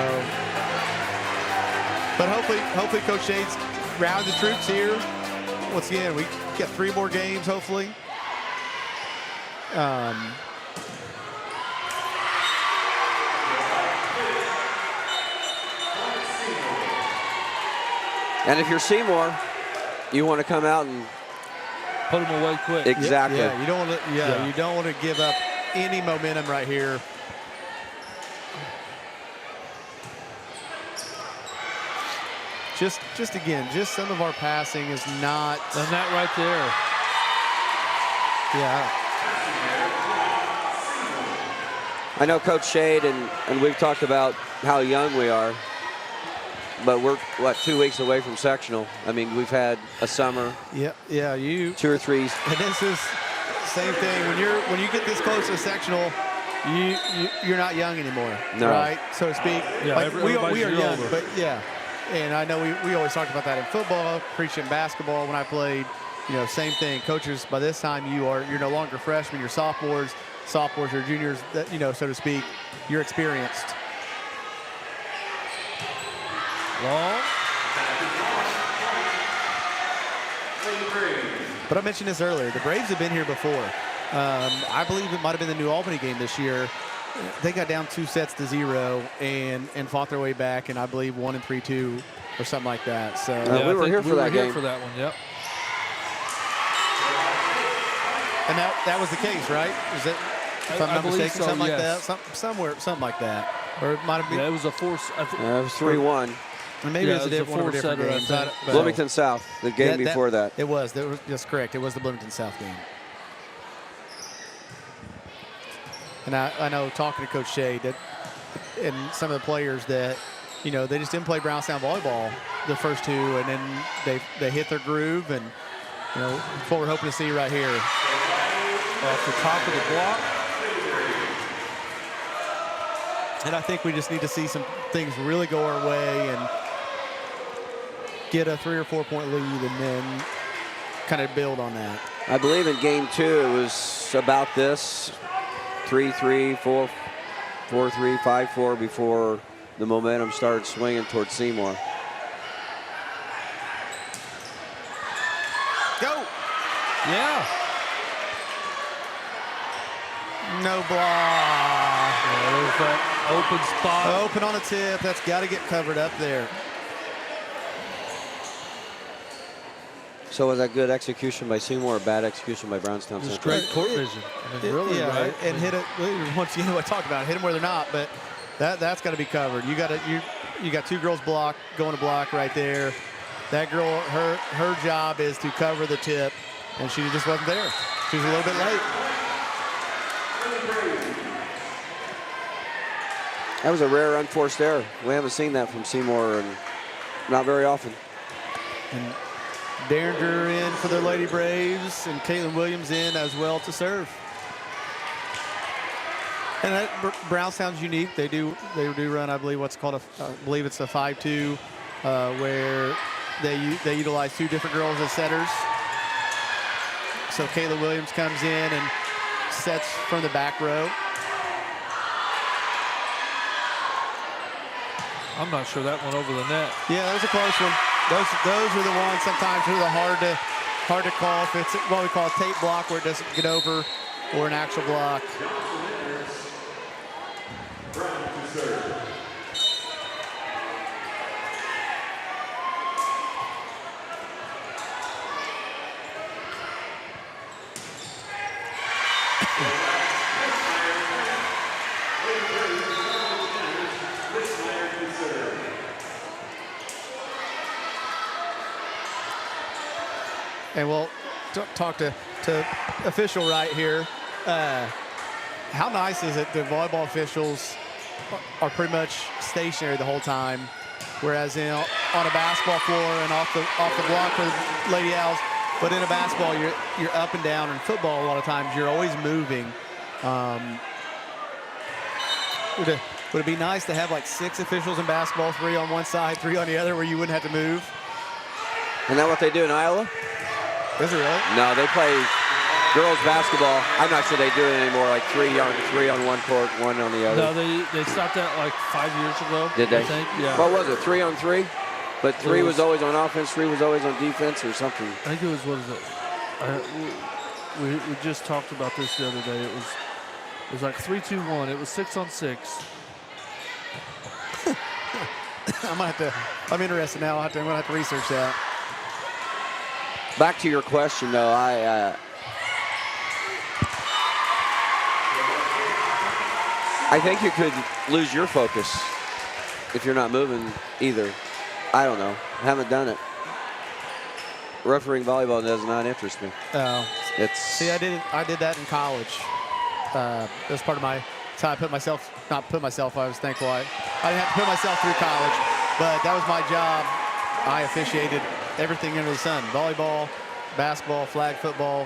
But hopefully Coach Shade's rallied the troops here. Once again, we get 3 more games, hopefully. And if you're Seymour, you want to come out and put them away quick. Exactly. Yeah, you don't want to. You don't want to give up any momentum right here. Just again, some of our passing is not. And that right there. Yeah. I know Coach Shade, and we've talked about how young we are, but we're, 2 weeks away from sectional. We've had a summer. Yeah, 2 or 3. And this is same thing. When you get this close to sectional, you're not young anymore, no. Right? So to speak. Yeah, we are young, older. but yeah. And I know we always talked about that in football, preached in basketball when I played. Same thing. Coaches, by this time you're no longer freshmen, you're sophomores. Sophomores or juniors, so to speak. You're experienced. Long. But I mentioned this earlier. The Braves have been here before. I believe it might have been the New Albany game this year. They got down 2-0 and fought their way back, and I believe 1 and 3-2 or something like that. So we were here for that game. For that one, yep. And that was the case, right? Is it? If I'm not mistaken, so, something yes. like that. Something like that. Or it might have been. Yeah, it was a force. It was 3-1. And maybe it was a different game. Bloomington South, the game before that. It was. That's correct. It was the Bloomington South game. And I know, talking to Coach Shea, that and some of the players that, they just didn't play Brownstown volleyball the first 2, and then they hit their groove, and that's what we're hoping to see right here. Off the top of the block. And I think we just need to see some things really go our way and get a 3 or 4 point lead, and then kind of build on that. I believe in game 2 it was about this. 3-3, 4-3, 5-4 before the momentum started swinging towards Seymour. Go! Yeah. No block. There's that open spot. Open on the tip. That's got to get covered up there. So was that good execution by Seymour or bad execution by Brownstown Just Central? great court vision. I mean, really, yeah, right? and hit it. Once again, what I talked about, hit them where they're not, but that's got to be covered. You got two girls block going to block right there. That girl, her job is to cover the tip, and she just wasn't there. She was a little bit late. That was a rare unforced error. We haven't seen that from Seymour, and not very often. And Derringer in for the Lady Braves, and Caitlin Williams in as well to serve. And that, Brownstown's unique. They do run, I believe, what's called I believe it's a 5-2, where they utilize two different girls as setters. So Caitlin Williams comes in and sets from the back row. I'm not sure that went over the net. Yeah, that was a close one. Those are the ones sometimes are the hard to call. If it's what we call a tape block where it doesn't get over, or an actual block. And we'll talk to official right here. How nice is it that volleyball officials are pretty much stationary the whole time, whereas on a basketball floor and off the block for the Lady Owls, but in a basketball you're up and down. In football, a lot of times you're always moving. Would it be nice to have like 6 officials in basketball, 3 on one side, 3 on the other, where you wouldn't have to move? Isn't that what they do in Iowa? Is it really? No, they play girls basketball. I'm not sure they do it anymore, like 3 on one court, 1 on the other. No, they stopped that like 5 years ago. Did they? I think, yeah. What was it, 3 on 3? But 3 was always on offense, 3 was always on defense or something. I think it was, what is it? We just talked about this the other day. It was like 3-2-1. It was 6 on 6. I'm interested now. I'm gonna have to research that. Back to your question, though, I think you could lose your focus if you're not moving either. I don't know. Haven't done it. Refereeing volleyball does not interest me. Oh. See, I did that in college. That was part of my time. I was thankful I didn't have to put myself through college, but that was my job. I officiated everything under the sun: volleyball, basketball, flag football.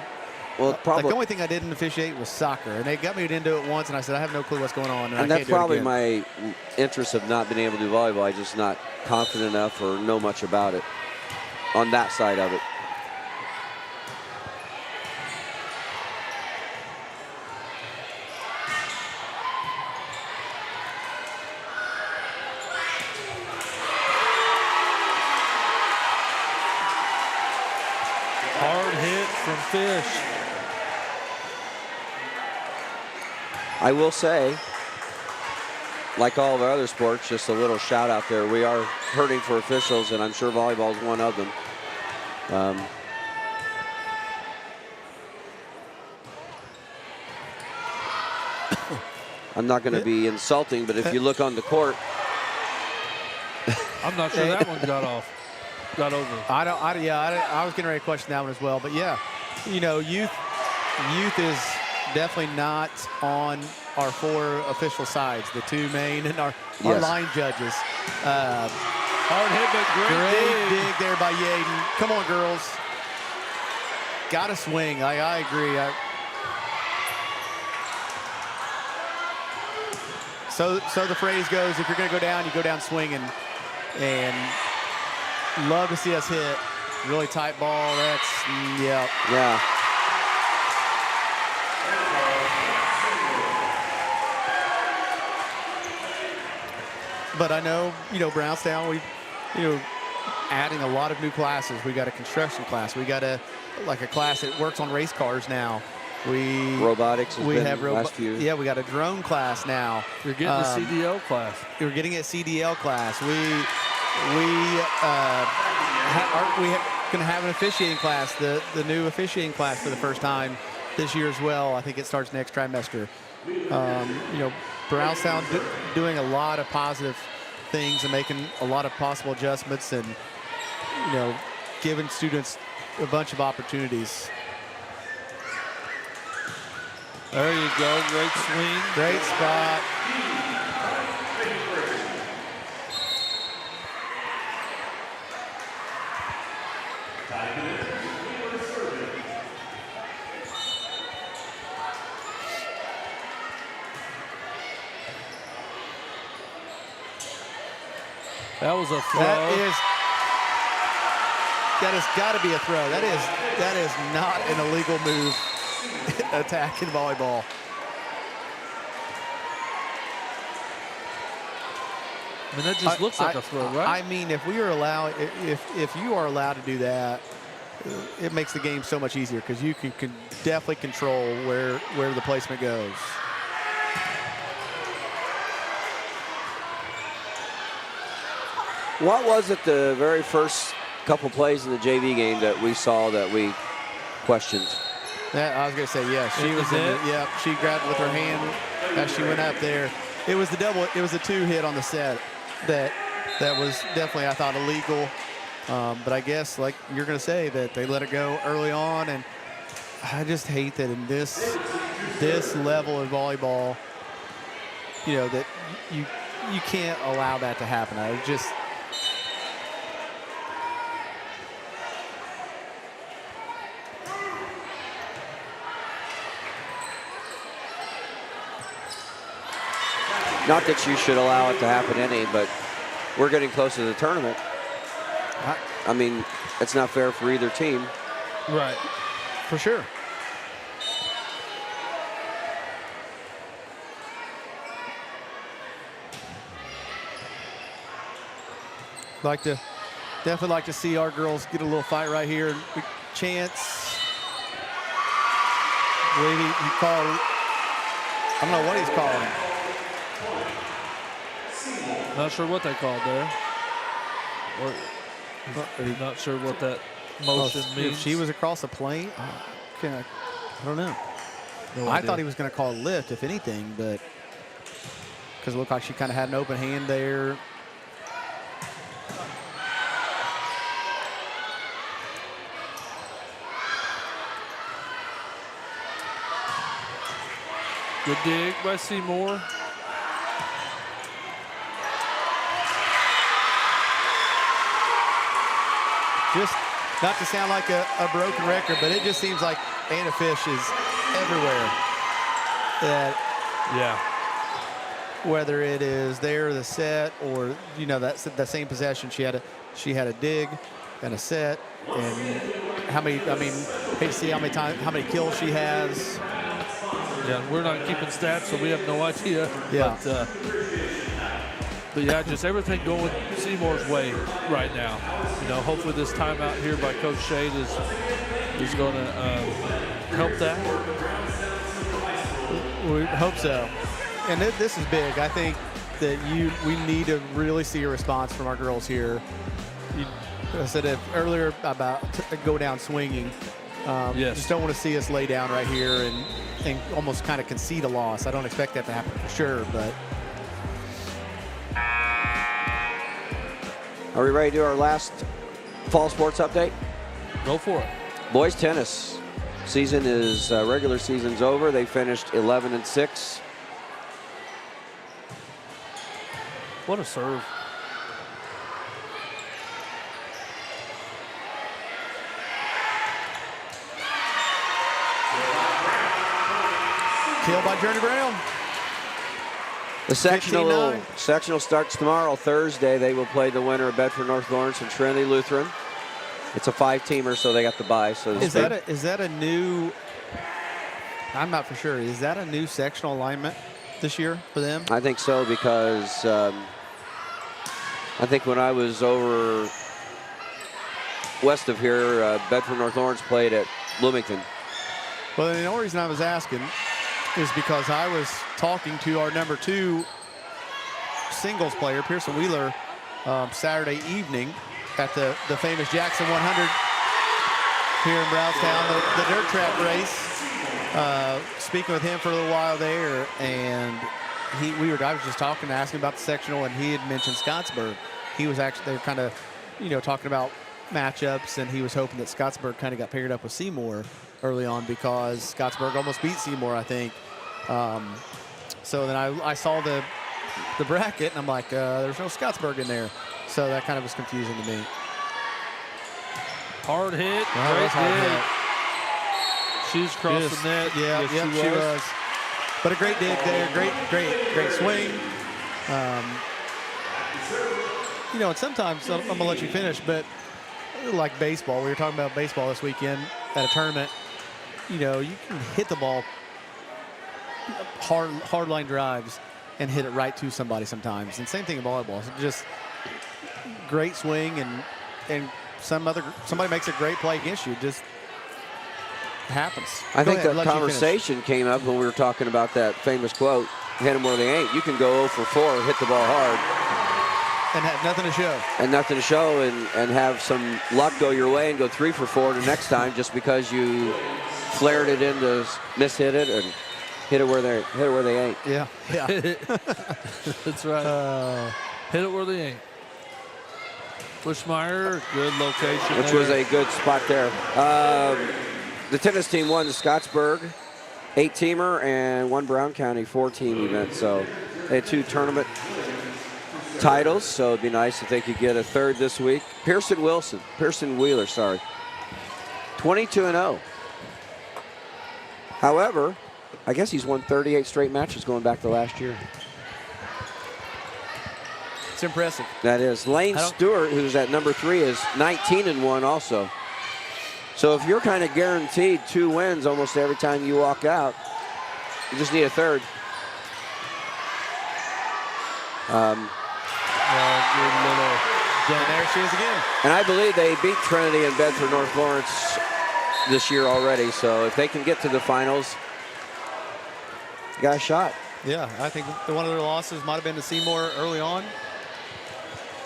Well, probably the only thing I didn't officiate was soccer, and they got me into it once, and I said I have no clue what's going on, and that's probably my interest of not being able to do volleyball. I'm just not confident enough or know much about it on that side of it. Fish. I will say, like all of our other sports, just a little shout out there. We are hurting for officials, and I'm sure volleyball is one of them. I'm not going to be insulting, but if you look on the court, I'm not sure that one got over. I was getting ready to question that one as well, but yeah. You know, youth is definitely not on our 4 official sides, the 2 main and our line judges. Hard hit, but great dig there by Yaden. Come on, girls. Got to swing. I agree. So the phrase goes, if you're going to go down, you go down swinging. And love to see us hit. Really tight ball. Yeah. But I know, Brownstown, adding a lot of new classes. We got a construction class. We got a class that works on race cars now. Robotics has been last few. Yeah, we got a drone class now. You're getting a CDL class. We're getting a CDL class. going to have an officiating class, the new officiating class for the first time this year as well. I think it starts next trimester. Brownstown doing a lot of positive things and making a lot of possible adjustments and, giving students a bunch of opportunities. There you go. Great swing. Great spot. That was a throw. That has got to be a throw. That is not an illegal move. Attack in volleyball. I mean, that just looks like a throw, right? I mean, if you are allowed to do that, it makes the game so much easier because you can definitely control where the placement goes. What was it the very first couple plays in the JV game that we saw that we questioned? I was going to say, yes. She was in it. Yeah, she grabbed it with her hand as she went up there. It was the double. It was a 2 hit on the set that was definitely, I thought, illegal. But I guess, like you're going to say, that they let it go early on. And I just hate that in this level of volleyball, that you can't allow that to happen. I just. Not that you should allow it to happen any, but we're getting close to the tournament. I mean, it's not fair for either team. Right. For sure. Definitely like to see our girls get a little fight right here. Chance. I believe he called. I don't know what he's calling. Not sure what they called there. Or not sure what that motion means. If she was across the plane, I don't know. I thought he was going to call a lift, if anything, but because it looked like she kind of had an open hand there. Good dig by Seymour. Just not to sound like a broken record, but it just seems like Anna Fish is everywhere. Whether it is there, the set, or that same possession, she had a dig and a set, and hate to see how many kills she has. Yeah, we're not keeping stats, so we have no idea. Yeah. But yeah, just everything going Seymour's way right now. Hopefully this timeout here by Coach Shade is going to help that. We hope so. And this is big. I think that we need to really see a response from our girls here. I said it earlier about go down swinging. Yes. Just don't want to see us lay down right here and almost kind of concede a loss. I don't expect that to happen for sure, but. Are we ready to do our last fall sports update? Go for it. Boys tennis season is regular season's over. They finished 11-6. What a serve. Kill by Journey Brown. The sectional starts tomorrow, Thursday. They will play the winner of Bedford North Lawrence and Trinity Lutheran. It's a 5-teamer, so they got the bye. So is that a new? I'm not for sure. Is that a new sectional alignment this year for them? I think so, because I think when I was over west of here, Bedford North Lawrence played at Bloomington. Well, the only reason I was asking is because I was talking to our number 2 singles player, Pearson Wheeler, Saturday evening at the famous Jackson 100 here in Brownstown, the dirt track race. Speaking with him for a little while there, and I was just asking about the sectional, and he had mentioned Scottsburg. He was actually, they were kind of, talking about matchups, and he was hoping that Scottsburg kind of got paired up with Seymour early on because Scottsburg almost beat Seymour, I think. So then I saw the bracket, and I'm like, there's no Scottsburg in there. So that kind of was confusing to me. Hard hit, Well, great hard hit. She's crossed the net. Yeah, Yes, she was. But a great dig there, great swing. And sometimes, I'm going to let you finish, but like baseball, we were talking about baseball this weekend at a tournament, you can hit the ball hard line drives and hit it right to somebody sometimes. And same thing in volleyball. So just great swing, and somebody makes a great play against you. Just happens. I think the conversation came up when we were talking about that famous quote, hit them where they ain't. You can go 0 for 4, hit the ball hard. And have nothing to show. And nothing to show, and have some luck go your way and go 3 for 4 the next time just because you flared it into, mishit it, and hit it where they ain't. Yeah. That's right. Hit it where they ain't. Bushmeyer, good location. Which was a good spot there. The tennis team won the Scottsburg 8-teamer and one Brown County 4-team event. So they had 2 tournament titles. So it'd be nice if they could get a third this week. Pearson Wheeler, 22-0. However, I guess he's won 38 straight matches going back to last year. It's impressive. That is. Lane Stewart, who's at number 3, is 19-1 also. So if you're kind of guaranteed 2 wins almost every time you walk out, you just need a third. Good little. And there she is again. And I believe they beat Trinity and Bedford North Lawrence this year already. So if they can get to the finals, you got a shot. Yeah, I think one of their losses might have been to Seymour early on.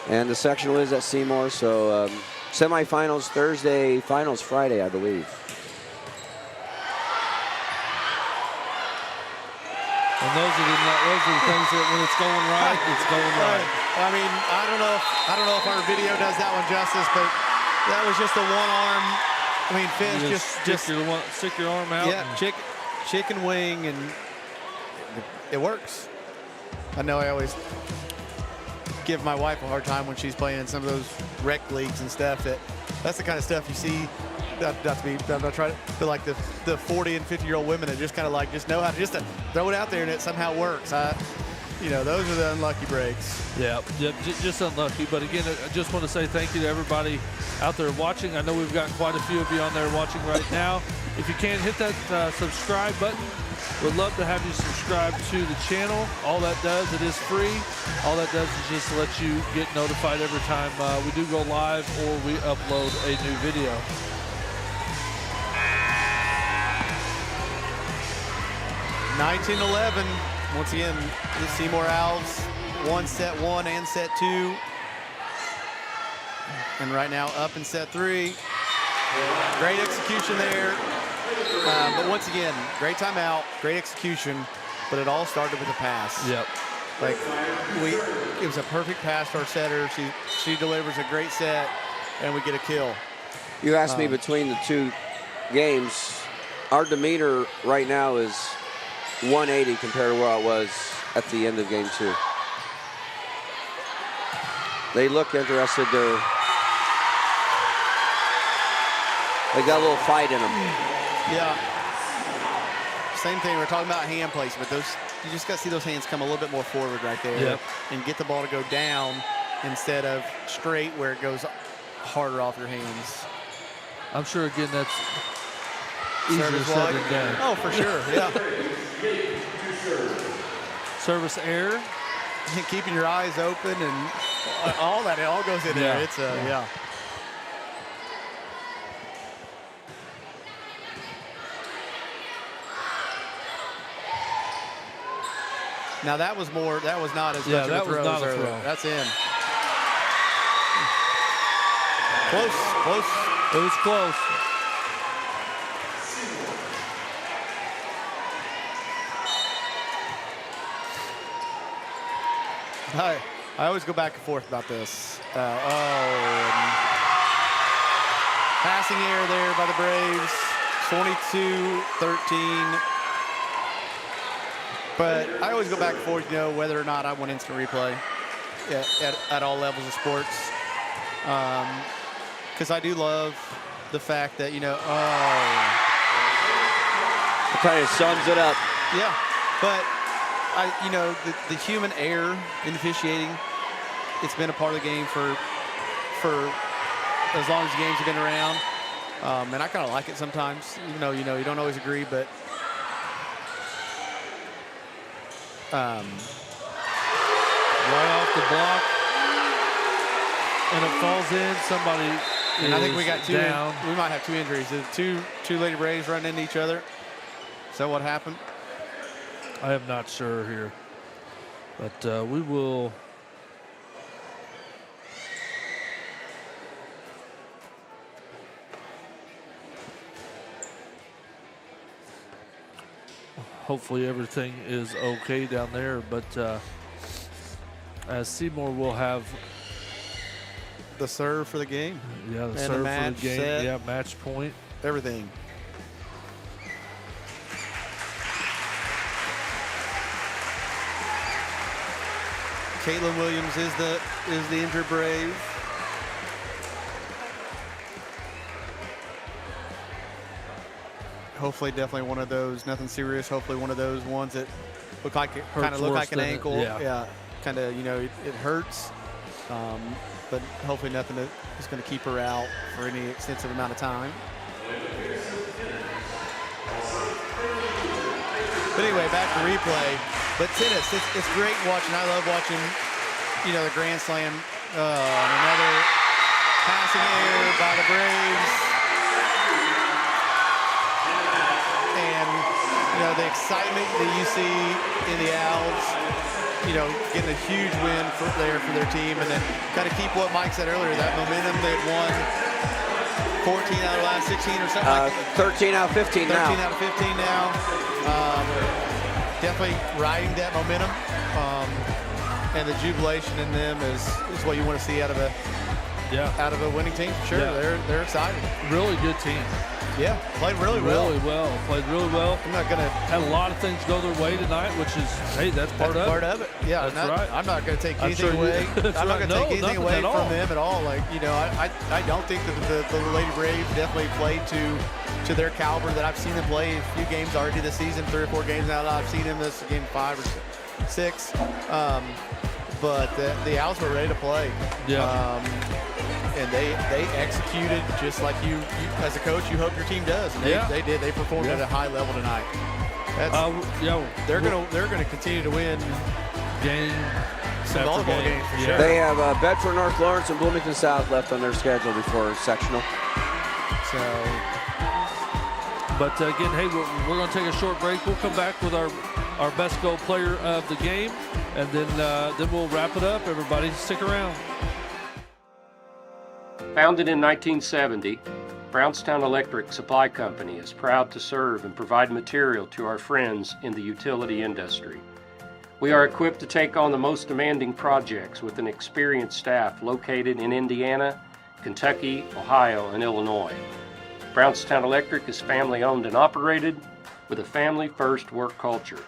And the sectional is at Seymour, so semifinals Thursday, finals Friday, I believe. And those are the things that when it's going right, it's going right. I mean, I don't know if our video does that one justice, but that was just a one-arm. I mean, finish, stick your arm out. Yeah, chicken wing, and it works. I know I always give my wife a hard time when she's playing in some of those rec leagues and stuff. That's the kind of stuff you see. I'm not trying to feel like the 40 and 50-year-old women that just kind of just know how to just throw it out there and it somehow works. Those are the unlucky breaks. Yeah, just unlucky. But again, I just want to say thank you to everybody out there watching. I know we've got quite a few of you on there watching right now. If you can, hit that subscribe button. We'd love to have you subscribe to the channel. All that does, it is free. All that does is just let you get notified every time we do go live or we upload a new video. (19-11). Once again, the Seymour Owls won set 1 and set 2. And right now up in set 3. Great execution there. But once again, great timeout, great execution, but it all started with a pass. Yep. It was a perfect pass to our setter. She delivers a great set, and we get a kill. You asked me between the 2 games, our demeanor right now is 180 compared to where it was at the end of game 2. They look interested. They got a little fight in them. Yeah. Same thing. We're talking about hand placement. You just got to see those hands come a little bit more forward right there. Yep. And get the ball to go down instead of straight where it goes harder off your hands. I'm sure, again, that's easier said than done. Oh, for sure, yeah. Service error. Keeping your eyes open and all that, it all goes in there. It's yeah. Now that was not as much of a throw as earlier. That's in. Close. It was close. I always go back and forth about this. Passing error there by the Braves, 22-13. But I always go back and forth, whether or not I want instant replay at all levels of sports. Because I do love the fact that, It kind of sums it up. Yeah, but the human error in officiating, it's been a part of the game for as long as the games have been around. And I kind of like it sometimes, even though, you don't always agree, but right off the block, and it falls in. Somebody and I think we got down. We might have two injuries. Two Lady Braves running into each other. Is that what happened? I am not sure here, but we will. Hopefully everything is okay down there, but as Seymour will have the serve for the game. Yeah, and serve for the game. Set, yeah, match point. Everything. Caitlin Williams is the injured Brave. Hopefully, definitely one of those. Nothing serious. Hopefully, one of those ones that look like it kind of look like an ankle. Yeah. Kind of, it hurts. But hopefully, nothing that is going to keep her out for any extensive amount of time. But anyway, back to replay. But tennis, it's great watching. I love watching, the Grand Slam. And another passing error by the Braves. And, the excitement that you see in the Owls, getting a huge win for their team. And then kind of keep what Mike said earlier, that momentum they've won 14 out of the last 16 or something like that. 13 out of 15 now. 13 out of 15 now. Definitely riding that momentum. And the jubilation in them is what you want to see out of a winning team. Sure, yeah. They're excited. Really good team. Yeah, played really well. Played really well. I'm not gonna had a lot of things go their way tonight, which is that's part of it. Yeah, that's right. I'm not gonna take anything away. I'm not gonna take anything away from them at all. Like I don't think that the Lady Braves definitely played to their caliber that I've seen them play a few games already this season, 3 or 4 games now that I've seen them. This game 5 or 6. But the Owls were ready to play. Yeah. And they executed just like you as a coach, you hope your team does. And they did. They performed at a high level tonight. They're gonna continue to win some volleyball games for sure. They have Bedford, North Lawrence, and Bloomington South left on their schedule before sectional. But again, hey, we're going to take a short break. We'll come back with our best goal player of the game, and then we'll wrap it up. Everybody, stick around. Founded in 1970, Brownstown Electric Supply Company is proud to serve and provide material to our friends in the utility industry. We are equipped to take on the most demanding projects with an experienced staff located in Indiana, Kentucky, Ohio, and Illinois. Brownstown Electric is family-owned and operated with a family-first work culture.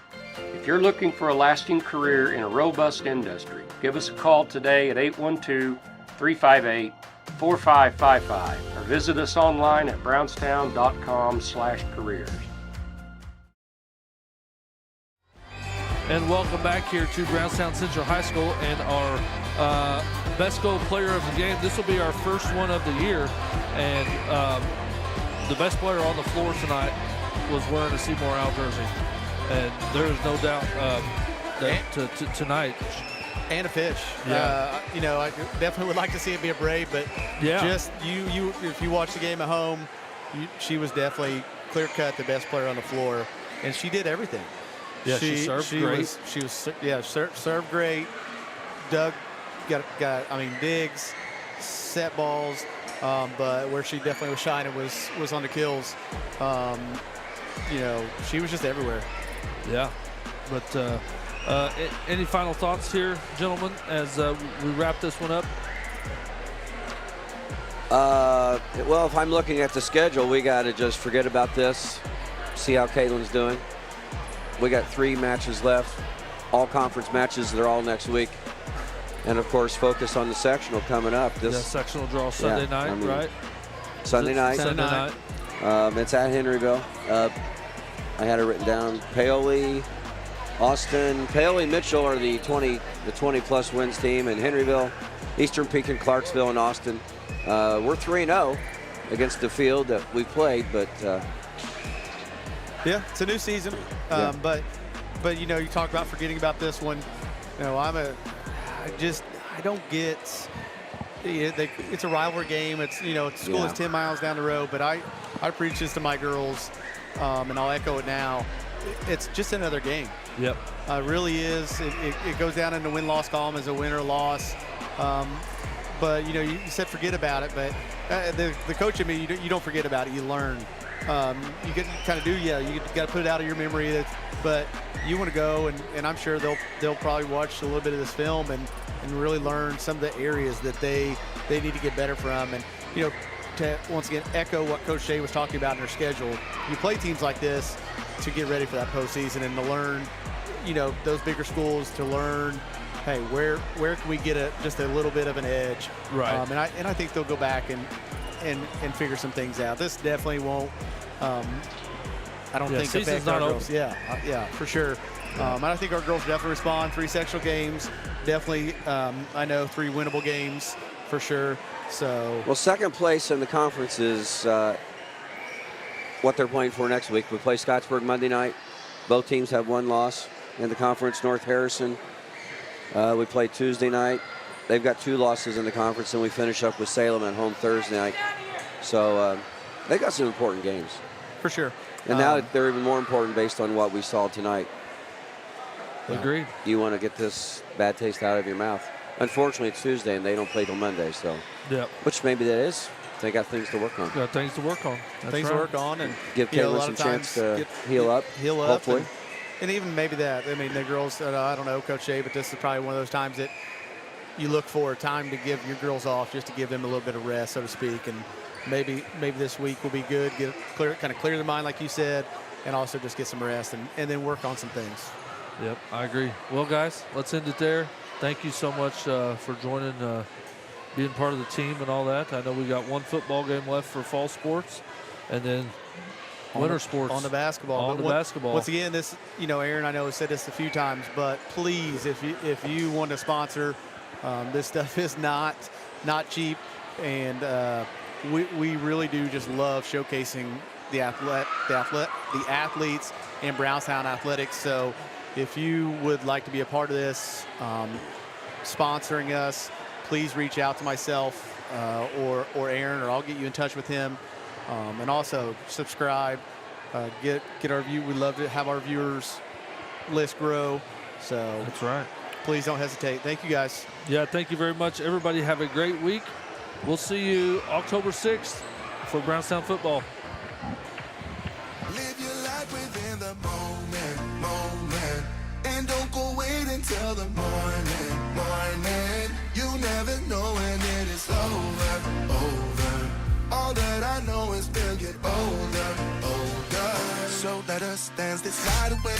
If you're looking for a lasting career in a robust industry, give us a call today at 812-358-4555 or visit us online at brownstown.com/careers. And welcome back here to Brownstown Central High School and our best goal player of the game. This will be our first one of the year, and the best player on the floor tonight was wearing a Seymour Owl jersey, and there is no doubt that tonight. And a fish. Yeah. I definitely would like to see it be a Brave, but just if you watch the game at home, she was definitely clear-cut the best player on the floor, and she did everything. Yeah, she served great. Served great. Digs, set balls, but where she definitely was shining was on the kills. She was just everywhere. Yeah. But any final thoughts here, gentlemen, as we wrap this one up? Well, if I'm looking at the schedule, we got to just forget about this, see how Caitlin's doing. We got 3 matches left, all conference matches. They're all next week. And, of course, focus on the sectional coming up. The sectional draw Sunday night, right? Sunday night. Sunday night. It's at Henryville. I had it written down. Paoli, Austin, Paoli, Mitchell are the 20-plus wins team, and Henryville, Eastern Pekin, Clarksville, and Austin. We're 3-0 against the field that we played, but yeah, it's a new season. But you talk about forgetting about this one. I don't get. It's a rivalry game. It's school is 10 miles down the road, but I preach this to my girls, and I'll echo it now. It's just another game. Yep. It really is. It goes down in the win-loss column as a win or loss. But you said forget about it, but the coach in me, you don't forget about it. You learn. You get kind of do. Yeah, you got to put it out of your memory. But you want to go, and I'm sure they'll probably watch a little bit of this film and really learn some of the areas that they need to get better from. And to once again echo what Coach Shea was talking about in her schedule, you play teams like this to get ready for that postseason and to learn, those bigger schools, to learn, hey, where can we get just a little bit of an edge? Right. And I think they'll go back and figure some things out. This definitely won't. I don't think affect our girls. Yeah, for sure. And I think our girls definitely respond. 3 sectional games, definitely. I know 3 winnable games for sure. So. Well, second place in the conference is what they're playing for next week. We play Scottsburg Monday night. Both teams have 1 loss in the conference. North Harrison, we play Tuesday night. They've got 2 losses in the conference, and we finish up with Salem at home Thursday night. So they got some important games. For sure. And now they're even more important based on what we saw tonight. Agreed. You want to get this bad taste out of your mouth. Unfortunately, it's Tuesday, and they don't play till Monday. So, yeah. Which maybe that is. They got things to work on. Got things to work on. Things to work on, and give Caitlin some chance to heal up. Hopefully. And even maybe that. I mean, the girls. I don't know, Coach Shea, but this is probably one of those times that you look for a time to give your girls off, just to give them a little bit of rest, so to speak. And maybe this week will be good. Clear their mind, like you said, and also just get some rest and then work on some things. Yep, I agree. Well, guys, let's end it there. Thank you so much for joining, being part of the team and all that. I know we got 1 football game left for fall sports, and then winter sports on the basketball. Once again, this, Aaron, I know has said this a few times, but please, if you want to sponsor, this stuff is not cheap, and we really do just love showcasing the athletes in Brownstown athletics. So if you would like to be a part of this, sponsoring us, please reach out to myself or Aaron, or I'll get you in touch with him. And also subscribe, get our view. We love to have our viewers list grow. So that's right. Please don't hesitate. Thank you, guys. Yeah, thank you very much. Everybody have a great week. We'll see you October 6th for Brownstown football. Live your life within the moment, and don't go wait until the morning. You never know when it is over. All that I know is we'll get older. So let us dance this night away.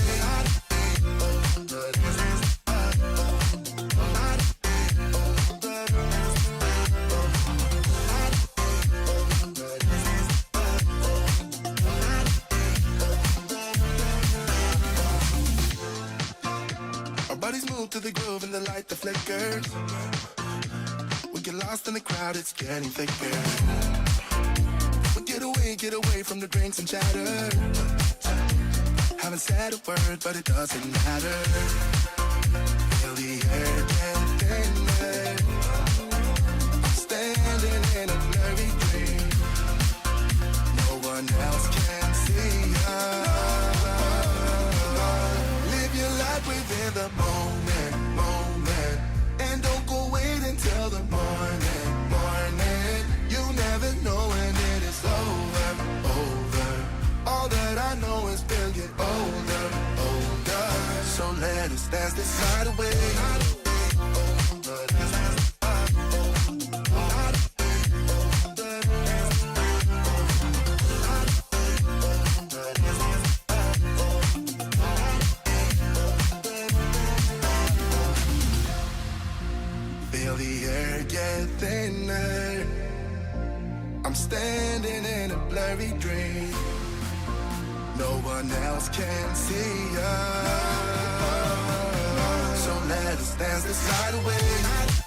Move to the groove and the light that flickers. We get lost in the crowd, it's getting thicker. We get away from the drinks and chatter. Haven't said a word, but it doesn't matter. Feel the air get thinner. I'm standing in a blurry dream. No one else can see us. Live your life within the moment, and don't go wait until the morning. You never I know as we'll get older, older. So let us dance this night away. Feel the air get thinner. I'm standing in a blurry dream. No one else can see us. So let us dance this night away.